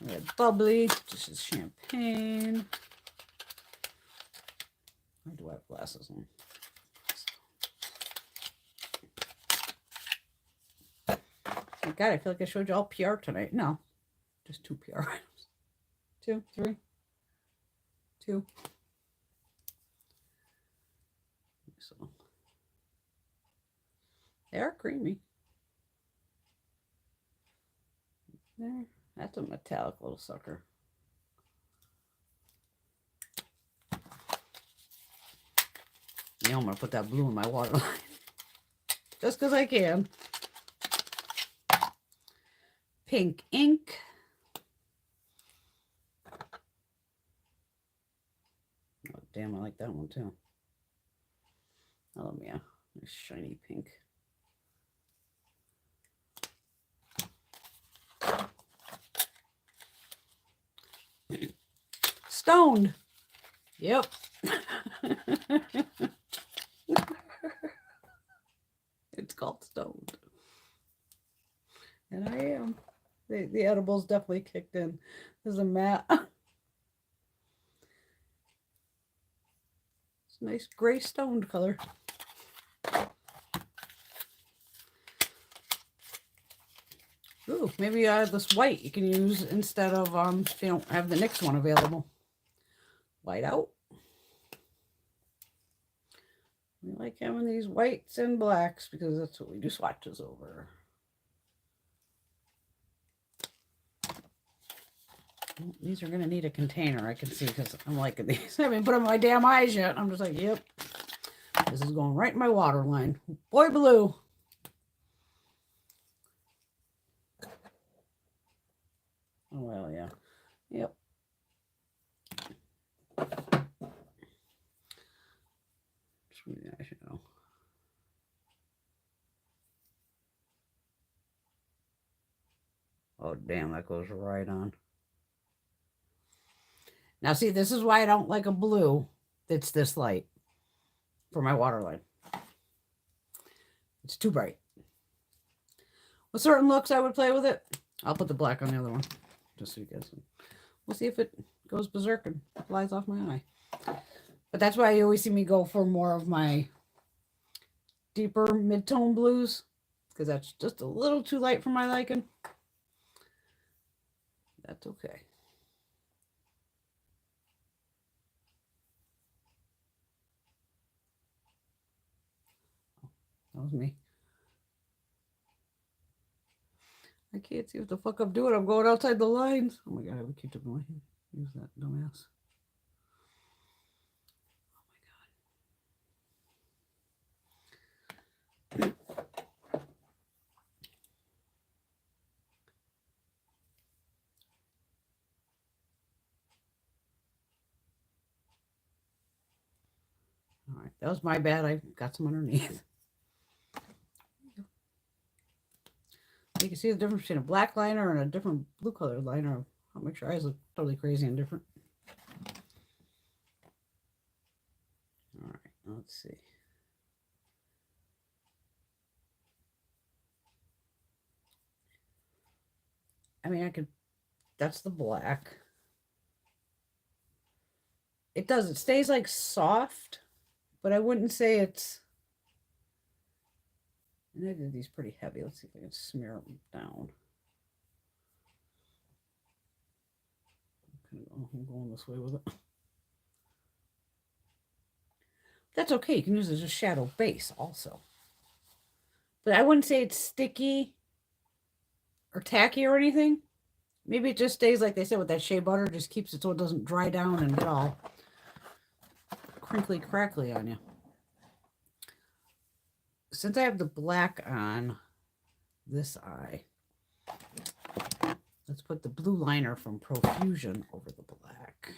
Red bubbly. This is champagne. I do have glasses on. Oh God, I feel like I showed you all PR tonight. No, just 2 PR items. 2, 3, 2. So they are creamy. There, that's a metallic little sucker. You know, I'm gonna put that blue in my waterline just because I can. Pink ink. Oh, damn, I like that one too. Oh, yeah, nice shiny pink. Stoned. Yep. It's called stoned. And I am. The edibles definitely kicked in. There's a matte. It's a nice gray stoned color. Ooh, maybe this white you can use instead of if you don't have the NYX one available. White out. We like having these whites and blacks because that's what we do swatches over. These are going to need a container, I can see, because I'm liking these. I haven't put them on my damn eyes yet. I'm just like, yep. This is going right in my waterline. Boy blue. Oh, well, yeah. Yep. Sweet eyeshadow. Oh, damn, that goes right on. Now, see, this is why I don't like a blue that's this light for my waterline. It's too bright. With certain looks, I would play with it. I'll put the black on the other one, just so you guys can. We'll see if it goes berserk and flies off my eye. But that's why you always see me go for more of my deeper mid-tone blues, because that's just a little too light for my liking. That's okay. That was me. I can't see what the fuck I'm doing. I'm going outside the lines. Oh my God, I have a Q-tip in my hand. Use that dumbass. Oh my God. All right, that was my bad. I got some underneath. You can see the difference between a black liner and a different blue colored liner. I'll make sure eyes look totally crazy and different. All right, let's see. I mean, I could, that's the black. It does, it stays like soft, but I wouldn't say it's, and I did these pretty heavy. Let's see if I can smear them down. I'm going this way with it. That's okay. You can use it as a shadow base also. But I wouldn't say it's sticky or tacky or anything. Maybe it just stays, like they said, with that shea butter. Just keeps it so it doesn't dry down and get all crinkly crackly on you. Since I have the black on this eye, let's put the blue liner from Profusion over the black.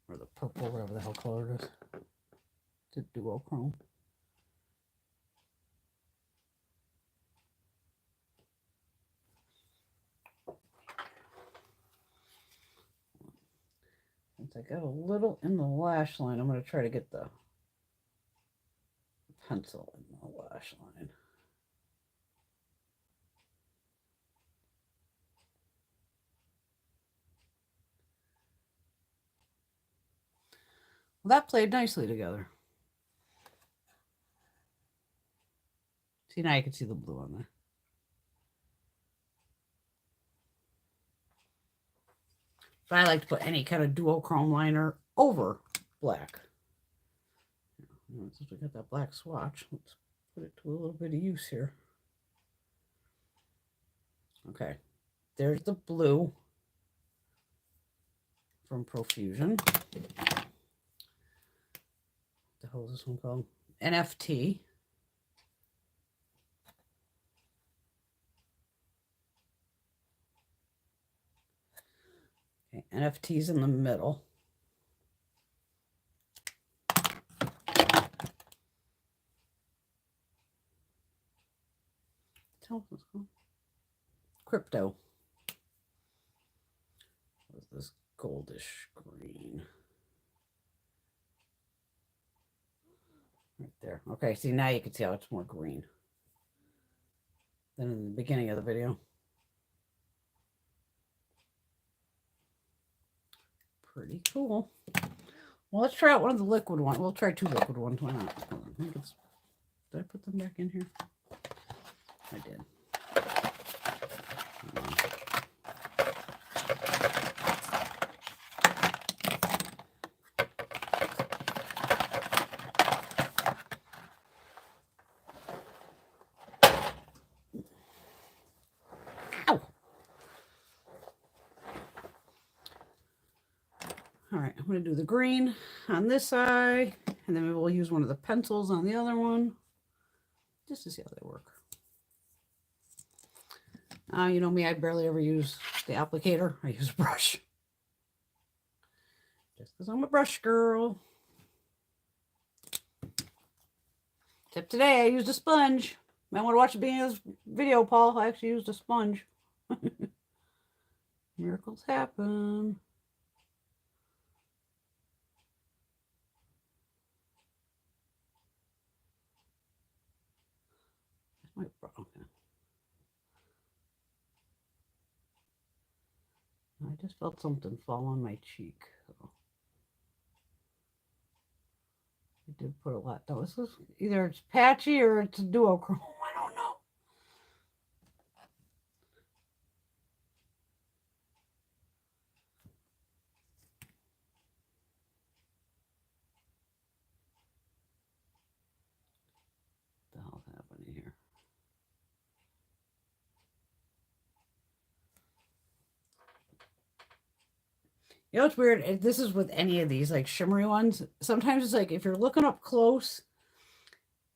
Or the purple, whatever the hell color it is. It's a duochrome. Since I got a little in the lash line, I'm going to try to get the pencil in the lash line. Well, that played nicely together. See, now you can see the blue on there. But I like to put any kind of duochrome liner over black. Since we got that black swatch, let's put it to a little bit of use here. Okay, there's the blue from Profusion. What the hell is this one called? NFT. Okay, NFT's in the middle. Crypto. What's this goldish green? Right there. Okay, see, now you can see how it's more green than in the beginning of the video. Pretty cool. Well, let's try out one of the liquid ones. We'll try two liquid ones. Why not? Did I put them back in here? I did. Ow! All right, I'm going to do the green on this eye, and then maybe we'll use one of the pencils on the other one, just to see how they work. You know me, I barely ever use the applicator. I use a brush. Just because I'm a brush girl. Except today I used a sponge. Might want to watch the beginning of this video, Paul. I actually used a sponge. Miracles happen. Okay. I just felt something fall on my cheek. So. I did put a lot. Though this is either it's patchy or it's a duochrome. I don't know. What the hell's happening here? You know, it's weird. This is with any of these, like shimmery ones. Sometimes it's like if you're looking up close,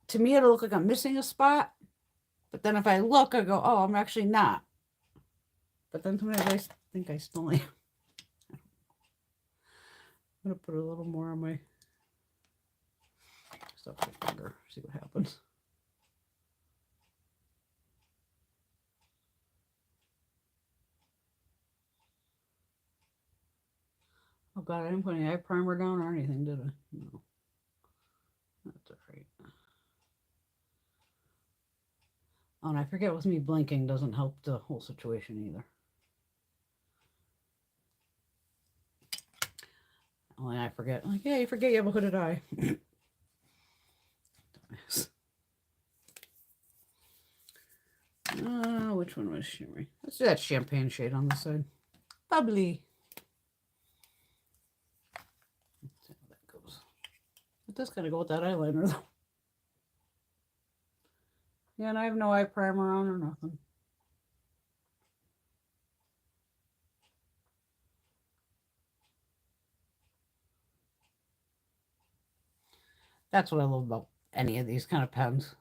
to me, it'll look like I'm missing a spot. But then if I look, I go, oh, I'm actually not. But then sometimes I think I still am. I'm going to put a little more on my stuff my finger, see what happens. Oh God, I didn't put any eye primer down or anything, did I? No. That's all right. Oh, and I forget with me blinking doesn't help the whole situation either. Only I forget. Like, yeah, you forget you have a hooded eye. Which one was shimmery? Let's do that champagne shade on the side. Bubbly. Let's see how that goes. It does kind of go with that eyeliner, though. Yeah, and I have no eye primer on or nothing. That's what I love about any of these kind of pens.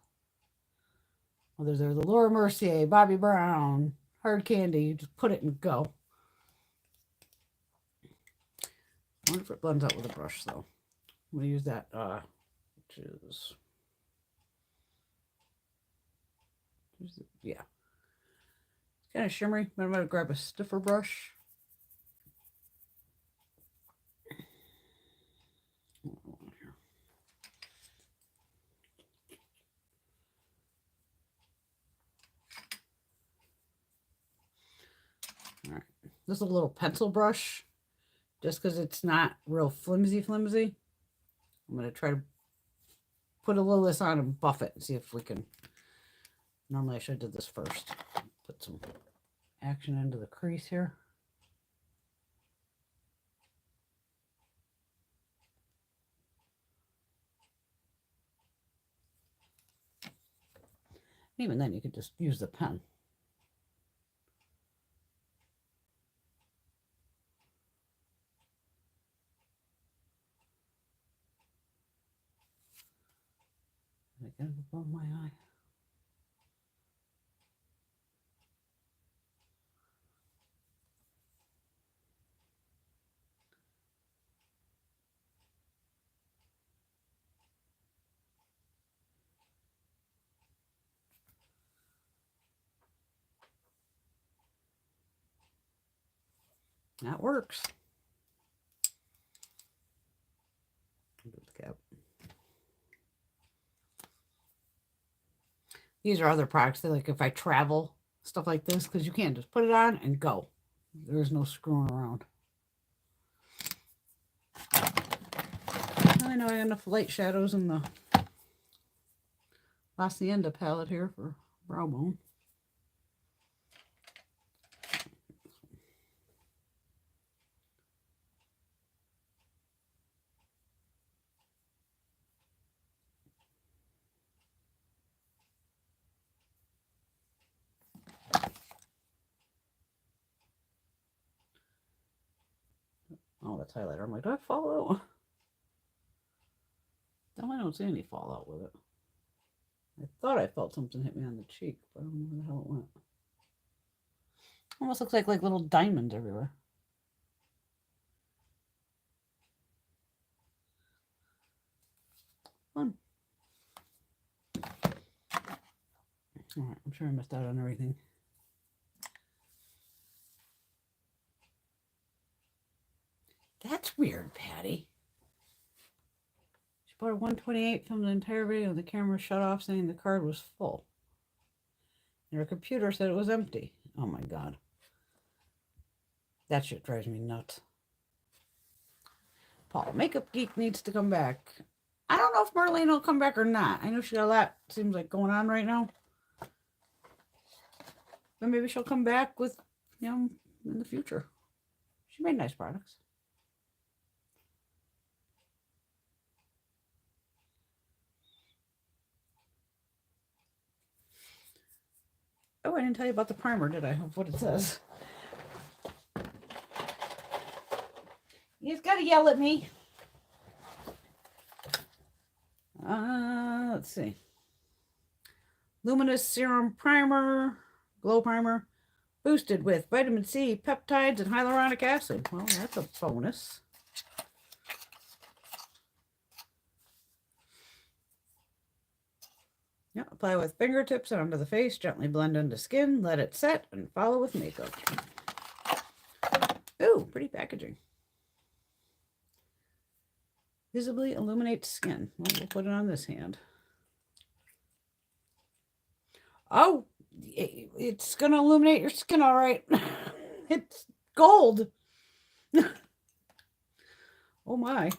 Whether they're the Laura Mercier, Bobbi Brown, Hard Candy, you just put it and go. I wonder if it blends out with a brush, though. I'm going to use that, which is... yeah. It's kind of shimmery, but I'm going to grab a stiffer brush. All right, this is a little pencil brush, just because it's not real flimsy. I'm going to try to put a little of this on and buff it and see if we can. Normally I should have did this first. Put some action into the crease here. Even then you could just use the pen. I get it above my eye. That works. The cap. These are other products that, like, if I travel, stuff like this, because you can't just put it on and go. There's no screwing around. I know I have enough light shadows in the Hacienda palette here for brow bone. Oh, that's highlighter. I'm like, do I fall out? No, I don't see any fallout with it. I thought I felt something hit me on the cheek, but I don't know where the hell it went. Almost looks like little diamonds everywhere. Fun. All right, I'm sure I missed out on everything. That's weird, Patty. She bought a 128, filmed the entire video, and the camera shut off saying the card was full. And her computer said it was empty. Oh my God. That shit drives me nuts. Paul, Makeup Geek needs to come back. I don't know if Marlene will come back or not. I know she got a lot, seems like, going on right now. But maybe she'll come back with, you know, in the future. She made nice products. Oh, I didn't tell you about the primer, did I? Of what it says. You've got to yell at me. Let's see. Luminous Serum Primer, Glow Primer, boosted with vitamin C, peptides, and hyaluronic acid. Well, that's a bonus. Yeah, apply with fingertips and onto the face. Gently blend into skin. Let it set and follow with makeup. Ooh, pretty packaging. Visibly illuminates skin. Well, we'll put it on this hand. Oh, it's going to illuminate your skin all right. It's gold. Oh my.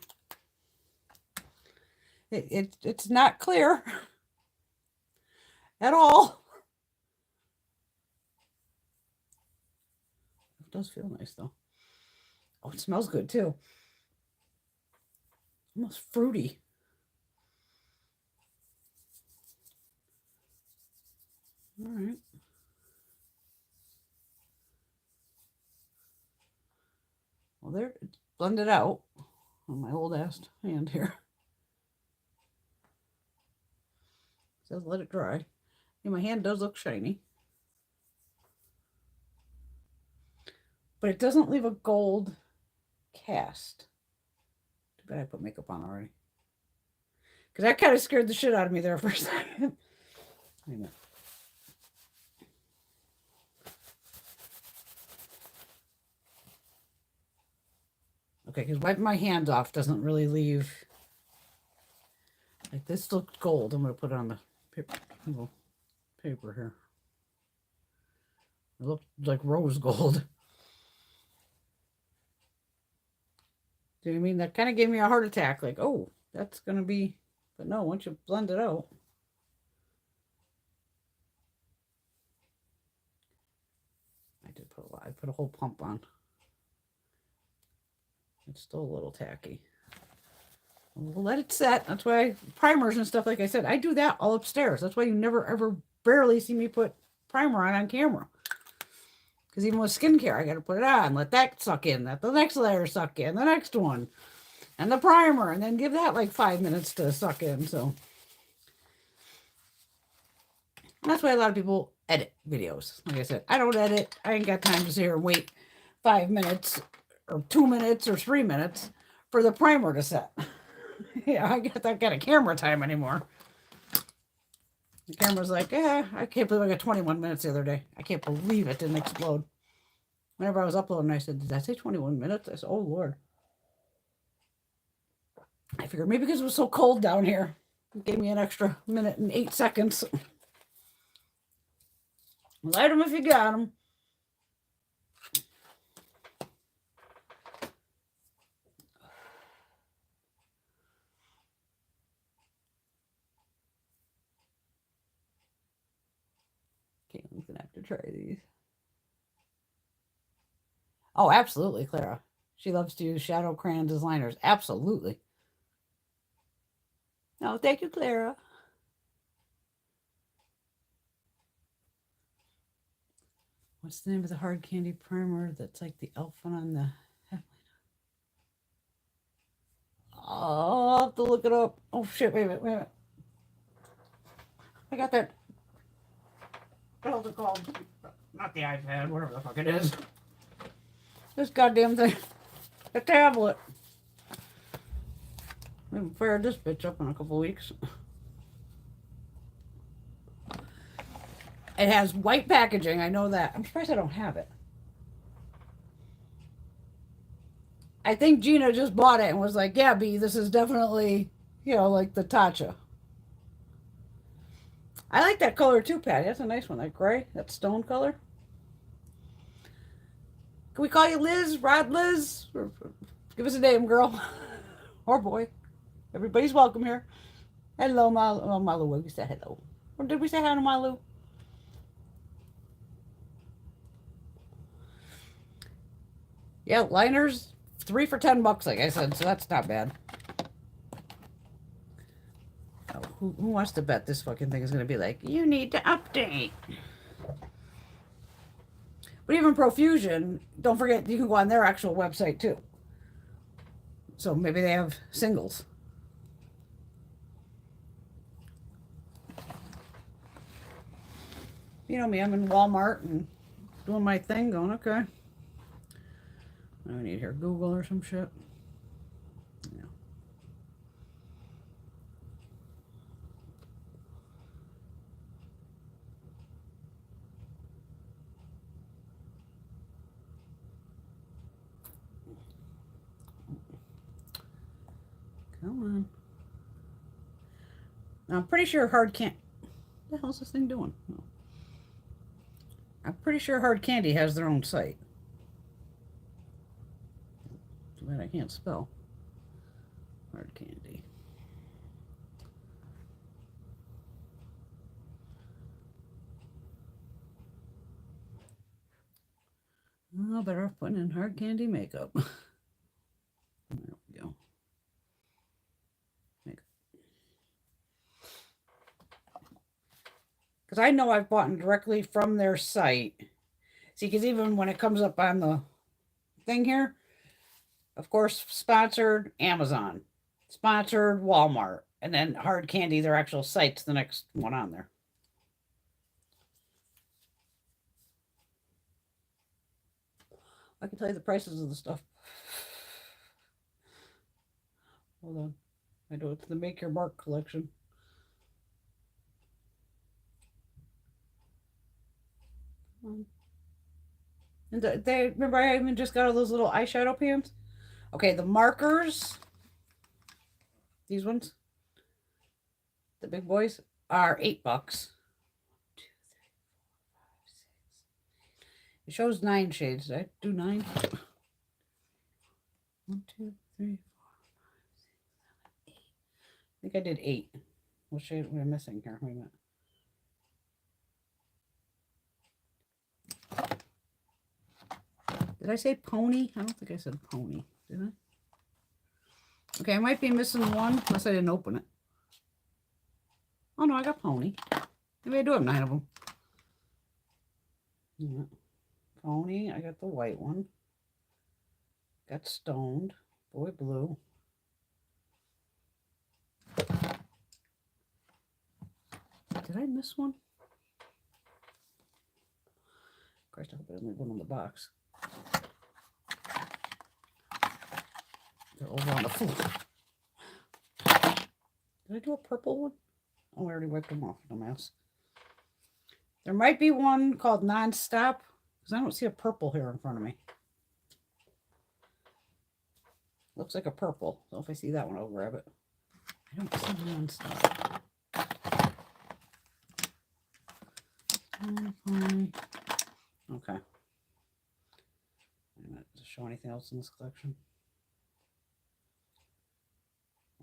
It's not clear at all. It does feel nice though. Oh, it smells good too. Almost fruity. All right. Well, there, it's blended out on my old ass hand here. It says let it dry. And my hand does look shiny. But it doesn't leave a gold cast. Too bad I put makeup on already. Because that kind of scared the shit out of me there for a second. Wait a minute. Okay, because wiping my hands off doesn't really leave. Like this looked gold. I'm going to put it on the paper here. It looked like rose gold. Do you know what I mean? That kind of gave me a heart attack. Like, oh, that's going to be... But no, once you blend it out... I did put a lot. I put a whole pump on. It's still a little tacky. We'll let it set. That's why primers and stuff, like I said, I do that all upstairs. That's why you never, ever, barely see me put primer on camera. Because even with skincare, I got to put it on, let that suck in, let the next layer suck in, the next one, and the primer, and then give that like 5 minutes to suck in. So that's why a lot of people edit videos. Like I said, I don't edit. I ain't got time to sit here and wait 5 minutes or 2 minutes or 3 minutes for the primer to set. Yeah, I got that kind of camera time anymore. The camera's like, I can't believe I got 21 minutes the other day. I can't believe it didn't explode. Whenever I was uploading, I said, did I say 21 minutes? I said, oh, Lord. I figured maybe because it was so cold down here, it gave me an extra minute and 8 seconds. Light them if you got them. Caitlin's going to have to try these. Oh, absolutely, Clara. She loves to use shadow crayons as liners. Absolutely. Oh, thank you, Clara. What's the name of the hard candy primer that's like the elf one on the... Oh, I'll have to look it up. Oh, shit, wait a minute. I got that... What's it called? Not the iPad, whatever the fuck it is. This goddamn thing. A tablet. We haven't fired this bitch up in a couple weeks. It has white packaging, I know that. I'm surprised I don't have it. I think Gina just bought it and was like, yeah, B, this is definitely, you know, like the Tatcha. I like that color too, Patty. That's a nice one. That gray, that stone color. Can we call you Liz? Rod Liz? Give us a name, girl. Or boy. Everybody's welcome here. Hello, Malu. Oh, Malu, we said hello. Or did we say hi to Malu? Yeah, liners, 3 for $10, like I said, so that's not bad. Oh, who wants to bet this fucking thing is going to be like, you need to update? But even Profusion, don't forget, you can go on their actual website too. So maybe they have singles. You know me, I'm in Walmart and doing my thing, going, okay. I need here Google or some shit. Yeah. Come on. Now, I'm pretty sure hard can't. What the hell's this thing doing? Oh. I'm pretty sure Hard Candy has their own site. Too bad I can't spell. Hard Candy. Oh, better off putting in Hard Candy makeup. There we go. Because I know I've bought directly from their site. See, because even when it comes up on the thing here, of course, sponsored Amazon, sponsored Walmart, and then Hard Candy, their actual site's the next one on there. I can tell you the prices of the stuff. Hold on. I know it's the Make Your Mark collection. And they remember I even just got all those little eyeshadow pans. Okay, the markers, these ones, the big boys, are $8. It shows 9 shades. Did I do 9? 1, 2, 3, 4, 5, 6, 7, 8. I think I did 8. What shade am I missing here? Wait a minute. Did I say pony? I don't think I said pony. Did I? Okay, I might be missing one unless I didn't open it. Oh no, I got pony. Maybe I do have 9 of them. Yeah. Pony, I got the white one. Got stoned. Boy blue. Did I miss one? Christ, I hope I didn't leave one on the box. They're over on the floor. Did I do a purple one? Oh, I already wiped them off, dumbass. There might be one called Nonstop, because I don't see a purple here in front of me. Looks like a purple. So if I see that one, I'll grab it. I don't see Nonstop. Okay. I'm not to show anything else in this collection.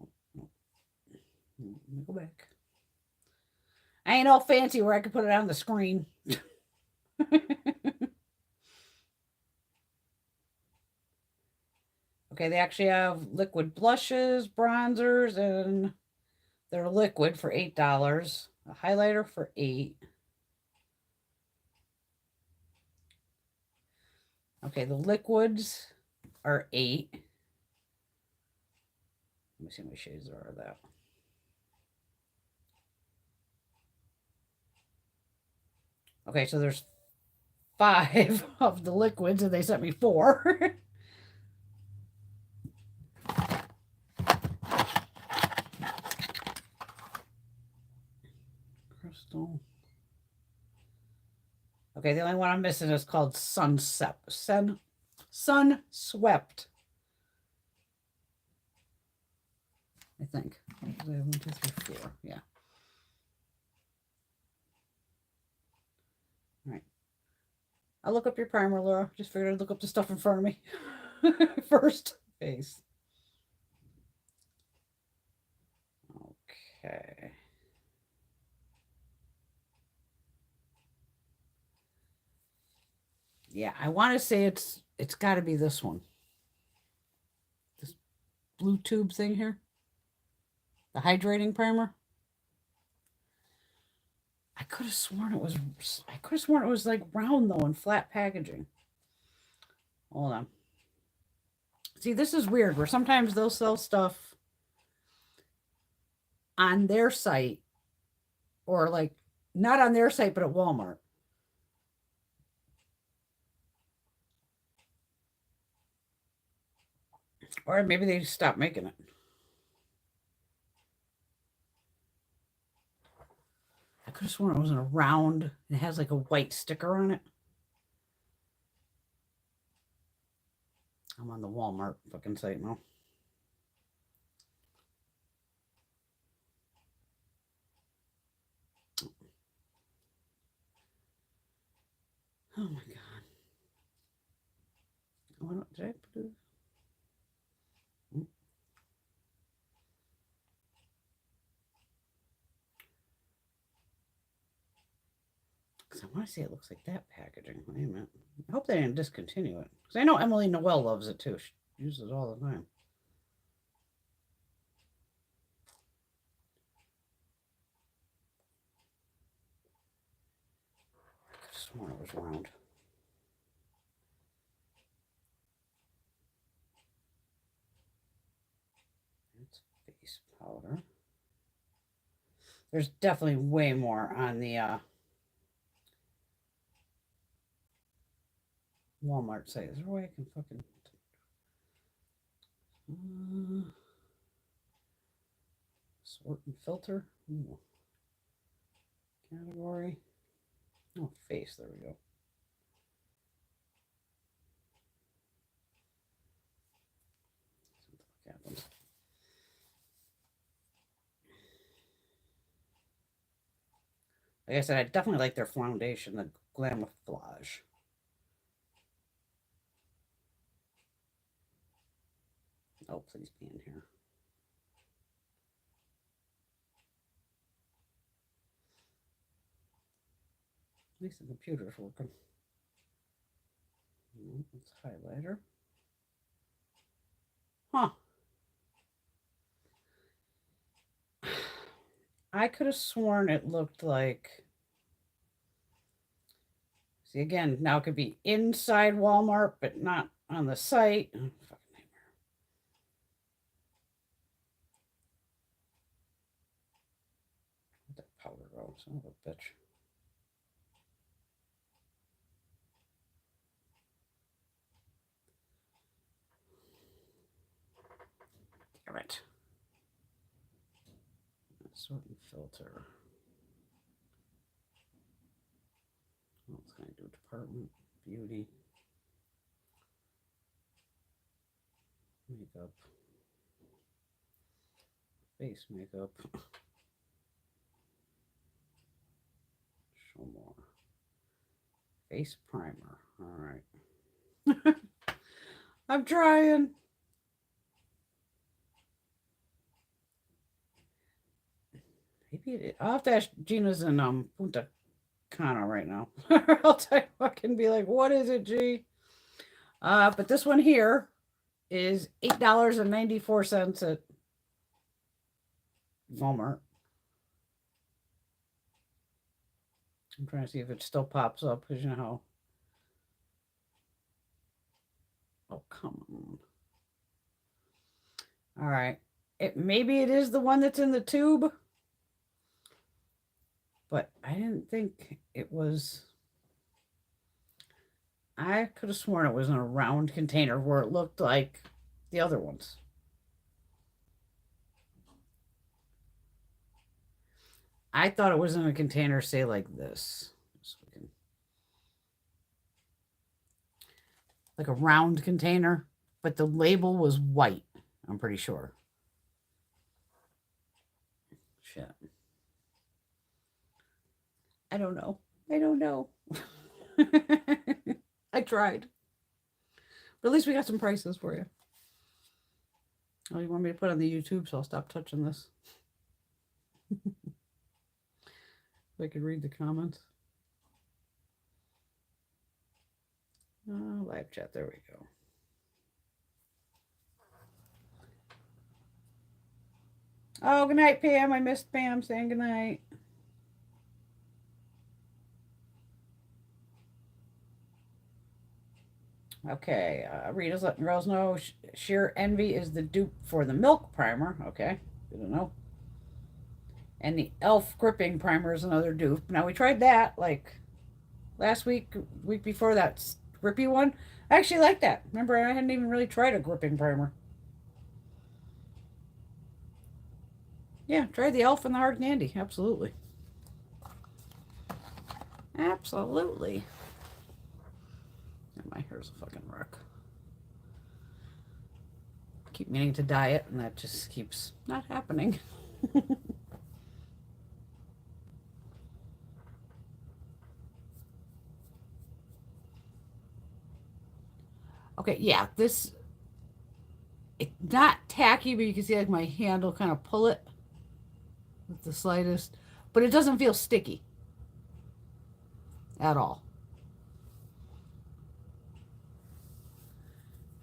Oh, no. Let me go back. I ain't all fancy where I can put it on the screen. Okay, they actually have liquid blushes, bronzers, and they're liquid for $8. A highlighter for $8. Okay, the liquids are $8. Let me see how many shades there are of that. Okay, so there's 5 of the liquids, and they sent me 4. Crystal. Okay, the only one I'm missing is called Sunswept. Sunswept. I think. I have 1, 2, 3, 4. Yeah. All right. I'll look up your primer, Laura. Just figured I'd look up the stuff in front of me first. Face. Okay. Yeah, I want to say it's got to be this one. This blue tube thing here. The hydrating primer. I could have sworn it was like round though and flat packaging. Hold on. See, this is weird where sometimes they'll sell stuff on their site or like not on their site but at Walmart. Or maybe they stopped making it. I could have sworn it wasn't a round. It has like a white sticker on it. I'm on the Walmart fucking site now. Oh my god. What did I put it? Because I want to see it looks like that packaging. Wait a minute. I hope they didn't discontinue it. Because I know Emily Noel loves it too. She uses it all the time. I could have sworn it was round. It's face powder. There's definitely way more on the Walmart site. Is there a way I can fucking... sort and filter. Ooh. Category. Oh, face. There we go. What happens? Like I said, I definitely like their foundation, the Glamouflage. Oh, please be in here. At least the computer's working. It's highlighter. Huh. I could have sworn it looked like... See, again, now it could be inside Walmart, but not on the site. Oh, fucking nightmare. Let that powder go, son of a bitch. Damn it. Sort and filter. What else can I do? Department, beauty, makeup, face makeup. Show more. Face primer. All right. I'm trying. Maybe I'll have to ask Gina's in Punta Cana right now. I'll fucking be like, what is it, G? But this one here is $8.94 at Walmart. I'm trying to see if it still pops up, because you know how. Oh, come on. All right. Maybe it is the one that's in the tube. But I didn't think it was. I could have sworn it was in a round container where it looked like the other ones. I thought it was in a container, say like this. Like a round container, but the label was white, I'm pretty sure. Shit. I don't know. I don't know. I tried. But at least we got some prices for you. Oh, you want me to put on the YouTube, so I'll stop touching this. If I could read the comments. Live chat, there we go. Oh, good night, Pam. I missed Pam saying good night. Okay, Rita's letting girls know Sheer Envy is the dupe for the Milk Primer. Okay, good to know. And the e.l.f. Gripping Primer is another dupe. Now, we tried that, like, last week, week before, that grippy one. I actually like that. Remember, I hadn't even really tried a gripping primer. Yeah, try the e.l.f. and the Hard Candy. Absolutely. Absolutely. My hair's a fucking wreck. Keep meaning to dye it, and that just keeps not happening. Okay, yeah, this, it's not tacky, but you can see like my hand will kind of pull it with the slightest, but it doesn't feel sticky at all.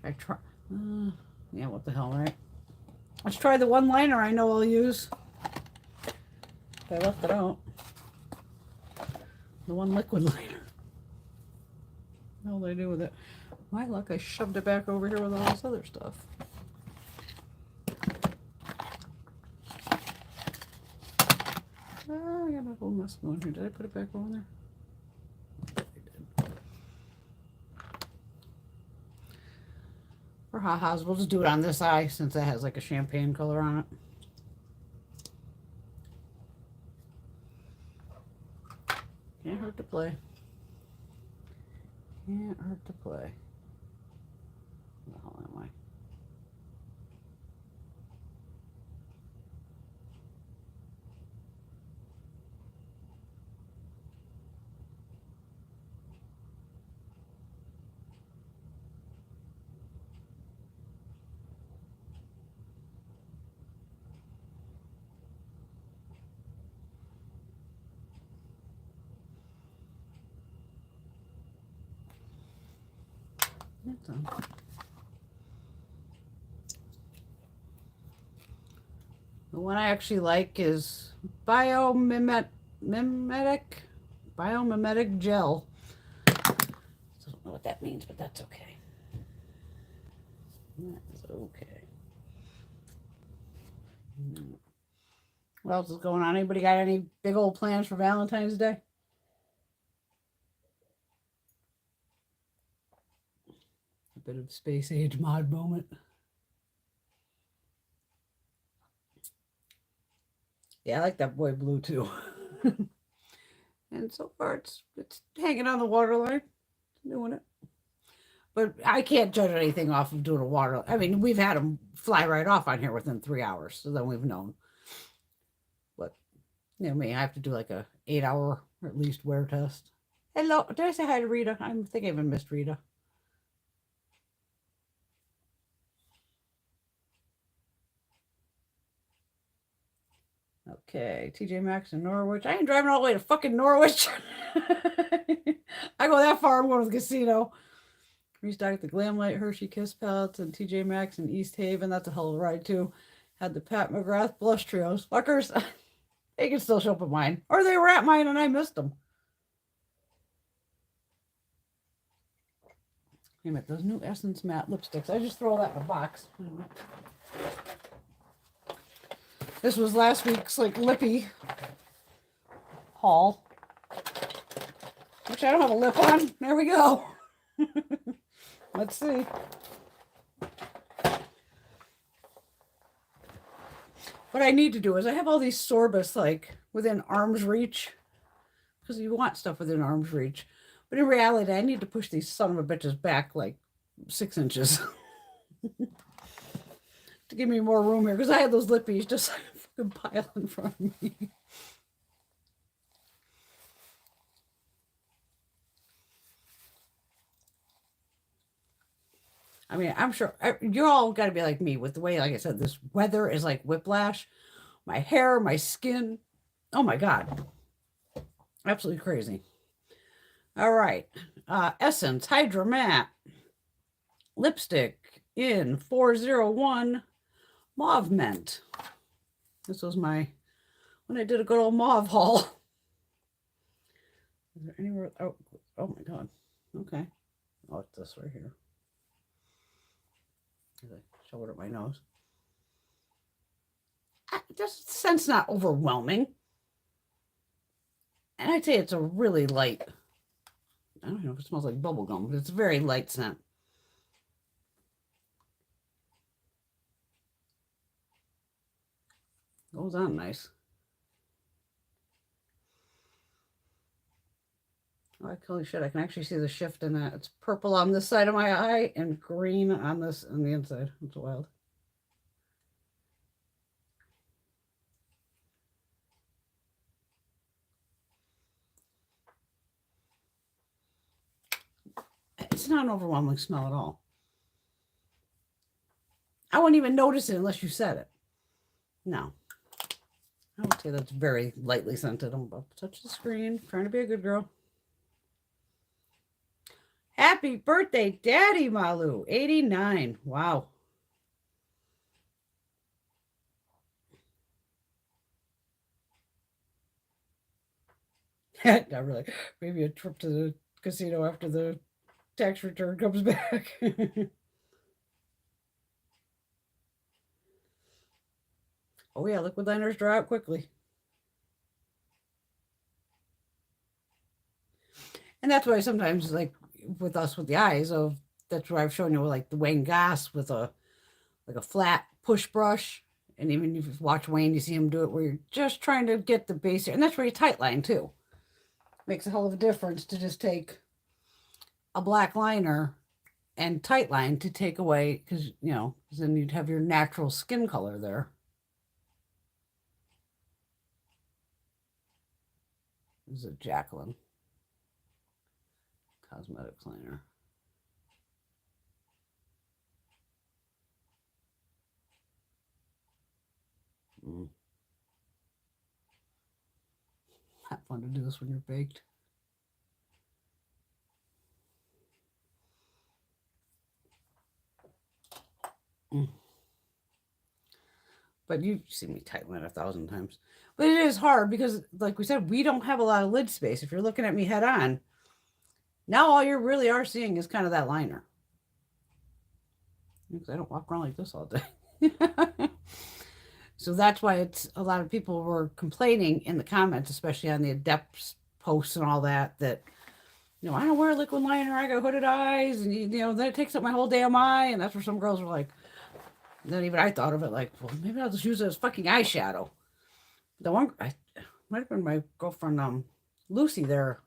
I try, yeah, what the hell, right? Let's try the one liner I know I'll use. I left it out. The one liquid liner. What the hell did I do with it? My luck, I shoved it back over here with all this other stuff. Oh, I got a whole mess going here. Did I put it back over there? I did. For ha-has, we'll just do it on this eye since it has like a champagne color on it. Can't hurt to play. Can't hurt to play. Where the hell am I? That's on. The one I actually like is Biomimetic Gel. I don't know what that means, but that's okay. That's okay. What else is going on? Anybody got any big old plans for Valentine's Day? A bit of space age mod moment. Yeah, I like that boy blue too. And so far it's hanging on the waterline. Doing it. But I can't judge anything off of doing a water. I mean, we've had them fly right off on here within 3 hours, so then we've known. But you know, me, I have to do like a 8-hour or at least wear test. Hello, did I say hi to Rita? I think I even missed Rita. Okay, TJ Maxx in Norwich. I ain't driving all the way to fucking Norwich. I go that far, I'm going to the casino. Restocked the Glamlight Hershey Kiss palettes and TJ Maxx in East Haven. That's a hell of a ride too. Had the Pat McGrath blush trios. Fuckers, they can still show up at mine. Or they were at mine and I missed them. Wait a minute, those new Essence Matte lipsticks. I just throw that in a box. This was last week's like lippy haul. Which I don't have a lip on. There we go. Let's see. What I need to do is I have all these sorbus like within arm's reach. Because you want stuff within arm's reach. But in reality, I need to push these son of a bitches back like 6 inches. To give me more room here. Because I had those lippies just fucking pile in front of me. I mean, I'm sure you're all got to be like me with the way, like I said, this weather is like whiplash. My hair, my skin. Oh my God. Absolutely crazy. All right. Essence Hydra Matte lipstick in 401 Mauve Mint. This was when I did a good old mauve haul. Is there anywhere? Oh my God. Okay. Oh, it's this right here. I show it at my nose. Just scent's not overwhelming. And I'd say it's a really light, I don't know if it smells like bubble gum, but it's a very light scent. Goes on nice. Oh, holy shit, I can actually see the shift in that. It's purple on this side of my eye and green on the inside. It's wild. It's not an overwhelming smell at all. I wouldn't even notice it unless you said it. No. I would say that's very lightly scented. I'm about to touch the screen. Trying to be a good girl. Happy birthday, Daddy Malu. 89. Wow. Not really. Maybe a trip to the casino after the tax return comes back. Oh yeah, liquid liners dry out quickly. And that's why sometimes, like with us with the eyes, that's why I've shown you like the Wayne Goss with a flat push brush. And even if you watch Wayne, you see him do it where you're just trying to get the base, and that's where you tight line too. Makes a hell of a difference to just take a black liner and tight line to take away, because then you'd have your natural skin color there. This is a Jacqueline Cosmetics liner. Not fun to do this when you're baked. But you've seen me tight line 1,000 times. But it is hard because, like we said, we don't have a lot of lid space. If you're looking at me head on, now all you really are seeing is kind of that liner. Because I don't walk around like this all day. So that's why it's a lot of people were complaining in the comments, especially on the Adept posts and all that, I don't wear liquid liner. I got hooded eyes, and then it takes up my whole damn eye. And that's where some girls were like, then even I thought of it like, well, maybe I'll just use it as fucking eyeshadow. The one, might have been my girlfriend, Lucy there.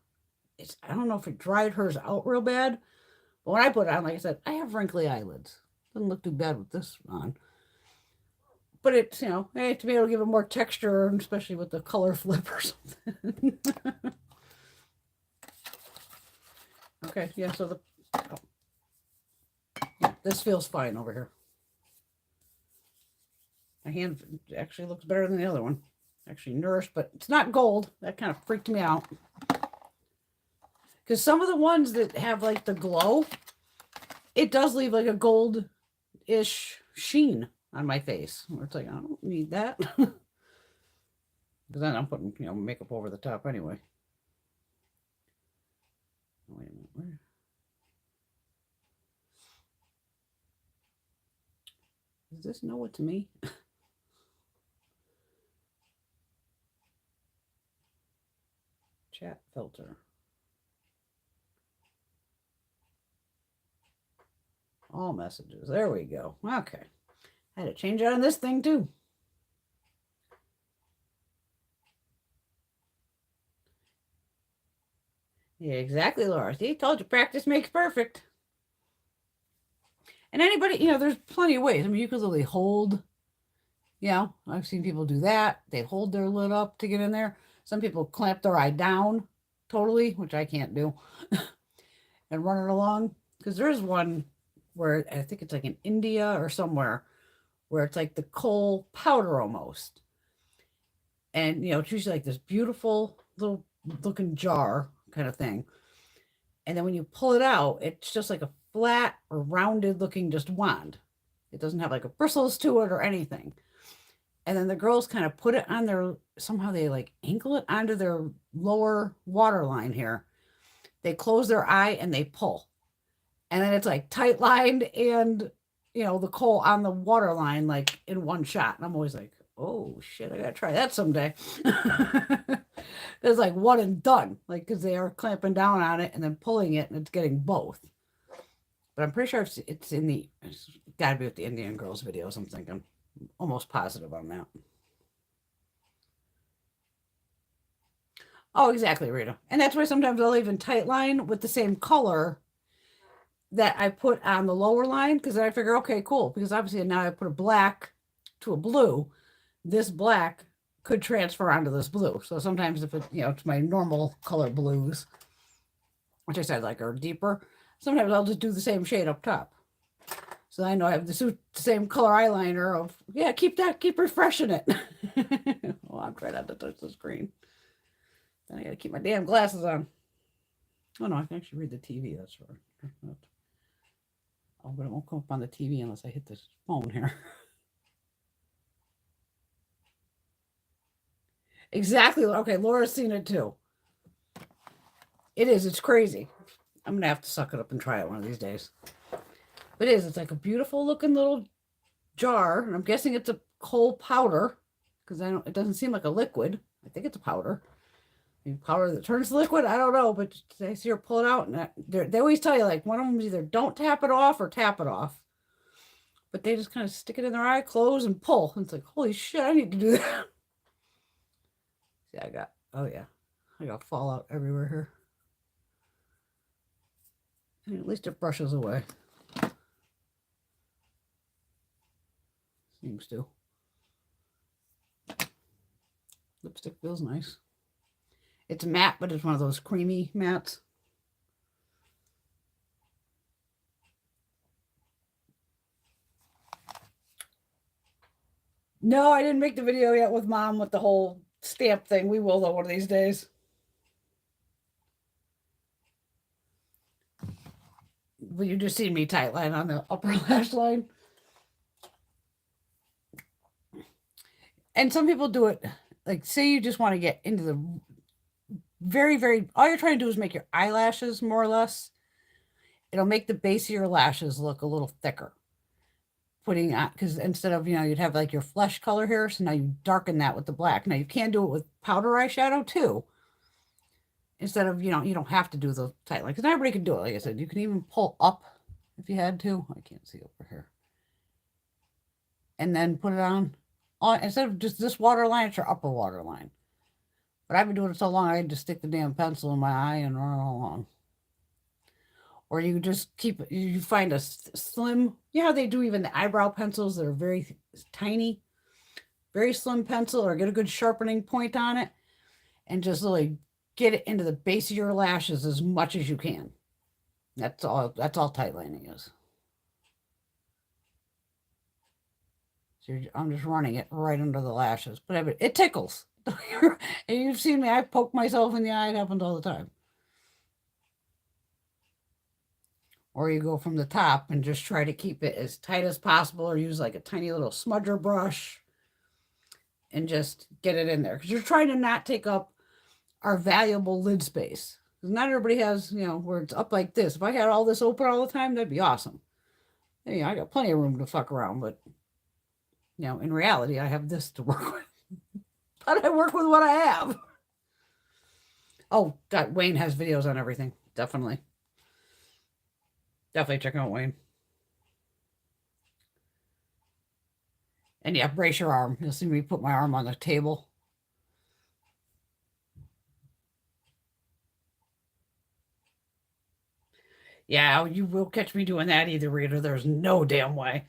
I don't know if it dried hers out real bad, but when I put it on, like I said, I have wrinkly eyelids. Doesn't look too bad with this on. But it's, hey, to me, it'll give it more texture, especially with the color flip or something. Okay, yeah, so this feels fine over here. My hand actually looks better than the other one. Actually nourished, but it's not gold. That kind of freaked me out. Because some of the ones that have like the glow, it does leave like a gold-ish sheen on my face. Where it's like, I don't need that. Because then I'm putting, makeup over the top anyway. Wait a minute. Where? Does this know it's me? Chat filter. All messages. There we go. Okay. I had to change out on this thing too. Yeah, exactly, Laura. See, told you practice makes perfect. And anybody, there's plenty of ways. I mean, you could literally hold, I've seen people do that. They hold their lid up to get in there. Some people clamp their eye down totally, which I can't do, and run it along. Because there's one where I think it's like in India or somewhere where it's like the coal powder almost. And, it's usually like this beautiful little looking jar kind of thing. And then when you pull it out, it's just like a flat or rounded looking just wand. It doesn't have like a bristles to it or anything. And then the girls kind of put it on somehow they like ankle it onto their lower waterline here. They close their eye and they pull. And then it's like tight lined and, the coal on the waterline, like in one shot. And I'm always like, oh shit, I gotta try that someday. It's like one and done, like, because they are clamping down on it and then pulling it and it's getting both. But I'm pretty sure it's gotta be with the Indian girls videos. I'm thinking, almost positive on that. Oh, exactly, Rita. And that's why sometimes I'll even tight line with the same color that I put on the lower line, because I figure, okay, cool, because obviously now I put a black to a blue. This black could transfer onto this blue. So sometimes if it's my normal color blues, which I said like are deeper, sometimes I'll just do the same shade up top. So I know I have the same color eyeliner of, yeah, keep refreshing it. Oh, I'm trying not to touch the screen. Then I gotta keep my damn glasses on. Oh no, I can actually read the TV, that's right. Oh, but it won't come up on the TV unless I hit this phone here. Exactly. Okay, Laura's seen it too. It is. It's crazy. I'm going to have to suck it up and try it one of these days. But it is. It's like a beautiful looking little jar. And I'm guessing it's a whole powder because it doesn't seem like a liquid. I think it's a powder. Maybe powder that turns liquid. I don't know. But I see her pull it out. And they always tell you, like, one of them is either don't tap it off or tap it off. But they just kind of stick it in their eye, close, and pull. And it's like, holy shit, I need to do that. See, I got fallout everywhere here. And at least it brushes away. Seems to. Lipstick feels nice. It's matte, but it's one of those creamy mattes. No, I didn't make the video yet with Mom with the whole stamp thing. We will, though, one of these days. Well, you just see me tight line on the upper lash line. And some people do it, like, say you just want to get into the very, very, all you're trying to do is make your eyelashes more or less. It'll make the base of your lashes look a little thicker. Putting on, because instead of, you'd have like your flesh color here, so now you darken that with the black. Now you can do it with powder eyeshadow too. Instead of, you don't have to do the tight line, because everybody can do it. Like I said, you can even pull up if you had to. I can't see over here. And then put it on instead of just this waterline, it's your upper waterline. But I've been doing it so long, I had to stick the damn pencil in my eye and run along. Or you just you find a slim, how they do even the eyebrow pencils that are very tiny, very slim pencil, or get a good sharpening point on it and just really get it into the base of your lashes as much as you can. That's all tight lining is. So I'm just running it right under the lashes, but it tickles. And you've seen me, I poke myself in the eye. It happens all the time. Or you go from the top and just try to keep it as tight as possible, or use like a tiny little smudger brush and just get it in there. Because you're trying to not take up our valuable lid space. Because not everybody has, where it's up like this. If I had all this open all the time, that'd be awesome. I got plenty of room to fuck around, but, in reality, I have this to work with. But I work with what I have. Oh, God, Wayne has videos on everything. Definitely. Definitely check out Wayne. And yeah, brace your arm. You'll see me put my arm on the table. Yeah, you will catch me doing that either, Rita. There's no damn way.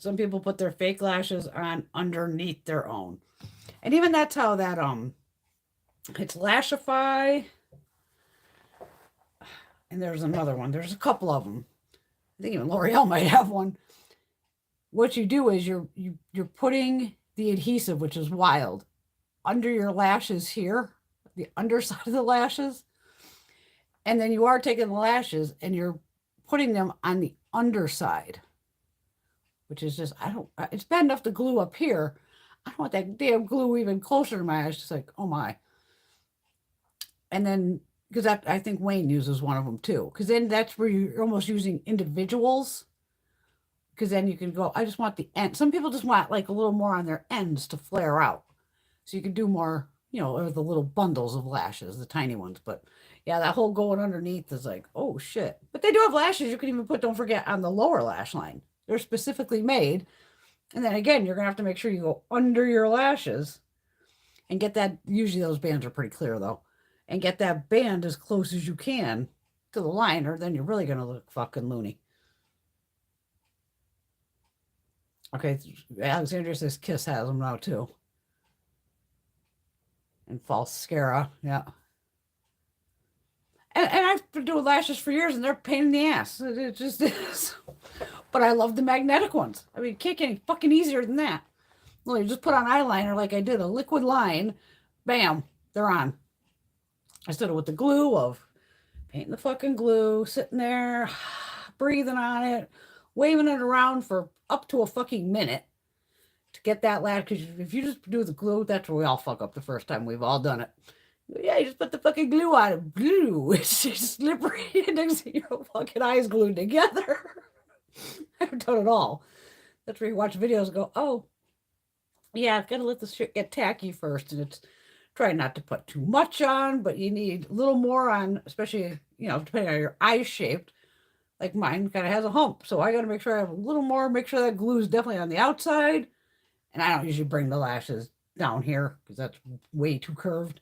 Some people put their fake lashes on underneath their own. And even that's how that, it's Lashify. And there's another one. There's a couple of them. I think even L'Oreal might have one. What you do is you're putting the adhesive, which is wild, under your lashes here, the underside of the lashes. And then you are taking the lashes and you're putting them on the underside, which is just, it's bad enough to glue up here. I don't want that damn glue even closer to my eyes. Just like, oh my. And then, because I think Wayne uses one of them too. Because then that's where you're almost using individuals. Because then you can go, I just want the end. Some people just want like a little more on their ends to flare out. So you can do more, or the little bundles of lashes, the tiny ones. But yeah, that whole going underneath is like, oh shit. But they do have lashes you can even put, don't forget, on the lower lash line. They're specifically made. And then again, you're going to have to make sure you go under your lashes and get that. Usually those bands are pretty clear though. And get that band as close as you can to the liner. Then you're really going to look fucking loony. Okay, Alexandria says Kiss has them now too. And Falscara, yeah. And I've been doing lashes for years, and they're a pain in the ass. It just is. But I love the magnetic ones. I mean, it can't get any fucking easier than that. Well, you just put on eyeliner like I did, a liquid line, bam, they're on. Instead of with the glue of painting the fucking glue, sitting there, breathing on it, waving it around for up to a fucking minute to get that lash. Because if you just do the glue, that's where we all fuck up the first time. We've all done it. Yeah, you just put the fucking glue on it. Glue. It's just slippery. Next thing your fucking eyes glued together. I've done it all. That's where you watch videos and go, oh, yeah, I've got to let the shit get tacky first. And it's try not to put too much on, but you need a little more on, especially, you know, depending on your eye shape. Like mine kind of has a hump. So I got to make sure I have a little more, make sure that glue is definitely on the outside. And I don't usually bring the lashes down here because that's way too curved.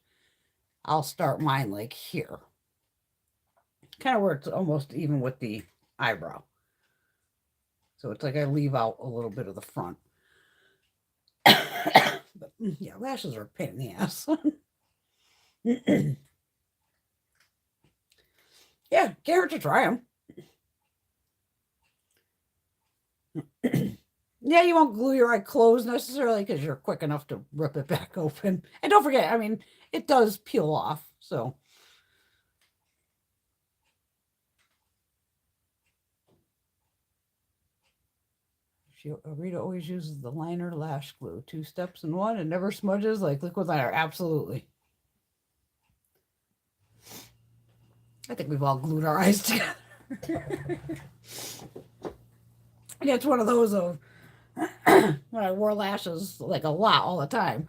I'll start mine like here. Kind of where it's almost even with the eyebrow. So it's like I leave out a little bit of the front. But yeah, lashes are a pain in the ass. Yeah, get her to try them. Yeah, you won't glue your eye closed necessarily because you're quick enough to rip it back open. And don't forget, I mean, it does peel off, so. Rita always uses the liner lash glue. 2 steps in one and never smudges like liquid liner. Absolutely. I think we've all glued our eyes together. And it's one of those of when I wore lashes like a lot all the time.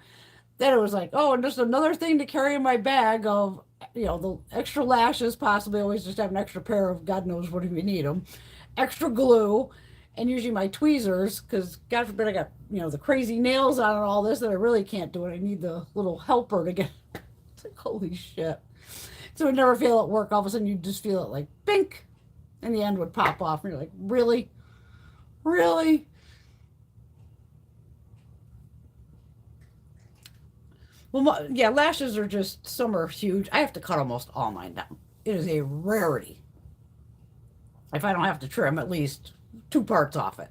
Then it was like, oh, and just another thing to carry in my bag of, you know, the extra lashes, possibly always just have an extra pair of God knows what if you need them, extra glue, and usually my tweezers, because God forbid I got, you know, the crazy nails on and all this that I really can't do it. I need the little helper to get. It's like, holy shit. So I never feel it work. All of a sudden you just feel it like bink, and the end would pop off, and you're like, really? Really? Well, yeah, lashes are just, some are huge. I have to cut almost all mine down. It is a rarity. If I don't have to trim at least 2 parts off it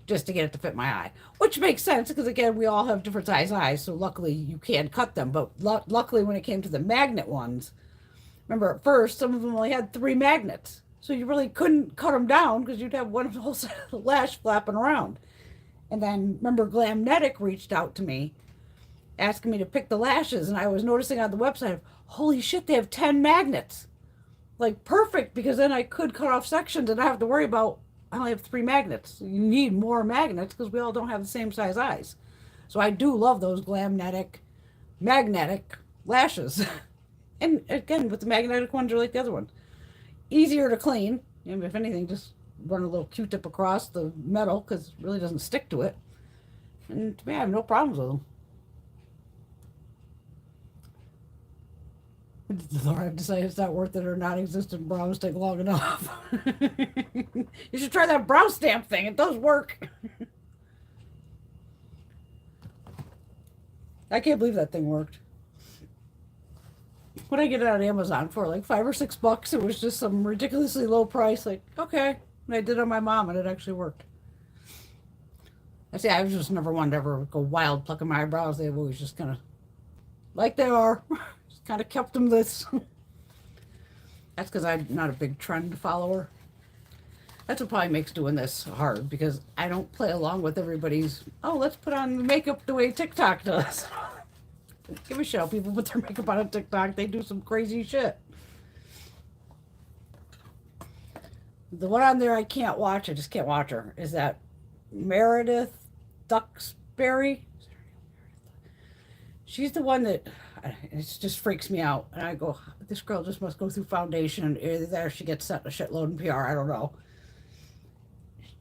just to get it to fit my eye, which makes sense because, again, we all have different size eyes. So luckily you can cut them. But luckily when it came to the magnet ones, remember at first, some of them only had 3 magnets. So you really couldn't cut them down because you'd have one whole lash flapping around. And then remember Glamnetic reached out to me asking me to pick the lashes, and I was noticing on the website, holy shit, they have 10 magnets. Like, perfect, because then I could cut off sections and not have to worry about, I only have 3 magnets. You need more magnets because we all don't have the same size eyes. So I do love those Glamnetic magnetic lashes. And again, with the magnetic ones are like the other one. Easier to clean. And if anything, just run a little Q-tip across the metal because it really doesn't stick to it. And to me, I have no problems with them. I've decided it's not worth it, or non-existent brows take long enough. You should try that brow stamp thing. It does work. I can't believe that thing worked. When I get it on Amazon for like $5 or $6, it was just some ridiculously low price. Like, okay. And I did it on my mom and it actually worked. I say I was just never one to ever go wild plucking my eyebrows. They've always just kind of, like they are, just kind of kept them this. That's because I'm not a big trend follower. That's what probably makes doing this hard, because I don't play along with everybody's, oh, let's put on makeup the way TikTok does. Give a shit. People put their makeup on TikTok. They do some crazy shit. The one on there I can't watch, I just can't watch her, is that Meredith Duxbury. She's the one that, it just freaks me out. And I go, this girl just must go through foundation. Either there she gets sent a shitload in PR. I don't know.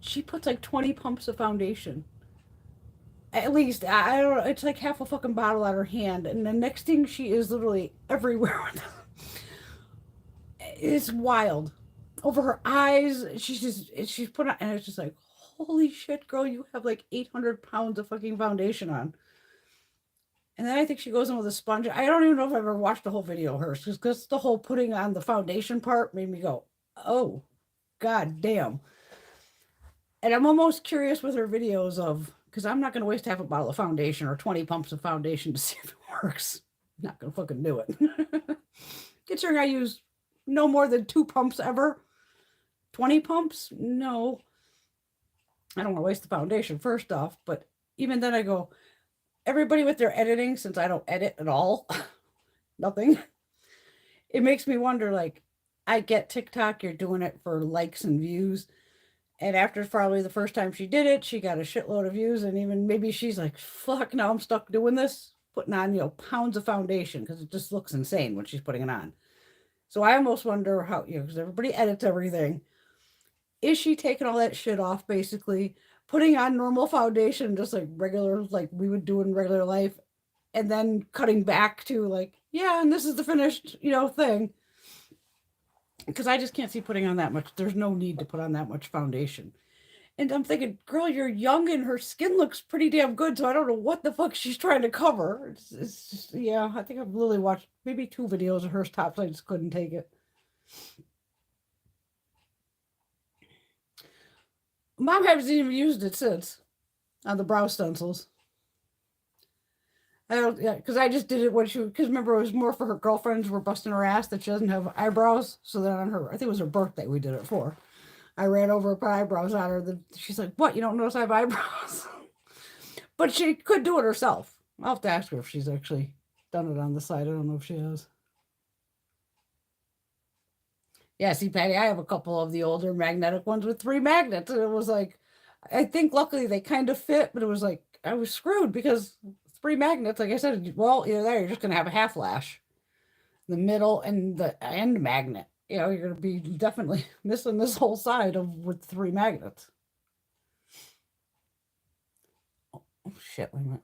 She puts like 20 pumps of foundation. At least, I don't know, it's like half a fucking bottle at her hand. And the next thing, she is literally everywhere with them. It's wild. Over her eyes, she's put on, and it's just like, holy shit, girl, you have like 800 pounds of fucking foundation on. And then I think she goes in with a sponge. I don't even know if I've ever watched the whole video of hers, because the whole putting on the foundation part made me go, oh, god damn. And I'm almost curious with her videos of, because I'm not going to waste half a bottle of foundation or 20 pumps of foundation to see if it works. I'm not going to fucking do it. Considering I use no more than 2 pumps ever. 20 pumps? No. I don't want to waste the foundation first off, but even then I go, everybody with their editing, since I don't edit at all, nothing, it makes me wonder, like, I get TikTok, you're doing it for likes and views. And after probably the first time she did it, she got a shitload of views. And even maybe she's like, fuck, now I'm stuck doing this, putting on, pounds of foundation because it just looks insane when she's putting it on. So I almost wonder how, because everybody edits everything. Is she taking all that shit off, basically, putting on normal foundation, just like regular, like we would do in regular life, and then cutting back to like, yeah, and this is the finished, thing. Because I just can't see putting on that much. There's no need to put on that much foundation. And I'm thinking, girl, you're young and her skin looks pretty damn good. So I don't know what the fuck she's trying to cover. It's just, yeah, I think I've literally watched maybe 2 videos of her tops. I just couldn't take it. Mom hasn't even used it since on the brow stencils. I don't, yeah, because I just did it when because remember, it was more for her girlfriends were busting her ass that she doesn't have eyebrows. So then on her, I think it was her birthday we did it for. I ran over and put eyebrows on her. She's like, what? You don't notice I have eyebrows? But she could do it herself. I'll have to ask her if she's actually done it on the side. I don't know if she has. Yeah, see, Patty, I have a couple of the older magnetic ones with 3 magnets. And it was like, I think luckily they kind of fit, but it was like, I was screwed because 3 magnets, like I said, well, either there, you're just going to have a half lash. The middle and the end magnet. You're going to be definitely missing this whole side with 3 magnets. Oh, shit, wait a minute.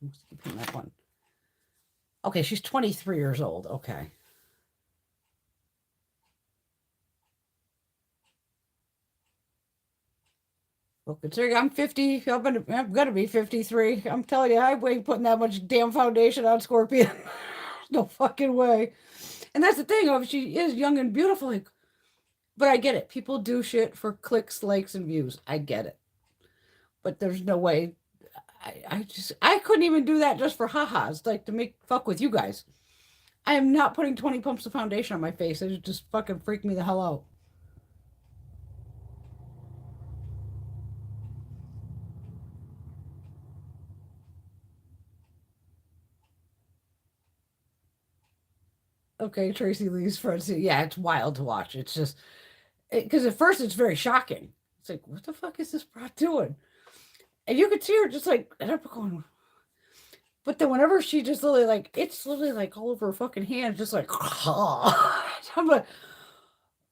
I must keep hitting that one. Okay, she's 23 years old. Okay. Well, considering I'm 50, I'm gonna be 53. I'm telling you, I ain't putting that much damn foundation on Scorpion. No fucking way. And that's the thing of she is young and beautiful, like, but I get it. People do shit for clicks, likes, and views. I get it. But there's no way. I couldn't even do that just for ha-has, like to make fuck with you guys. I am not putting 20 pumps of foundation on my face. It just fucking freaked me the hell out. Okay, Tracy Lee's friends. Yeah, it's wild to watch. It's just because at first it's very shocking. It's like, what the fuck is this brat doing? And you could see her just like, and I'm going, but then whenever she just literally like, it's literally like all over her fucking hands, just like, I'm like,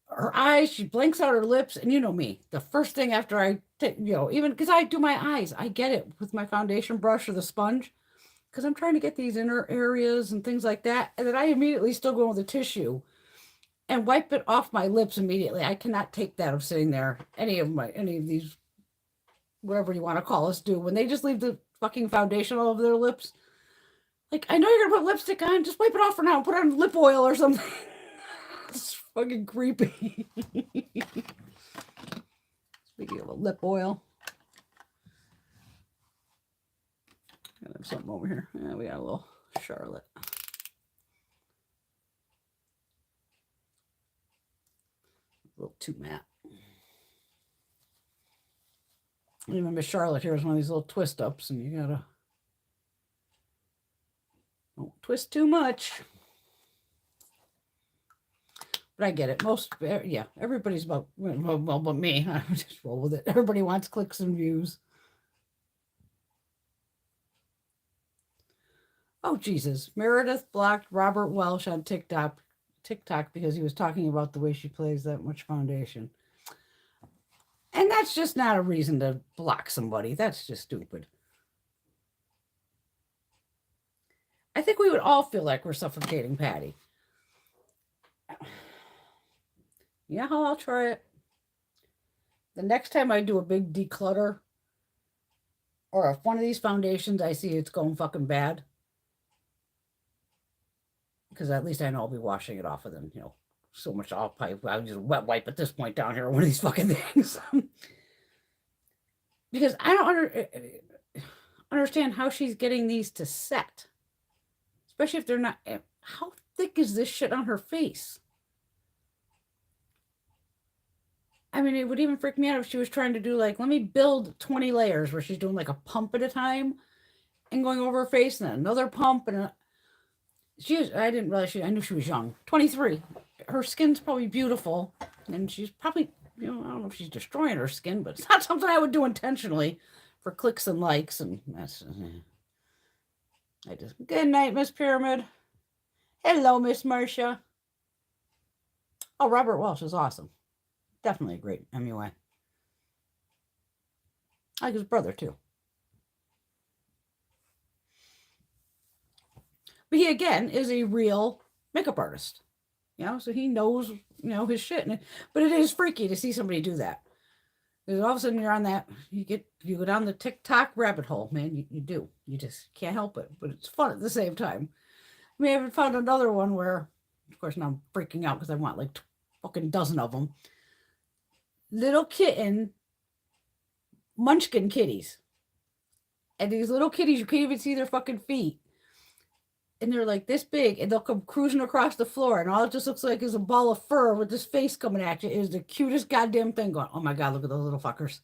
her eyes, she blinks out her lips, and you know me. The first thing after I take, even because I do my eyes, I get it with my foundation brush or the sponge, because I'm trying to get these inner areas and things like that, and then I immediately still go with the tissue and wipe it off my lips immediately. I cannot take that of sitting there. Any of these, whatever you want to call us, do when they just leave the fucking foundation all over their lips. Like, I know you're gonna put lipstick on, just wipe it off for now. Put on lip oil or something. It's fucking creepy. Speaking of a lip oil, I have something over here. Yeah, we got a little Charlotte. A little too matte. And even Miss Charlotte here is one of these little twist ups, and you gotta don't twist too much. But I get it. Yeah, everybody's about, well, but me. I just roll with it. Everybody wants clicks and views. Oh, Jesus. Meredith blocked Robert Welsh on TikTok because he was talking about the way she plays that much foundation. And that's just not a reason to block somebody. That's just stupid. I think we would all feel like we're suffocating Patty. Yeah, I'll try it. The next time I do a big declutter, or if one of these foundations I see it's going fucking bad, because at least I know I'll be washing it off within, so much all pipe. I'll just wet wipe at this point down here on one of these fucking things. Because I don't understand how she's getting these to set. Especially if they're not. How thick is this shit on her face? I mean, it would even freak me out if she was trying to do like, let me build 20 layers where she's doing like a pump at a time and going over her face and then another pump. And I didn't realize I knew she was young. 23. Her skin's probably beautiful. And she's probably, I don't know if she's destroying her skin, but it's not something I would do intentionally for clicks and likes. And that's, good night, Miss Pyramid. Hello, Miss Marcia. Oh, Robert Welsh is awesome. Definitely a great MUA. I like his brother, too. But he, again, is a real makeup artist. So he knows, his shit. But it is freaky to see somebody do that. Because all of a sudden you're on that, you go down the TikTok rabbit hole, man. You do. You just can't help it. But it's fun at the same time. I mean, I haven't found another one where, of course, now I'm freaking out because I want like fucking dozen of them. Little kitten munchkin kitties. And these little kitties, you can't even see their fucking feet. And they're like this big, and they'll come cruising across the floor, and all it just looks like is a ball of fur with this face coming at you. It is the cutest goddamn thing going, oh my God, look at those little fuckers.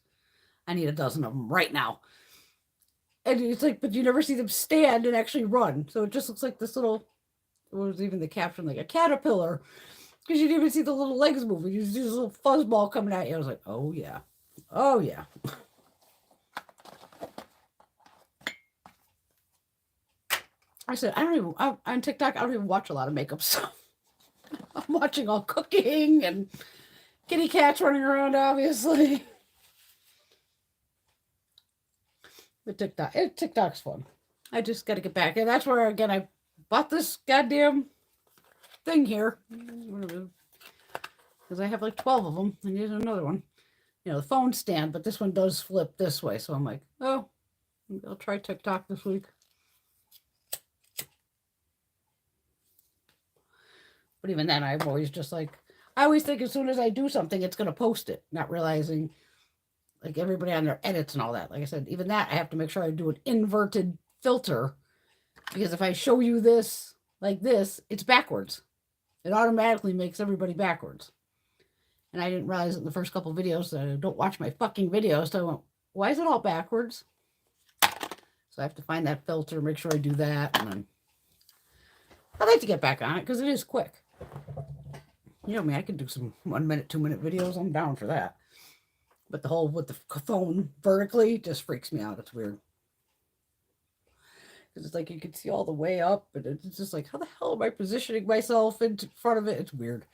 I need a dozen of them right now. And it's like, but you never see them stand and actually run. So it just looks like this little, what was even the caption, like a caterpillar. Because you didn't even see the little legs moving. You see this little fuzzball coming at you. I was like, oh yeah. Oh yeah. I said, on TikTok, I don't even watch a lot of makeup stuff. I'm watching all cooking and kitty cats running around, obviously. But TikTok's fun. I just got to get back. And that's where, again, I bought this goddamn thing here. Because I have like 12 of them. And here's another one. The phone stand, but this one does flip this way. So I'm like, oh, I'll try TikTok this week. But even then, I'm always just like, I always think as soon as I do something, it's going to post it, not realizing like everybody on their edits and all that. Like I said, even that, I have to make sure I do an inverted filter, because if I show you this like this, it's backwards. It automatically makes everybody backwards. And I didn't realize in the first couple of videos that I don't watch my fucking videos. So I went, why is it all backwards? So I have to find that filter, make sure I do that. And then I'd like to get back on it because it is quick. Me, I can do some 1 minute, 2 minute videos. I'm down for that. But the whole with the phone vertically just freaks me out. It's weird. Because it's like you can see all the way up, and it's just like, how the hell am I positioning myself in front of it? It's weird.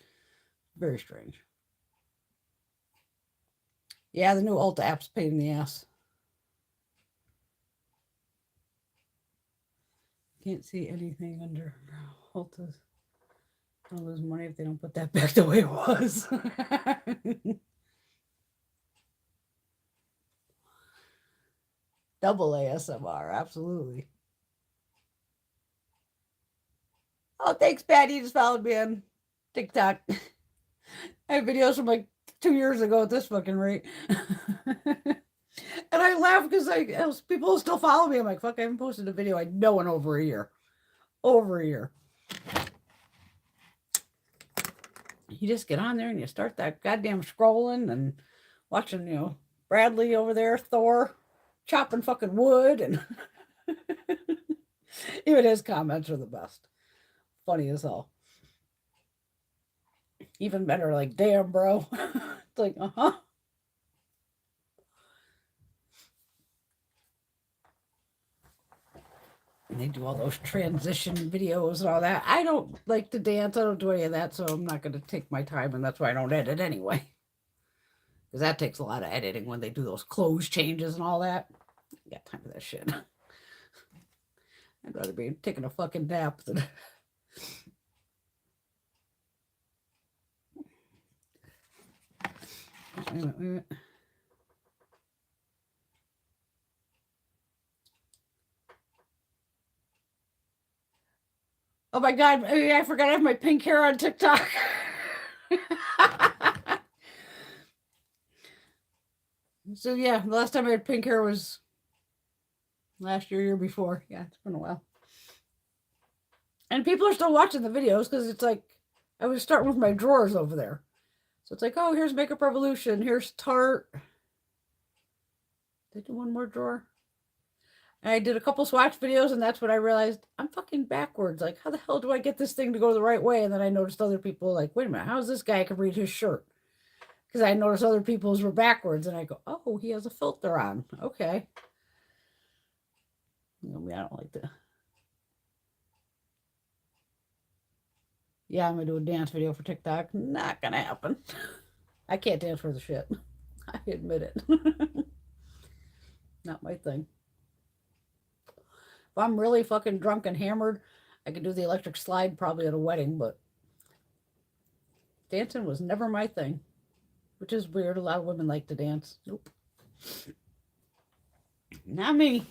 Very strange. Yeah, the new Ulta app's a pain in the ass. Can't see anything under Ulta's. I'll lose money if they don't put that back the way it was. Double ASMR, absolutely. Oh, thanks, Patty. You just followed me on TikTok. I have videos from like 2 years ago at this fucking rate. And I laugh because people still follow me. I'm like, fuck, I haven't posted a video I know in over a year. Over a year. You just get on there and you start that goddamn scrolling and watching, Bradley over there, Thor, chopping fucking wood. And even his comments are the best. Funny as hell. Even better, like, damn, bro. It's like, uh-huh. And they do all those transition videos and all that. I don't like to dance. I don't do any of that, so I'm not going to take my time, and that's why I don't edit anyway. Because that takes a lot of editing when they do those clothes changes and all that. I got time for that shit. I'd rather be taking a fucking nap than... Oh my God, I forgot I have my pink hair on TikTok. So yeah, the last time I had pink hair was last year, year before. Yeah, it's been a while. And people are still watching the videos because it's like I was starting with my drawers over there. So it's like, oh, here's Makeup Revolution, here's Tarte. Did I do one more drawer? And I did a couple swatch videos, and that's when I realized I'm fucking backwards. Like, how the hell do I get this thing to go the right way? And then I noticed other people like, wait a minute, how's this guy can read his shirt? Because I noticed other people's were backwards, and I go, oh, he has a filter on. Okay. I don't like that. Yeah, I'm gonna do a dance video for TikTok. Not gonna happen. I can't dance for the shit. I admit it. Not my thing. If I'm really fucking drunk and hammered, I could do the electric slide probably at a wedding, but dancing was never my thing, which is weird. A lot of women like to dance. Nope. Not me.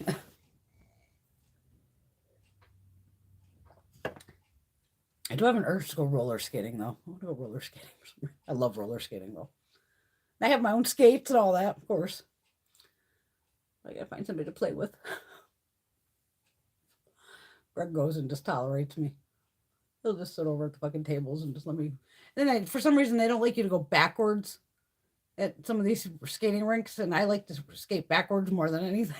I do have an urge to go roller skating, though. I want to go roller skating. I love roller skating, though. I have my own skates and all that, of course. I gotta find somebody to play with. Greg goes and just tolerates me. He'll just sit over at the fucking tables and just let me. Then for some reason, they don't like you to go backwards at some of these skating rinks, and I like to skate backwards more than anything.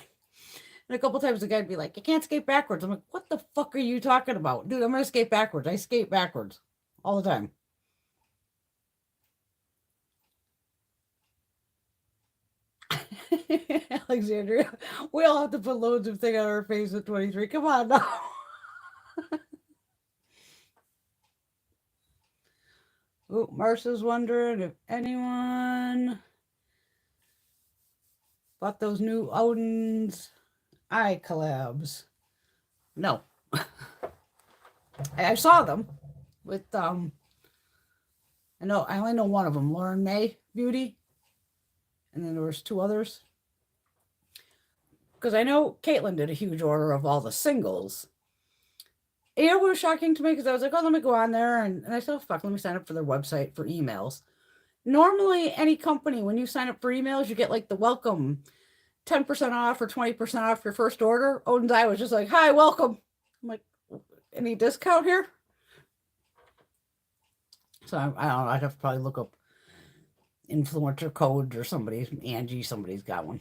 And a couple times the guy'd be like, you can't skate backwards. I'm like, what the fuck are you talking about? Dude, I'm going to skate backwards. I skate backwards all the time. Alexandria, we all have to put loads of things on our face at 23. Come on now. Oh, Marcia's wondering if anyone bought those new Odin's eye collabs. No. I saw them with I only know one of them, Lauren May Beauty. And then there was two others. Because I know Caitlin did a huge order of all the singles. And you know what was shocking to me? Because I was like, oh, let me go on there. And I said, oh, fuck, let me sign up for their website for emails. Normally, any company, when you sign up for emails, you get like the welcome 10% off or 20% off your first order. Odin's Eye was just like, hi, welcome. I'm like, any discount here? So I don't know. I'd have to probably look up influencer codes or somebody's. Angie, somebody's got one.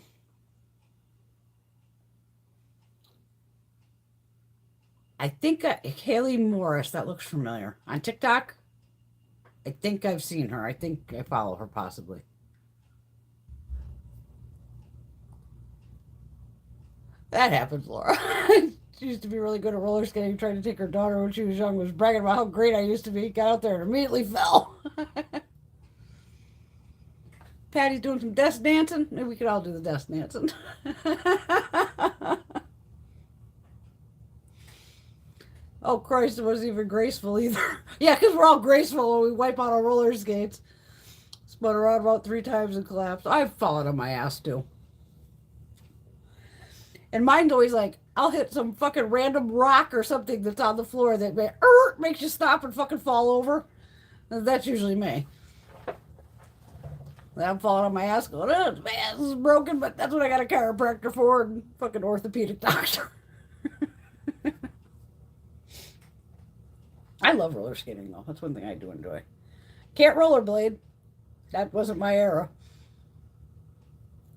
I think Haley Morris, that looks familiar. On TikTok, I think I've seen her. I think I follow her possibly. That happens, Laura. She used to be really good at roller skating, trying to take her daughter when she was young, was bragging about how great I used to be. Got out there and immediately fell. Patty's doing some desk dancing. Maybe we could all do the desk dancing. Oh, Christ, it wasn't even graceful either. Yeah, because we're all graceful when we wipe out our roller skates. Spun around about 3 times and collapsed. I've fallen on my ass, too. And mine's always like, I'll hit some fucking random rock or something that's on the floor that makes you stop and fucking fall over. And that's usually me. And I'm falling on my ass going, oh, man, this is broken, but that's what I got a chiropractor for and fucking orthopedic doctor. I love roller skating, though. That's one thing I do enjoy. Can't rollerblade. That wasn't my era.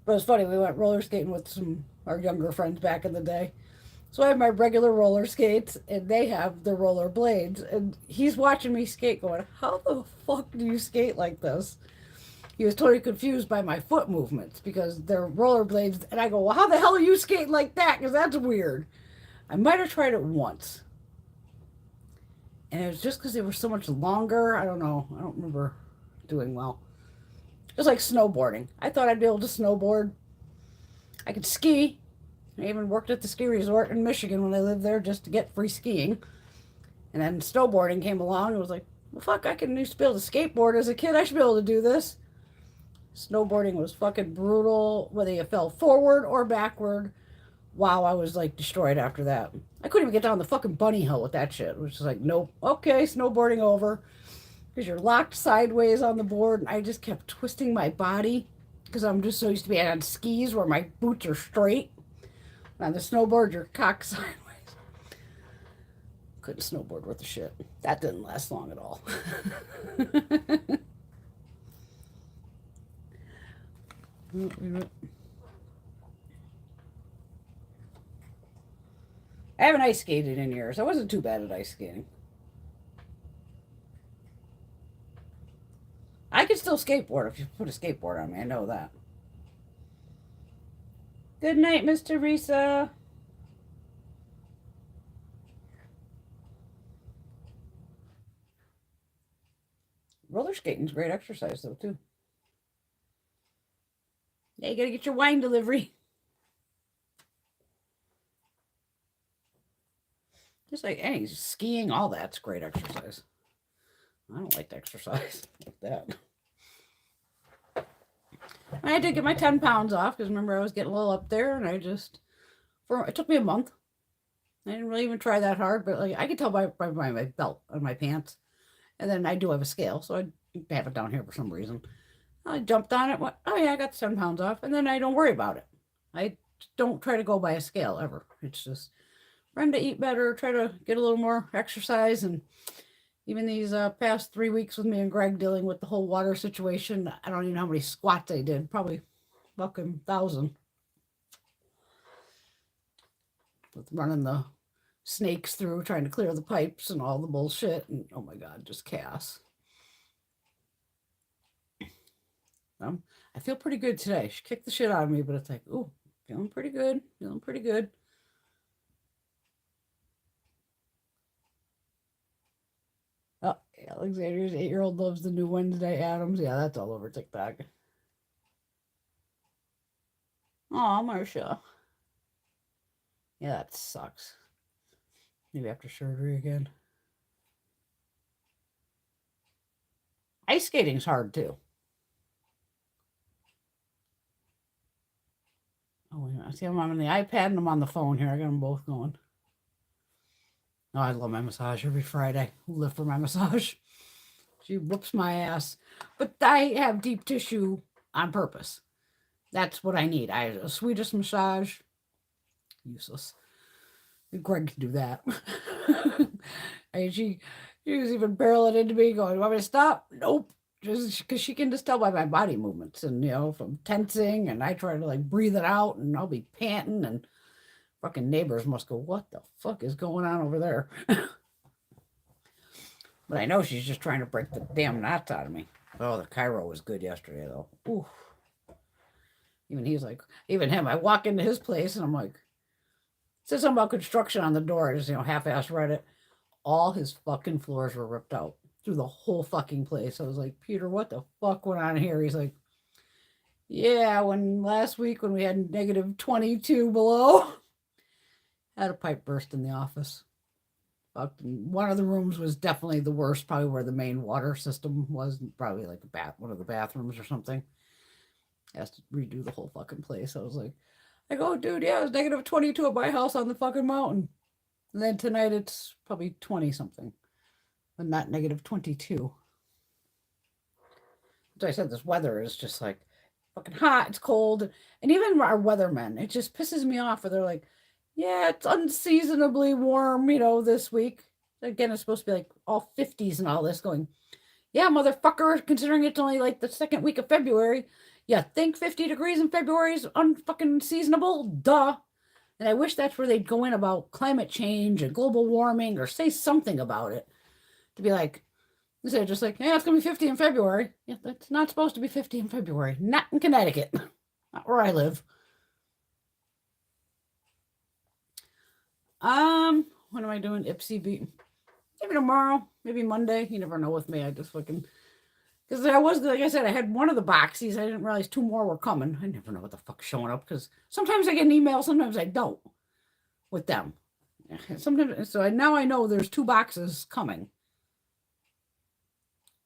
But it's funny, we went roller skating with some our younger friends back in the day. So I have my regular roller skates, and they have the roller blades. And he's watching me skate going, how the fuck do you skate like this? He was totally confused by my foot movements because they're roller blades. And I go, well, how the hell are you skating like that? Because that's weird. I might have tried it once. And it was just because they were so much longer. I don't know. I don't remember doing well. It was like snowboarding. I thought I'd be able to snowboard. I could ski. I even worked at the ski resort in Michigan when I lived there just to get free skiing. And then snowboarding came along and was like, well, fuck, I used to be able to skateboard as a kid. I should be able to do this. Snowboarding was fucking brutal, whether you fell forward or backward. Wow, I was like destroyed after that. I couldn't even get down the fucking bunny hill with that shit. It was just like, nope. Okay, snowboarding over. because you're locked sideways on the board, and I just kept twisting my body because I'm just so used to being on skis where my boots are straight. On the snowboard, you're cocked sideways. Couldn't snowboard worth a shit. That didn't last long at all. I haven't ice skated in years. I wasn't too bad at ice skating. I can still skateboard if you put a skateboard on me. I know that. Good night, Miss Teresa. Roller skating's great exercise, though, too. Yeah, you gotta get your wine delivery. Just like any skiing, all that's great exercise. I don't like to exercise like that. I did get my 10 pounds off because remember I was getting a little up there, and it took me a month. I didn't really even try that hard, but like I could tell by my belt and my pants. And then I do have a scale, so I have it down here for some reason. I jumped on it. Went, oh yeah, I got 7 pounds off, and then I don't worry about it. I don't try to go by a scale ever. It's just trying to eat better, try to get a little more exercise, and even these past 3 weeks with me and Greg dealing with the whole water situation, I don't even know how many squats I did. Probably fucking 1,000. With running the snakes through, trying to clear the pipes and all the bullshit, and oh my god, just chaos. I feel pretty good today. She kicked the shit out of me, but it's like, ooh, feeling pretty good, feeling pretty good. Oh, Alexander's 8-year-old loves the new Wednesday Addams. Yeah, that's all over TikTok. Oh, Marcia. Yeah, that sucks. Maybe after surgery again. Ice skating's hard too. Oh, I see I'm on the iPad and I'm on the phone here. I got them both going. Oh, I love my massage every Friday. Live for my massage. She whoops my ass. But I have deep tissue on purpose. That's what I need. I have a Swedish massage. Useless. Greg can do that. she was even barreling into me going, you want me to stop? Nope. Just because she can just tell by my body movements and, from tensing, and I try to like breathe it out and I'll be panting, and fucking neighbors must go, what the fuck is going on over there? But I know she's just trying to break the damn knots out of me. Oh, the chiro was good yesterday though. Ooh. Even him, I walk into his place and I'm like, it says something about construction on the door. I just, half-ass read it. All his fucking floors were ripped out through the whole fucking place. I was like, Peter, what the fuck went on here? He's like, yeah, last week when we had negative 22 below, had a pipe burst in the office. One of the rooms was definitely the worst, probably where the main water system was, probably like one of the bathrooms or something. Has to redo the whole fucking place. I was like, dude, yeah, it was negative 22 at my house on the fucking mountain. And then tonight it's probably 20 something, but not negative 22. As I said, this weather is just like fucking hot. It's cold. And even our weathermen, it just pisses me off where they're like, yeah, it's unseasonably warm, this week. Again, it's supposed to be like all 50s and all this going, yeah, motherfucker, considering it's only like the second week of February. Yeah, think 50 degrees in February is unfucking seasonable? Duh. And I wish that's where they'd go in about climate change and global warming or say something about it. To be like, instead of just like, yeah, it's going to be 50 in February. Yeah, that's not supposed to be 50 in February. Not in Connecticut. Not where I live. What am I doing? Ipsy beat. Maybe tomorrow. Maybe Monday. You never know with me. I just fucking... Because like I said, I had one of the boxies. I didn't realize 2 more were coming. I never know what the fuck's showing up because sometimes I get an email, sometimes I don't with them. Sometimes, so now I know there's 2 boxes coming.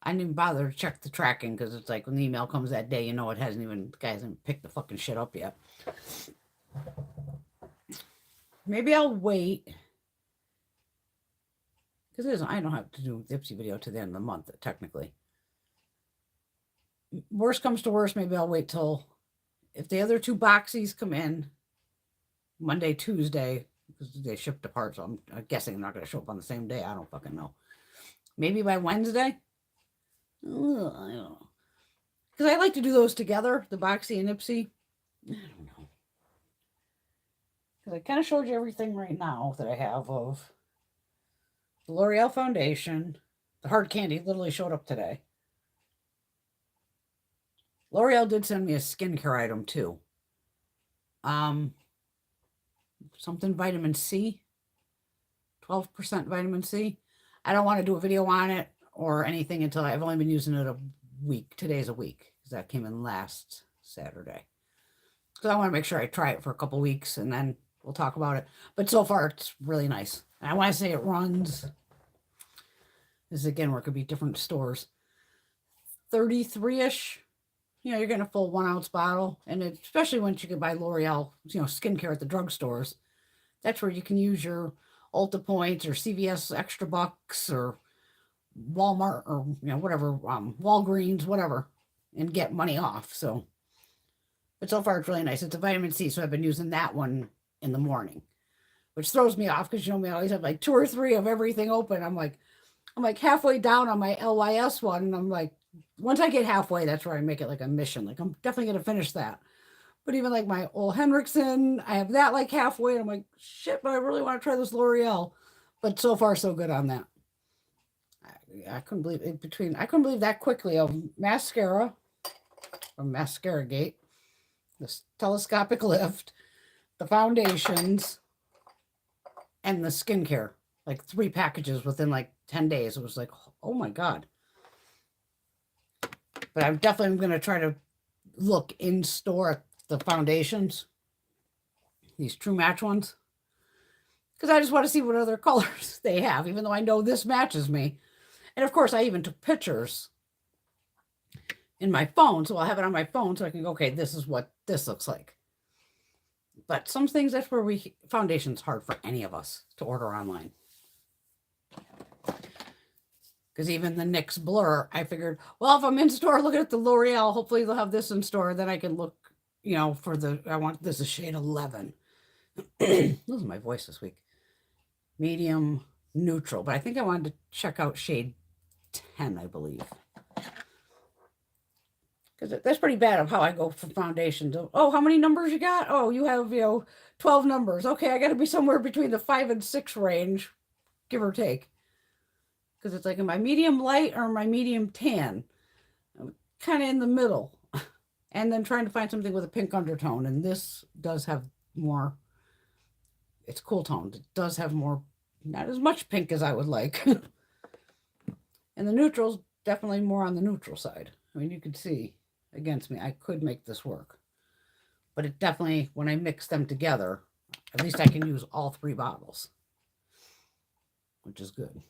I didn't even bother to check the tracking because it's like when the email comes that day, the guy hasn't picked the fucking shit up yet. Maybe I'll wait Because it isn't, I don't have to do the Ipsy video to the end of the month, technically. Worst comes to worst, maybe I'll wait till, if the other 2 boxies come in Monday, Tuesday, because they shipped apart, so I'm guessing they're not going to show up on the same day. I don't fucking know. Maybe by Wednesday? I don't know. Because I like to do those together, the Boxy and Ipsy. I don't know. Because I kind of showed you everything right now that I have of the L'Oreal foundation. The hard candy literally showed up today. L'Oreal did send me a skincare item too. Something vitamin C. 12% vitamin C. I don't want to do a video on it or anything until I've only been using it a week. Today's a week because that came in last Saturday. So I want to make sure I try it for a couple weeks and then we'll talk about it. But so far it's really nice. And I want to say it runs, this is again where it could be different stores, 33-ish. You know, you're getting a full 1 ounce bottle. And especially once you can buy L'Oreal, skincare at the drugstores, that's where you can use your Ulta points or CVS extra bucks or Walmart or whatever, Walgreens, whatever, and get money off. So, but so far it's really nice. It's a vitamin C, so I've been using that one in the morning, which throws me off because me, I always have like 2 or 3 of everything open. I'm like halfway down on my LYS one, and I'm like, once I get halfway, that's where I make it like a mission. Like I'm definitely gonna finish that. But even like my Ole Henriksen, I have that like halfway. And I'm like, shit, but I really want to try this L'Oreal. But so far, so good on that. I couldn't believe it I couldn't believe that quickly of mascara from Mascara Gate, this telescopic lift, the foundations, and the skincare. Like 3 packages within like 10 days. It was like, oh my God. But I'm definitely going to try to look in store at the foundations, these True Match ones, because I just want to see what other colors they have, even though I know this matches me. And of course, I even took pictures in my phone, so I'll have it on my phone so I can go, okay, this is what this looks like. But some things, that's where foundation's hard for any of us to order online. Because even the NYX Blur, I figured, well, if I'm in store looking at the L'Oreal, hopefully they'll have this in store. Then I can look, for this is shade 11. Losing my voice this week. Medium, neutral. But I think I wanted to check out shade 10, I believe. Because that's pretty bad of how I go for foundations. Oh, how many numbers you got? Oh, you have, 12 numbers. Okay, I got to be somewhere between the 5 and 6 range, give or take. Because it's like, am I medium light or am I medium tan? I'm kind of in the middle. And then trying to find something with a pink undertone. And this does have more, it's cool toned. It does have more, not as much pink as I would like. And the neutral's definitely more on the neutral side. I mean, you can see against me, I could make this work. But it definitely, when I mix them together, at least I can use all 3 bottles, which is good.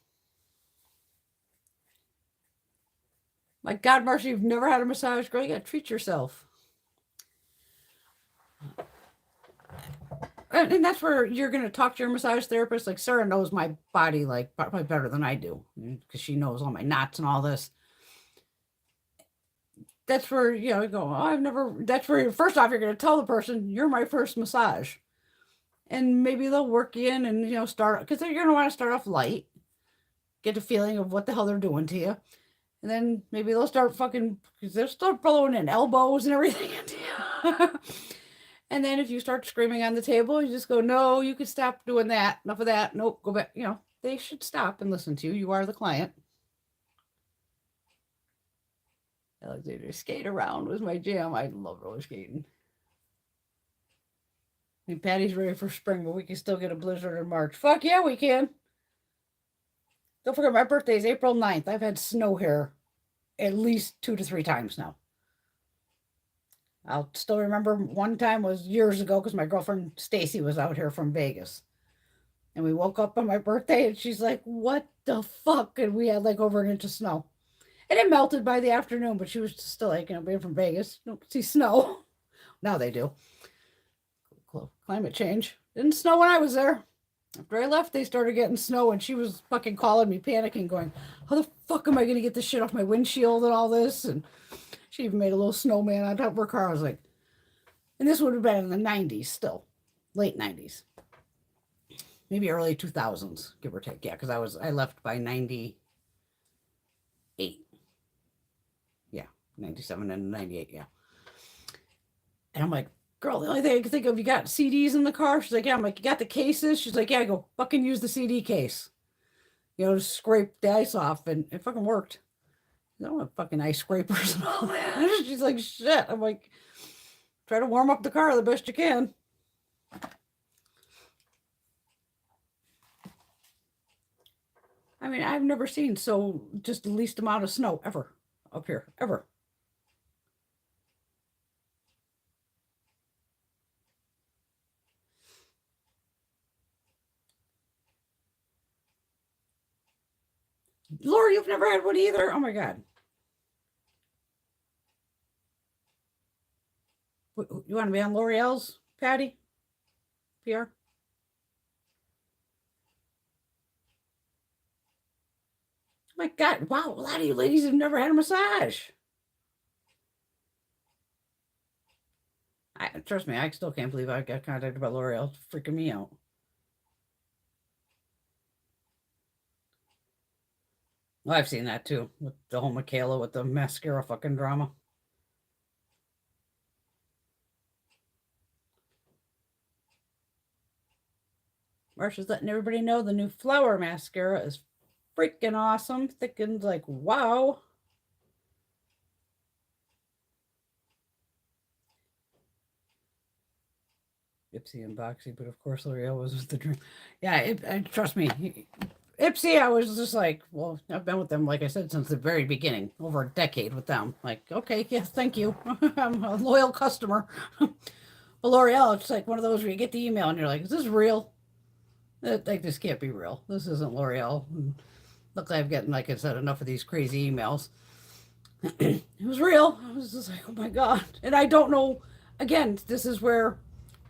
My God, Marcia, you've never had a massage, girl. You got to treat yourself. And that's where you're going to talk to your massage therapist. Like Sarah knows my body like probably better than I do because she knows all my knots and all this. That's where, you go, oh, I've never, that's where, first off, you're going to tell the person, you're my first massage. And maybe they'll work you in and, start, because you're going to want to start off light, get a feeling of what the hell they're doing to you. And then maybe they'll start fucking, because they're still blowing in elbows and everything. And then if you start screaming on the table, you just go, no, you can stop doing that. Enough of that. Nope, go back. They should stop and listen to you. You are the client. Alexander, skate around was my jam. I love roller skating. And Patty's ready for spring, but we can still get a blizzard in March. Fuck yeah, we can. Don't forget, my birthday is April 9th. I've had snow here at least 2 to 3 times now. I'll still remember one time was years ago because my girlfriend Stacy was out here from Vegas. And we woke up on my birthday and she's like, what the fuck? And we had like over an inch of snow. And it melted by the afternoon, but she was still like, being from Vegas, don't see snow. Now they do. Climate change. Didn't snow when I was there. After I left, they started getting snow, and she was fucking calling me, panicking, going, how the fuck am I going to get this shit off my windshield and all this? And she even made a little snowman on top of her car. I was like, and this would have been in the 90s still, late 90s, maybe early 2000s, give or take. Yeah, because I left by 98. Yeah, 97 and 98, yeah. And I'm like, girl, the only thing I can think of, you got CDs in the car? She's like, yeah. I'm like, you got the cases? She's like, yeah. I go, fucking use the CD case. You know, just scrape the ice off, and it fucking worked. I don't want fucking ice scrapers and all that. She's like, shit. I'm like, try to warm up the car the best you can. I mean, I've never seen just the least amount of snow ever up here, ever. Laura, you've never had one either? Oh my God. You want to be on L'Oreal's, Patty? PR? Oh my God. Wow, a lot of you ladies have never had a massage. Trust me, I still can't believe I got contacted by L'Oreal. It's freaking me out. Well, I've seen that too, with the whole Michaela with the mascara fucking drama. Marsha's letting everybody know the new Flower mascara is freaking awesome. Thickens like wow. Ipsy and Boxy, but of course L'Oreal was with the dream. Yeah, trust me. Ipsy, I was just like, well, I've been with them, like I said, since the very beginning, over a decade with them. Like, okay, yes, thank you. I'm a loyal customer. But L'Oreal, it's like one of those where you get the email and you're like, is this real? Like, this can't be real. This isn't L'Oreal. Luckily, I've gotten, like I said, enough of these crazy emails. It was real. I was just like, oh my God. And I don't know, again, this is where,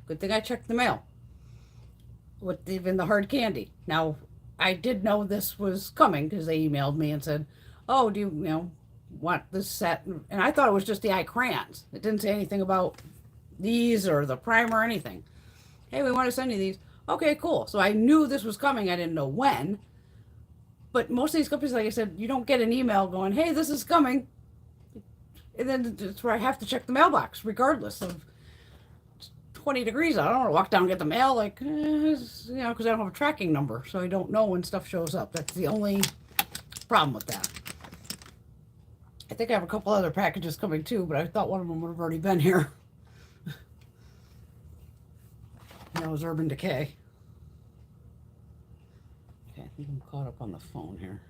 good thing I checked the mail with even the hard candy. Now, I did know this was coming because they emailed me and said, oh, do you want this set? And I thought it was just the eye crayons. It didn't say anything about these or the primer or anything. Hey, we want to send you these. Okay, cool. So I knew this was coming. I didn't know when. But most of these companies, like I said, you don't get an email going, hey, this is coming. And then it's where I have to check the mailbox, regardless of 20 degrees. I don't want to walk down and get the mail, like, because I don't have a tracking number. So I don't know when stuff shows up. That's the only problem with that. I think I have a couple other packages coming too, but I thought one of them would have already been here. That was Urban Decay. Okay, I think I'm caught up on the phone here.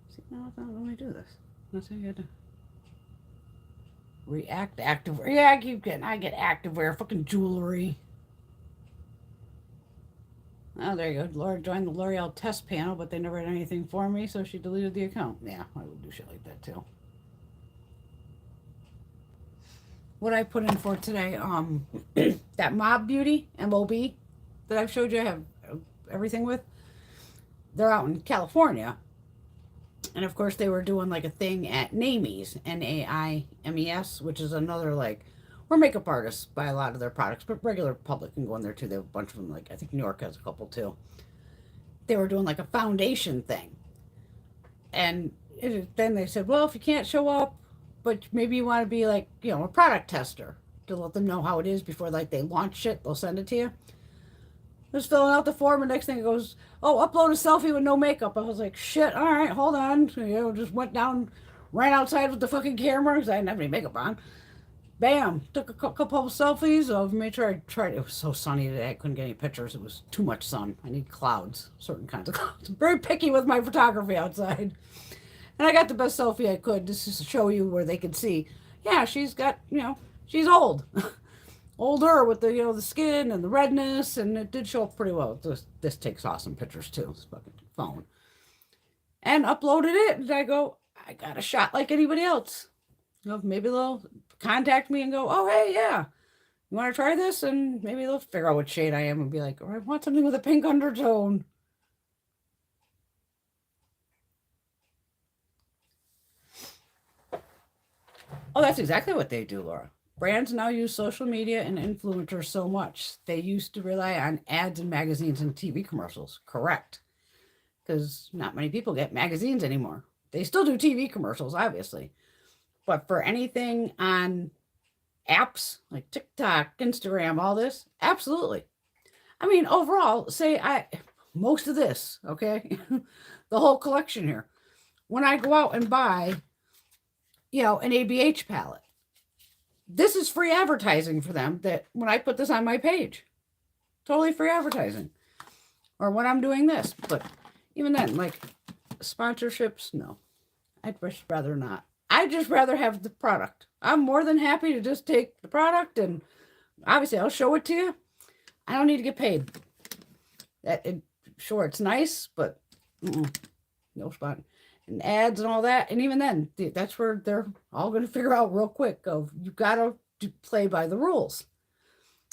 See, now I thought, let me do this. Let's see, I had to react activewear. Yeah, I get activewear, fucking jewelry. Oh, there you go. Laura joined the L'Oreal test panel, but they never had anything for me, so she deleted the account. Yeah, I would do shit like that too. What I put in for today, that Mob Beauty, MOB, that I've showed you I have everything with, they're out in California. And of course they were doing like a thing at NAIMES, NAIMES, which is another like, where makeup artists buy a lot of their products, but regular public can go in there too. They have a bunch of them, like I think New York has a couple too. They were doing like a foundation thing. And then they said, well, if you can't show up, but maybe you want to be like, a product tester to let them know how it is before like they launch shit, they'll send it to you. Just filling out the form, and next thing it goes, oh, upload a selfie with no makeup. I was like, shit, all right, hold on. Just went down, ran outside with the fucking camera because I didn't have any makeup on. Bam, took a couple of selfies of me. Tried. It was so sunny today, I couldn't get any pictures. It was too much sun. I need clouds, certain kinds of clouds. I'm very picky with my photography outside. And I got the best selfie I could just to show you where they could see. Yeah, she's got, she's old. Older with the, the skin and the redness. And it did show up pretty well. This takes awesome pictures too, this fucking phone. And uploaded it. And I go, I got a shot like anybody else. Maybe they'll contact me and go, oh, hey, yeah. You want to try this? And maybe they'll figure out what shade I am and be like, oh, I want something with a pink undertone. Oh, that's exactly what they do, Laura. Brands now use social media and influencers so much. They used to rely on ads in magazines and TV commercials. Correct. Because not many people get magazines anymore. They still do TV commercials, obviously. But for anything on apps like TikTok, Instagram, all this, absolutely. I mean, overall, say most of this, okay? The whole collection here. When I go out and buy, an ABH palette, this is free advertising for them that when I put this on my page, totally free advertising. Or when I'm doing this. But even then, like sponsorships, no. I'd just rather not. I'd just rather have the product. I'm more than happy to just take the product and obviously I'll show it to you. I don't need to get paid. Sure, it's nice, but no spot. And ads and all that. And even then, that's where they're all going to figure out real quick of you got to play by the rules.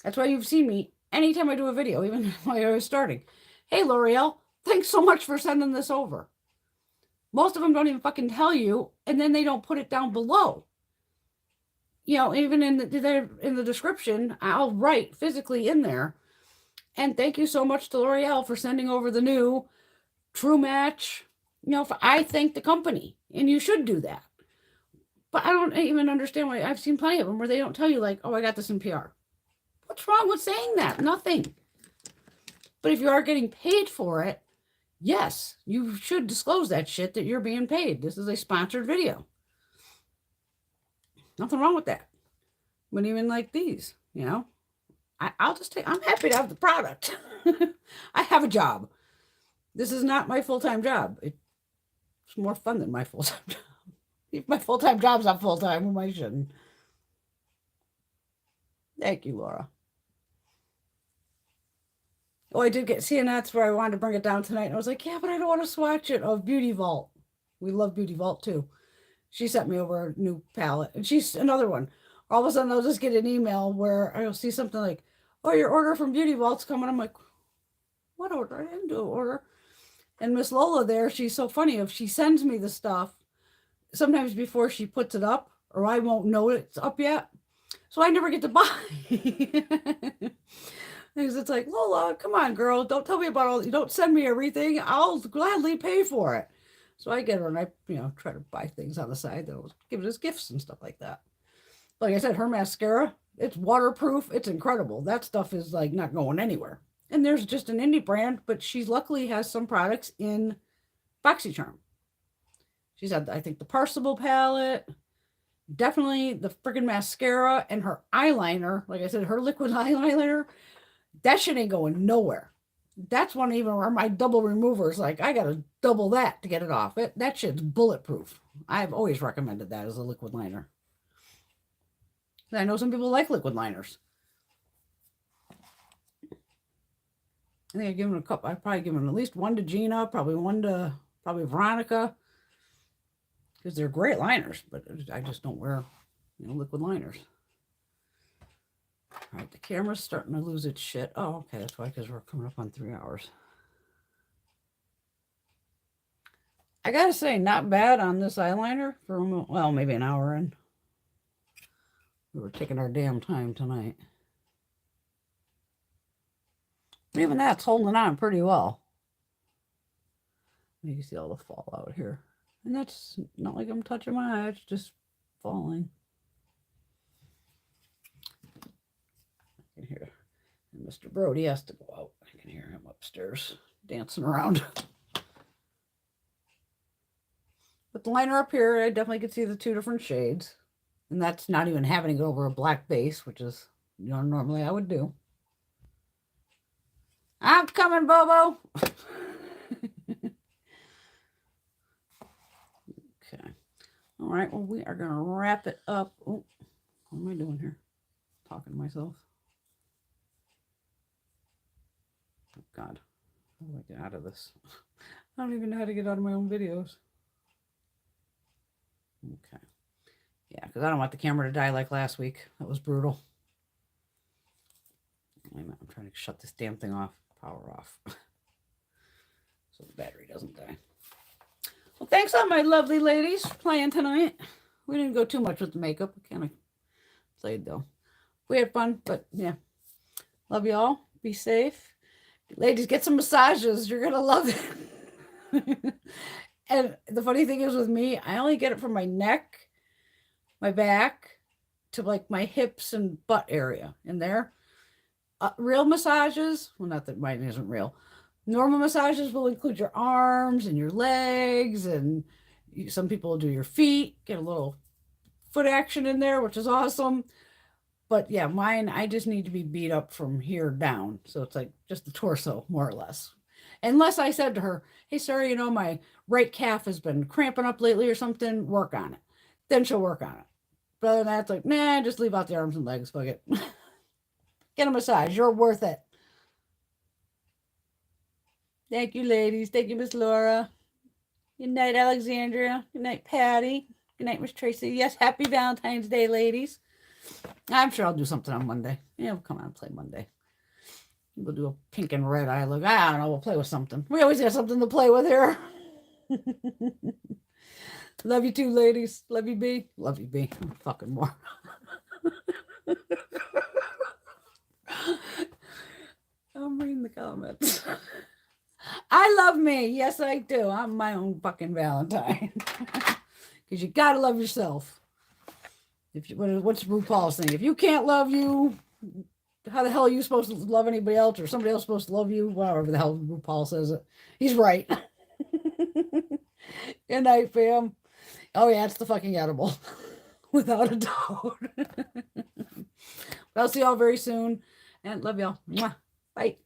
That's why you've seen me anytime I do a video, even while I was starting. Hey, L'Oreal, thanks so much for sending this over. Most of them don't even fucking tell you, and then they don't put it down below. Even in the description, I'll write physically in there. And thank you so much to L'Oreal for sending over the new True Match. I thank the company, and you should do that. But I don't even understand why. I've seen plenty of them where they don't tell you, like, oh, I got this in PR. What's wrong with saying that? Nothing. But if you are getting paid for it, yes, you should disclose that shit that you're being paid. This is a sponsored video. Nothing wrong with that. But even like these, I'll just I'm happy to have the product. I have a job. This is not my full-time job. It's more fun than my full-time job. If my full-time job's not full-time, why shouldn't? Thank you, Laura. Oh, I did see, and that's where I wanted to bring it down tonight. And I was like, yeah, but I don't want to swatch it. Oh, Beauty Vault. We love Beauty Vault, too. She sent me over a new palette. And she's another one. All of a sudden, I'll just get an email where I'll see something like, oh, your order from Beauty Vault's coming. I'm like, what order? I didn't do an order. And Miss Lola there, she's so funny. If she sends me the stuff, sometimes before she puts it up, or I won't know it's up yet. So I never get to buy. Because it's like, Lola, come on, girl. Don't tell me about all, you don't send me everything. I'll gladly pay for it. So I get her and I, try to buy things on the side that will give it as gifts and stuff like that. Like I said, her mascara, it's waterproof. It's incredible. That stuff is like not going anywhere. And there's just an indie brand, but she luckily has some products in BoxyCharm. She's had, I think, the Parsable palette, definitely the friggin' mascara, and her eyeliner. Like I said, her liquid eyeliner, that shit ain't going nowhere. That's one even where my double removers, like I gotta double that to get it off. That shit's bulletproof. I've always recommended that as a liquid liner. I know some people like liquid liners. I think I've given a couple. I've probably given at least one to Gina, probably one to Veronica, because they're great liners. But I just don't wear, liquid liners. All right, the camera's starting to lose its shit. Oh, okay, that's why, because we're coming up on 3 hours. I gotta say, not bad on this eyeliner for, well, maybe an hour in. We were taking our damn time tonight. But even that's holding on pretty well. You can see all the fallout here. And that's not like I'm touching my eye, it's just falling. I can hear Mr. Brody has to go out. I can hear him upstairs dancing around. With the liner up here, I definitely can see the two different shades. And that's not even having to go over a black base, which is, normally I would do. I'm coming, Bobo. Okay. All right, well, we are going to wrap it up. Oh, what am I doing here? Talking to myself. Oh, God. How do I get out of this? I don't even know how to get out of my own videos. Okay. Yeah, because I don't want the camera to die like last week. That was brutal. Wait a minute, I'm trying to shut this damn thing off. Power off. So the battery doesn't die. Well, thanks all my lovely ladies for playing tonight. We didn't go too much with the makeup. We kind of played though. We had fun, but yeah. Love y'all. Be safe. Ladies, get some massages. You're going to love it. And the funny thing is with me, I only get it from my neck, my back, to like my hips and butt area in there. Real massages, well, not that mine isn't real. Normal massages will include your arms and your legs, and some people will do your feet, get a little foot action in there, which is awesome. But yeah, mine, I just need to be beat up from here down. So it's like just the torso, more or less. Unless I said to her, hey, sorry, you know, my right calf has been cramping up lately or something, work on it. Then she'll work on it. But other than that, it's like, nah, just leave out the arms and legs. Fuck it. Get a massage. You're worth it. Thank you, ladies. Thank you, Miss Laura. Good night, Alexandria. Good night, Patty. Good night, Miss Tracy. Yes, happy Valentine's Day, ladies. I'm sure I'll do something on Monday. Yeah, we'll come on and play Monday. We'll do a pink and red eye look. I don't know. We'll play with something. We always got something to play with here. Love you too, ladies. Love you, B. Love you, B. Fucking more. I'm reading the comments. I love me. Yes, I do. I'm my own fucking Valentine. Because you got to love yourself. What's RuPaul's thing? If you can't love you, how the hell are you supposed to love anybody else, or somebody else supposed to love you? Whatever the hell RuPaul says it. He's right. Good night, fam. Oh, yeah, it's the fucking edible. Without a doubt. I'll see y'all very soon. And love y'all. Bye.